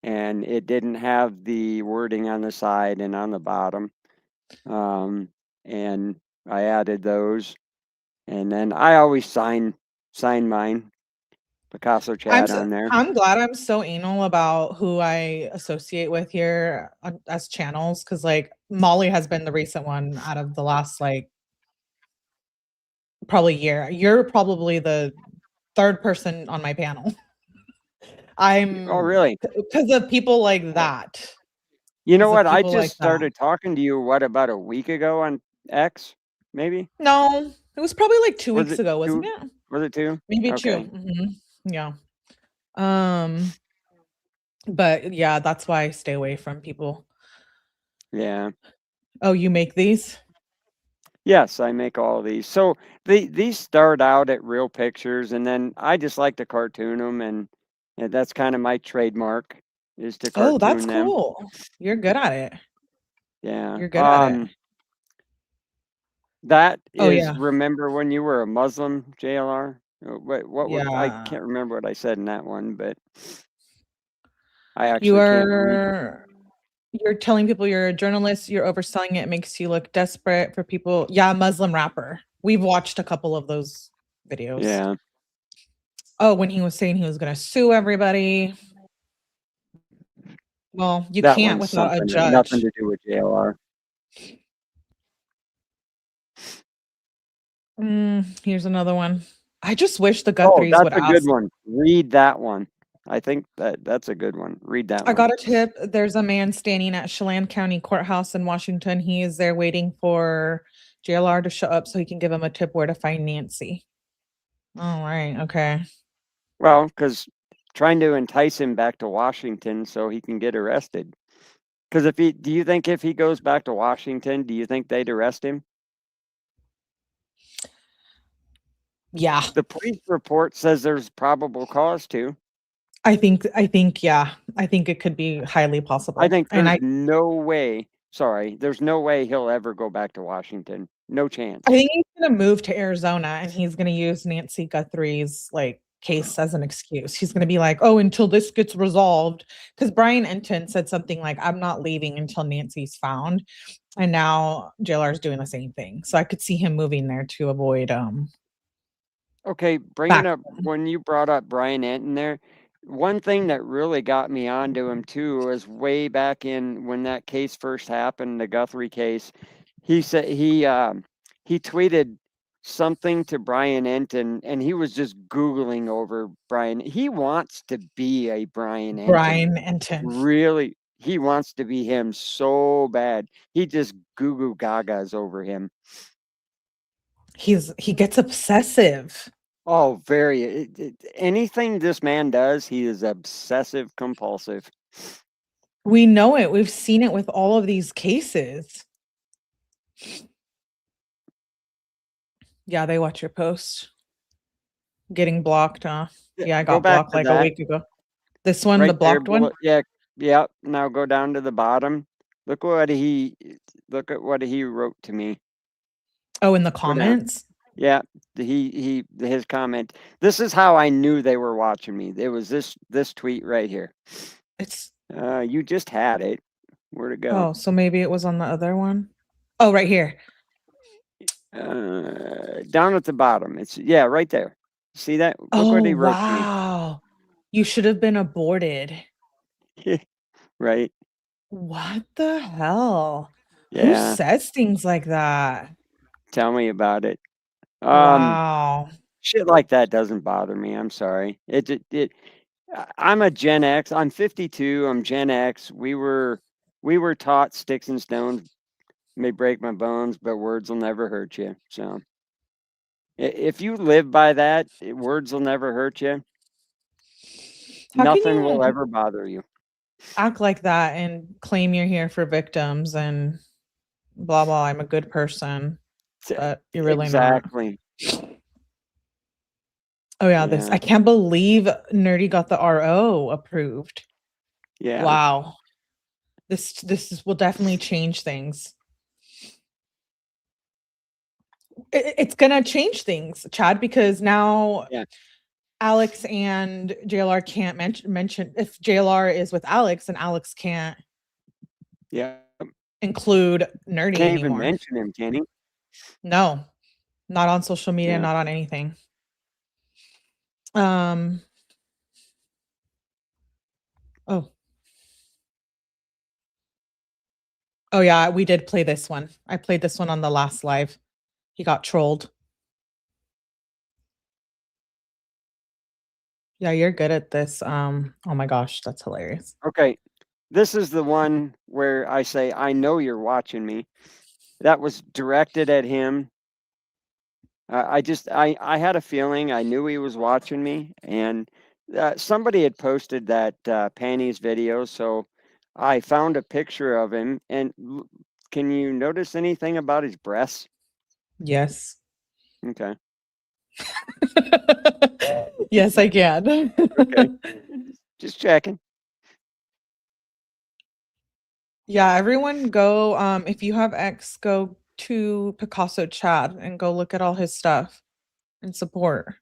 And it didn't have the wording on the side and on the bottom. And I added those. And then I always sign mine. Picasso Chad on there. I'm glad I'm so anal about who I associate with here as channels, because like Molly has been the recent one out of the last probably year. You're probably the third person on my panel. Oh, really? Because of people like that. You know what? I just started talking to you, about a week ago on X, maybe? No, it was probably like 2 weeks ago, wasn't it? Was it 2? Maybe 2. Mm-hmm. Yeah. But yeah, that's why I stay away from people. Yeah. Oh, you make these? Yes, I make all of these. So these start out at real pictures, and then I just like to cartoon them, and that's kind of my trademark is to cartoon them. Oh, that's cool. You're good at it. Yeah. You're good at it. That is, remember when you were a Muslim, JLR? What Yeah. I can't remember what I said in that one, but I actually can't remember. You're telling people you're a journalist, you're overselling it, makes you look desperate for people. Yeah, Muslim rapper. We've watched a couple of those videos. Yeah. Oh, when he was saying he was going to sue everybody. Well, you can't without a judge. Nothing to do with JLR. Here's another one. I just wish the Oh, Guthries that's would a good ask. one. Read that one. I think that's a good one. Read that I one. got a tip. There's a man standing at Chelan County Courthouse in Washington. He is there waiting for JLR to show up so he can give him a tip where to find Nancy. All right. Okay. Well, because trying to entice him back to Washington so he can get arrested. Because do you think if he goes back to Washington, do you think they'd arrest him? Yeah. The police report says there's probable cause to. I think, yeah. I think it could be highly possible. I think and there's no way. Sorry, there's no way he'll ever go back to Washington. No chance. I think he's gonna move to Arizona and he's gonna use Nancy Guthrie's like case as an excuse. He's gonna be like, oh, until this gets resolved. Because Brian Enton said something like, I'm not leaving until Nancy's found. And now JLR is doing the same thing. So I could see him moving there to avoid Okay, bringing up when you brought up Brian Enton there, one thing that really got me onto him too was way back in when that case first happened, the Guthrie case. He said he tweeted something to Brian Enton, and he was just Googling over Brian. He wants to be a Brian Enton. Brian Enton. Really, he wants to be him so bad. He just goo gagas over him. He gets obsessive. Oh, very. Anything this man does, he is obsessive compulsive. We know it. We've seen it with all of these cases. Yeah, they watch your post. Getting blocked, huh? Yeah, I got blocked like a week ago. This one, right the blocked there, one? Yeah. Now go down to the bottom. Look at what he wrote to me. Oh, in the comments? Yeah, his comment. This is how I knew they were watching me. It was this tweet right here. It's you just had it. Where'd it go? Oh, so maybe it was on the other one. Oh, right here. Down at the bottom. It's right there. See that? Look what he wrote to me. Wow. You should have been aborted. Right. What the hell? Yeah. Who says things like that? Tell me about it. Wow. Shit like that doesn't bother me. I'm sorry. I'm a Gen X. I'm 52. I'm Gen X. We were taught sticks and stones may break my bones, but words will never hurt you. So if you live by that, words will never hurt you. Nothing will ever bother you. Act like that and claim you're here for victims and blah blah. I'm a good person, but you're really exactly. not. Oh yeah, this I can't believe Nerdy got the RO approved. Yeah. Wow. This will definitely change things. It's gonna change things, Chad, because now Alex and JLR can't mention if JLR is with Alex and Alex can't include Nerdy can't anymore. even mention him, can he? No, not on social media, not on anything. Oh yeah, we did play this one. I played this one on the last live. He got trolled. Yeah, you're good at this. Oh my gosh, that's hilarious. Okay. This is the one where I say, I know you're watching me. That was directed at him. I had a feeling I knew he was watching me, and somebody had posted that panties video, so I found a picture of him. And can you notice anything about his breasts? Yes. Okay. Yes, I can. Okay. Just checking. Yeah, everyone go, if you have X, go to Picasso Chad and go look at all his stuff and support.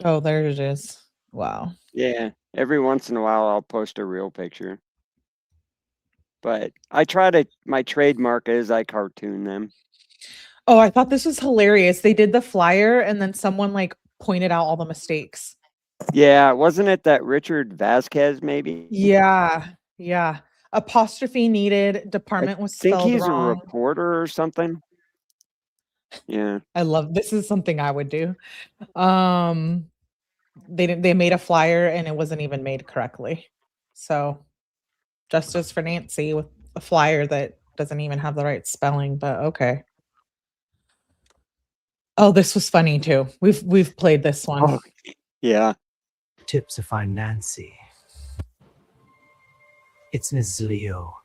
Oh, there it is. Wow. Yeah, every once in a while I'll post a real picture. But I try to, my trademark is I cartoon them. Oh, I thought this was hilarious. They did the flyer and then someone like pointed out all the mistakes. Yeah, wasn't it that Richard Vasquez maybe? Yeah, yeah. Apostrophe needed, department was spelled wrong. I think he's a reporter or something. Yeah. I love this is something I would do. They made a flyer and it wasn't even made correctly. So justice for Nancy with a flyer that doesn't even have the right spelling, but okay. Oh, this was funny too. We've played this one. Oh, yeah. Tips to find Nancy. It's Ms. Leo.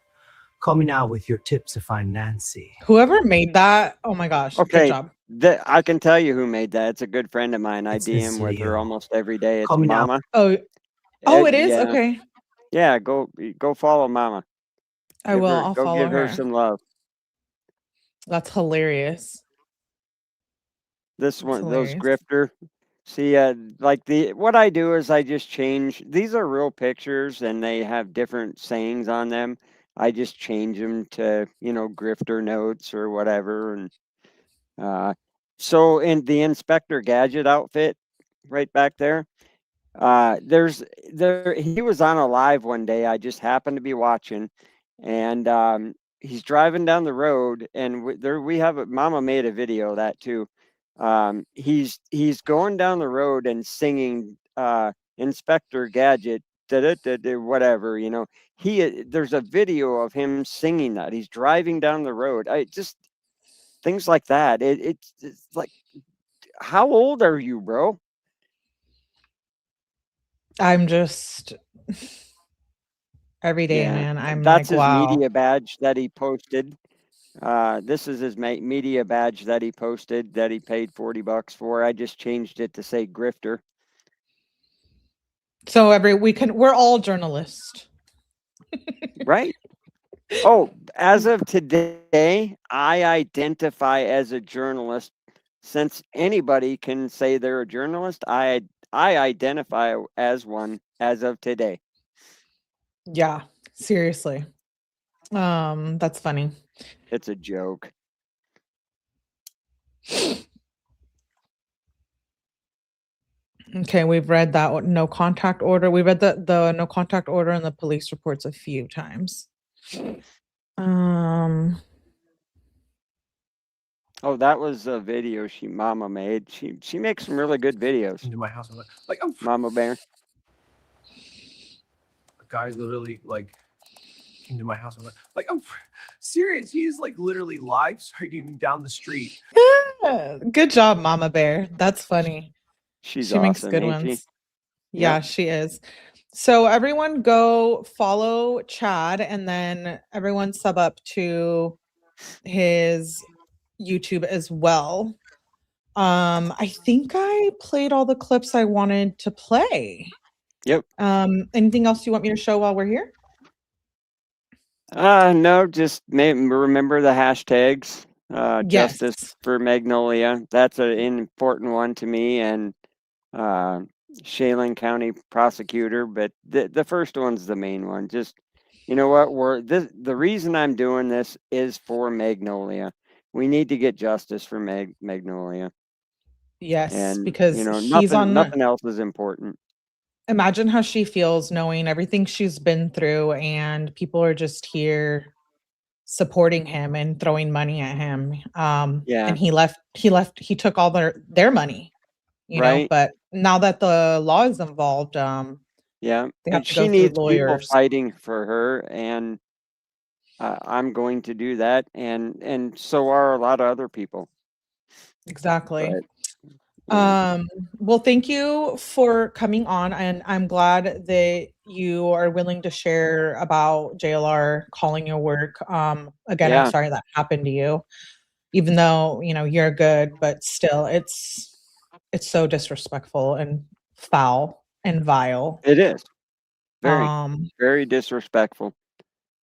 Call me now with your tips to find Nancy. Whoever made that, oh my gosh, good Okay. job. I can tell you who made that. It's a good friend of mine. I It's Miss DM with her Leo. almost every day. It's Call me now. Mama. Oh, it is? Yeah. Okay. Yeah, go follow Mama. I will. I'll go follow give her her. some love. That's hilarious. This That's one, those hilarious. grifter. See, like what I do is I just change. These are real pictures, and they have different sayings on them. I just change them to, grifter notes or whatever. And so in the Inspector Gadget outfit, right back there, he was on a live one day. I just happened to be watching, and he's driving down the road, and we have Mama made a video of that too. He's going down the road and singing Inspector Gadget, whatever, there's a video of him singing that. He's driving down the road. I just things like that. It's like, how old are you, bro? I'm just every day, Yeah, man. I'm that's like, his wow. media badge that he posted. This is his media badge that he posted that he paid $40 for. I just changed it to say grifter. So we're all journalists. Right. Oh, as of today, I identify as a journalist. Since anybody can say they're a journalist, I identify as one as of today. Yeah, seriously. That's funny. It's a joke. Okay, we've read that no contact order. We read the no contact order and the police reports a few times. Oh, that was a video Mama made. She makes some really good videos. Into my house, Mama Bear. The guy's literally into my house. I'm serious. He's literally live streaming down the street. Good job, Mama Bear. That's funny. She awesome, makes good ones. Yeah, she is. So everyone go follow Chad and then everyone sub up to his YouTube as well. I think I played all the clips I wanted to play. Yep. Anything else you want me to show while we're here? No, just remember the hashtags. Yes. Justice for Magnolia. That's an important one to me, and Chelan County prosecutor. But the first one's the main one. Just, you know what? The reason I'm doing this is for Magnolia. We need to get justice for Magnolia. Yes, and because nothing else is important. Imagine how she feels knowing everything she's been through and people are just here supporting him and throwing money at him. Yeah. And he took all their money, you know, but now that the law is involved, yeah, they have to she go needs through people lawyers. fighting for her, and I'm going to do that, and so are a lot of other people. Exactly. Well, thank you for coming on, and I'm glad that you are willing to share about JLR calling your work. Again, I'm sorry that happened to you, even though, you know, you're good, but still it's so disrespectful and foul and vile. It is very disrespectful,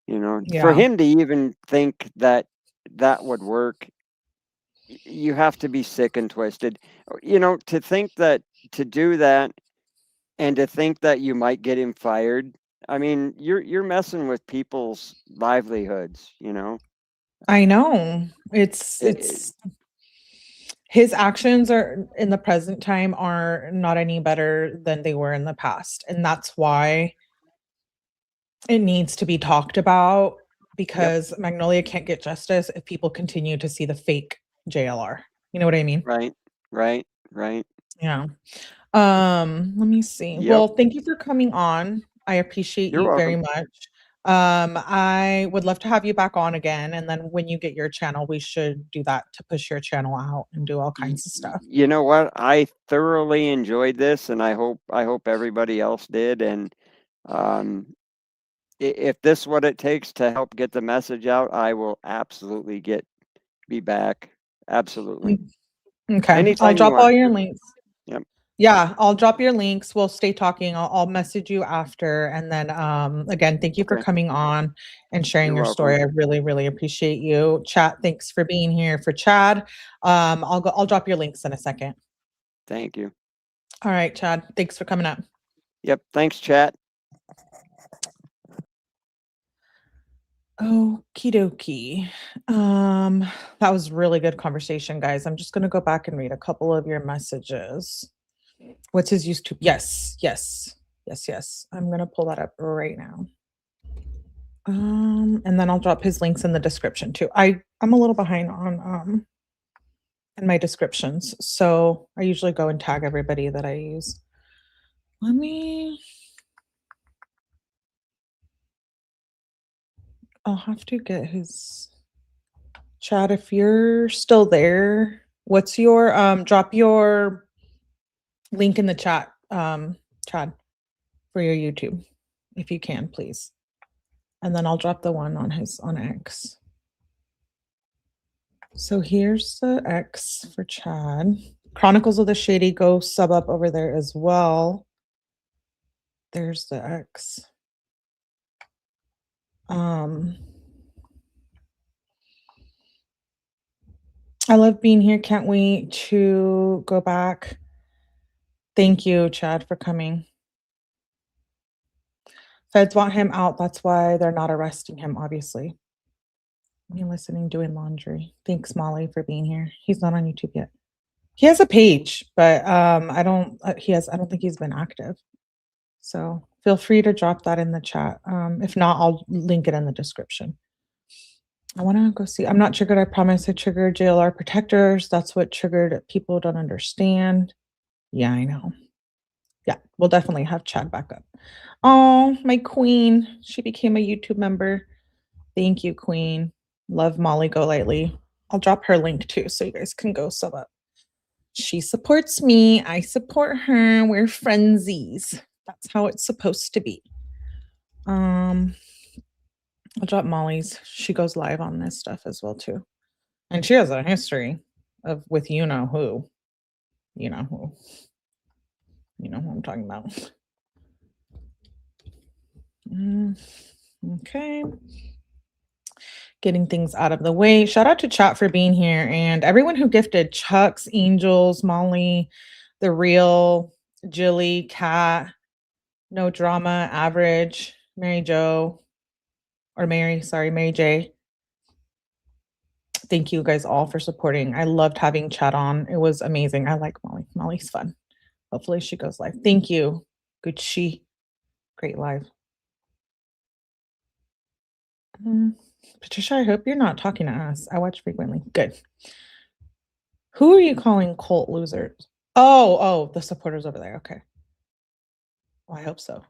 you know, for him to even think that would work. You have to be sick and twisted, you know, to think that, to do that, and to think that you might get him fired. I mean, you're messing with people's livelihoods, you know. I know. It's his actions are in the present time are not any better than they were in the past, and that's why it needs to be talked about, because Magnolia can't get justice if people continue to see the fake JLR. You know what I mean? Right. Yeah. Let me see. Yep. Well, thank you for coming on. I appreciate You're you very welcome. much. I would love to have you back on again. And then when you get your channel, we should do that to push your channel out and do all kinds of stuff. You know what? I thoroughly enjoyed this, and I hope everybody else did. And if this is what it takes to help get the message out, I will absolutely be back. Absolutely. Okay. Anytime I'll you drop want. all your links. Yep. Yeah, I'll drop your links. We'll stay talking. I'll message you after. And then again, thank you for Okay. coming on and sharing You're your welcome. story. I really, really appreciate you. Chat, thanks for being here. For Chad, I'll drop your links in a second. Thank you. All right, Chad. Thanks for coming up. Yep. Thanks, chat. Okie dokie. That was really good conversation, guys. I'm just gonna go back and read a couple of your messages. What's his YouTube? Yes. I'm gonna pull that up right now. And then I'll drop his links in the description too. I'm a little behind on in my descriptions, so I usually go and tag everybody that I use. I'll have to get his chat. If you're still there, what's your drop your link in the chat, Chad, for your YouTube, if you can, please. And then I'll drop the one on X. So here's the X for Chad. Chronicles of the Shady, go sub up over there as well. There's the X. I love being here. Can't wait to go back. Thank you, Chad, for coming. Feds want him out. That's why they're not arresting him, obviously. Me listening, doing laundry. Thanks, Molly, for being here. He's not on YouTube yet. He has a page, but I don't think he's been active. So feel free to drop that in the chat. If not, I'll link it in the description. I want to go see. I'm not triggered. I promise. I triggered JLR protectors. That's what triggered people don't understand. Yeah, I know. Yeah, we'll definitely have Chad back up. Oh, my queen. She became a YouTube member. Thank you, queen. Love Molly Go Lightly. I'll drop her link too, so you guys can go sub up. She supports me. I support her. We're friendsies. That's how it's supposed to be. I'll drop Molly's. She goes live on this stuff as well too. And she has a history with you know who. You know who. You know who I'm talking about. Okay. Getting things out of the way. Shout out to chat for being here and everyone who gifted. Chucks, Angels, Molly, The Real, Jilly, Kat, No Drama, Average, Mary J. Thank you guys all for supporting. I loved having chat on. It was amazing. I like Molly. Molly's fun. Hopefully she goes live. Thank you. 𝗏𝗍. Great live. Patricia, I hope you're not talking to us. I watch frequently. Good. Who are you calling cult losers? Oh, the supporters over there. Okay. Well, I hope so.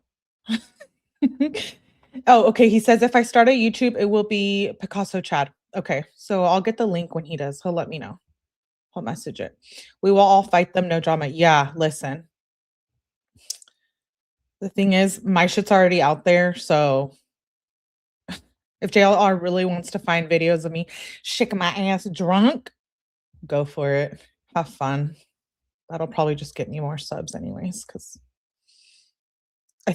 Oh, okay. He says if I start a YouTube, it will be Picasso Chad. Okay. So I'll get the link when he does. He'll let me know. I'll message it. We will all fight them. No drama. Yeah, listen. The thing is, my shit's already out there. So if JLR really wants to find videos of me shaking my ass drunk, go for it. Have fun. That'll probably just get me more subs anyways, because I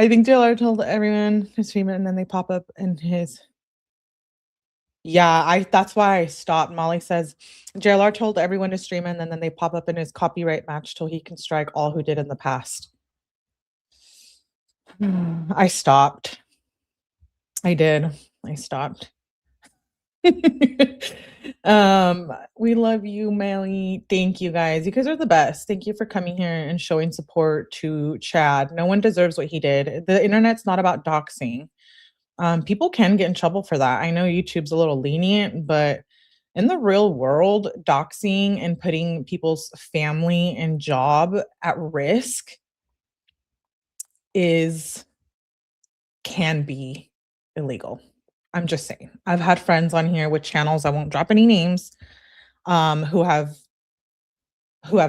think JLR told everyone to stream it and then they pop up in his. Yeah, that's why I stopped. Molly says JLR told everyone to stream it and then they pop up in his copyright match till he can strike all who did in the past. I stopped. I did. I stopped. We love you, Melly. Thank you guys. You guys are the best. Thank you for coming here and showing support to Chad. No one deserves what he did. The internet's not about doxing. People can get in trouble for that. I know YouTube's a little lenient, but in the real world, doxing and putting people's family and job at risk can be illegal. I'm just saying. I've had friends on here with channels, I won't drop any names, who have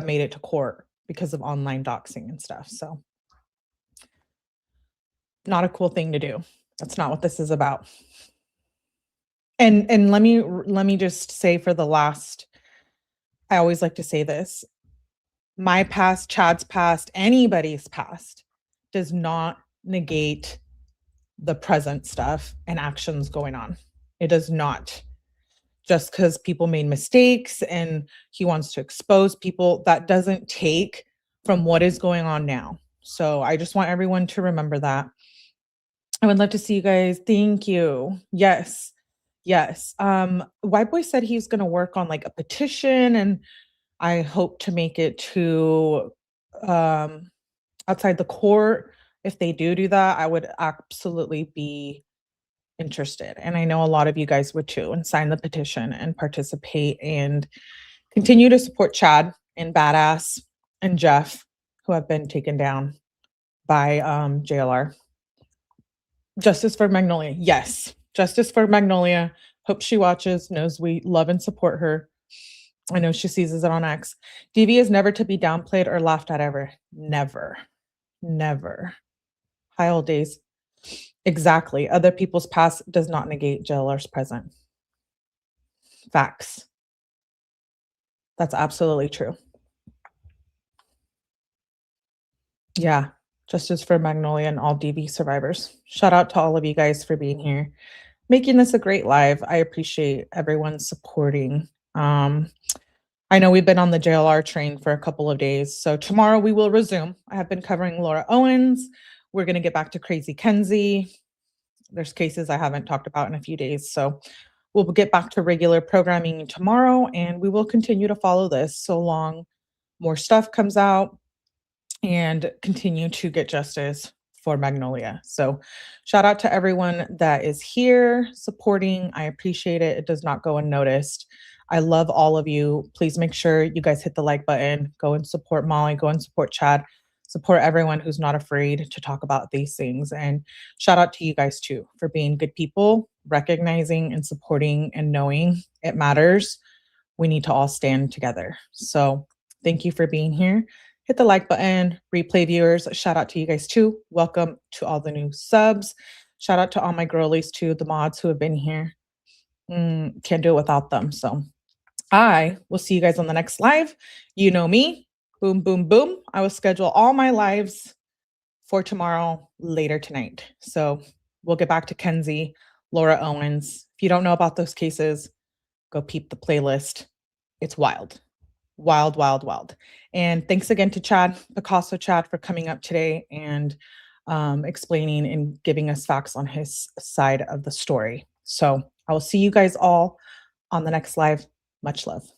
made it to court because of online doxing and stuff. So not a cool thing to do. That's not what this is about. And let me just say for the last, I always like to say this, my past, Chad's past, anybody's past does not negate the present stuff and actions going on. It does not. Just because people made mistakes and he wants to expose people, that doesn't take from what is going on now. So I just want everyone to remember that. I would love to see you guys. Thank you. Yes. Yes. White Boy said he's going to work on like a petition, and I hope to make it to outside the court. If they do that, I would absolutely be interested. And I know a lot of you guys would too, and sign the petition and participate and continue to support Chad and Badass and Jeff, who have been taken down by JLR. Justice for Magnolia. Yes. Justice for Magnolia. Hope she watches, knows we love and support her. I know she sees it on X. DV is never to be downplayed or laughed at ever. Never. Never. Hi, old days. Exactly. Other people's past does not negate JLR's present. Facts. That's absolutely true. Yeah. Justice for Magnolia and all DV survivors. Shout out to all of you guys for being here, making this a great live. I appreciate everyone supporting. I know we've been on the JLR train for a couple of days, so tomorrow we will resume. I have been covering Laura Owens. We're going to get back to 𝗝𝗄𝗃𝗍. There's cases I haven't talked about in a few days, so we'll get back to regular programming tomorrow, and we will continue to follow this so long more stuff comes out and continue to get justice for Magnolia. So shout out to everyone that is here supporting. I appreciate it. It does not go unnoticed. I love all of you. Please make sure you guys hit the like button. Go and support Molly. Go and support Chad. Support everyone who's not afraid to talk about these things. And shout out to you guys too for being good people, recognizing and supporting and knowing it matters. We need to all stand together. So thank you for being here. Hit the like button. Replay viewers, shout out to you guys too. Welcome to all the new subs. Shout out to all my girlies too, the mods who have been here. Can't do it without them. So I will see you guys on the next live. You know me. Boom, boom, boom. I will schedule all my lives for tomorrow later tonight. So we'll get back to Kenzie, Laura Owens. If you don't know about those cases, go peep the playlist. It's wild. Wild, wild, wild. And thanks again to Chad, Picasso Chad, for coming up today and explaining and giving us facts on his side of the story. So I will see you guys all on the next live. Much love.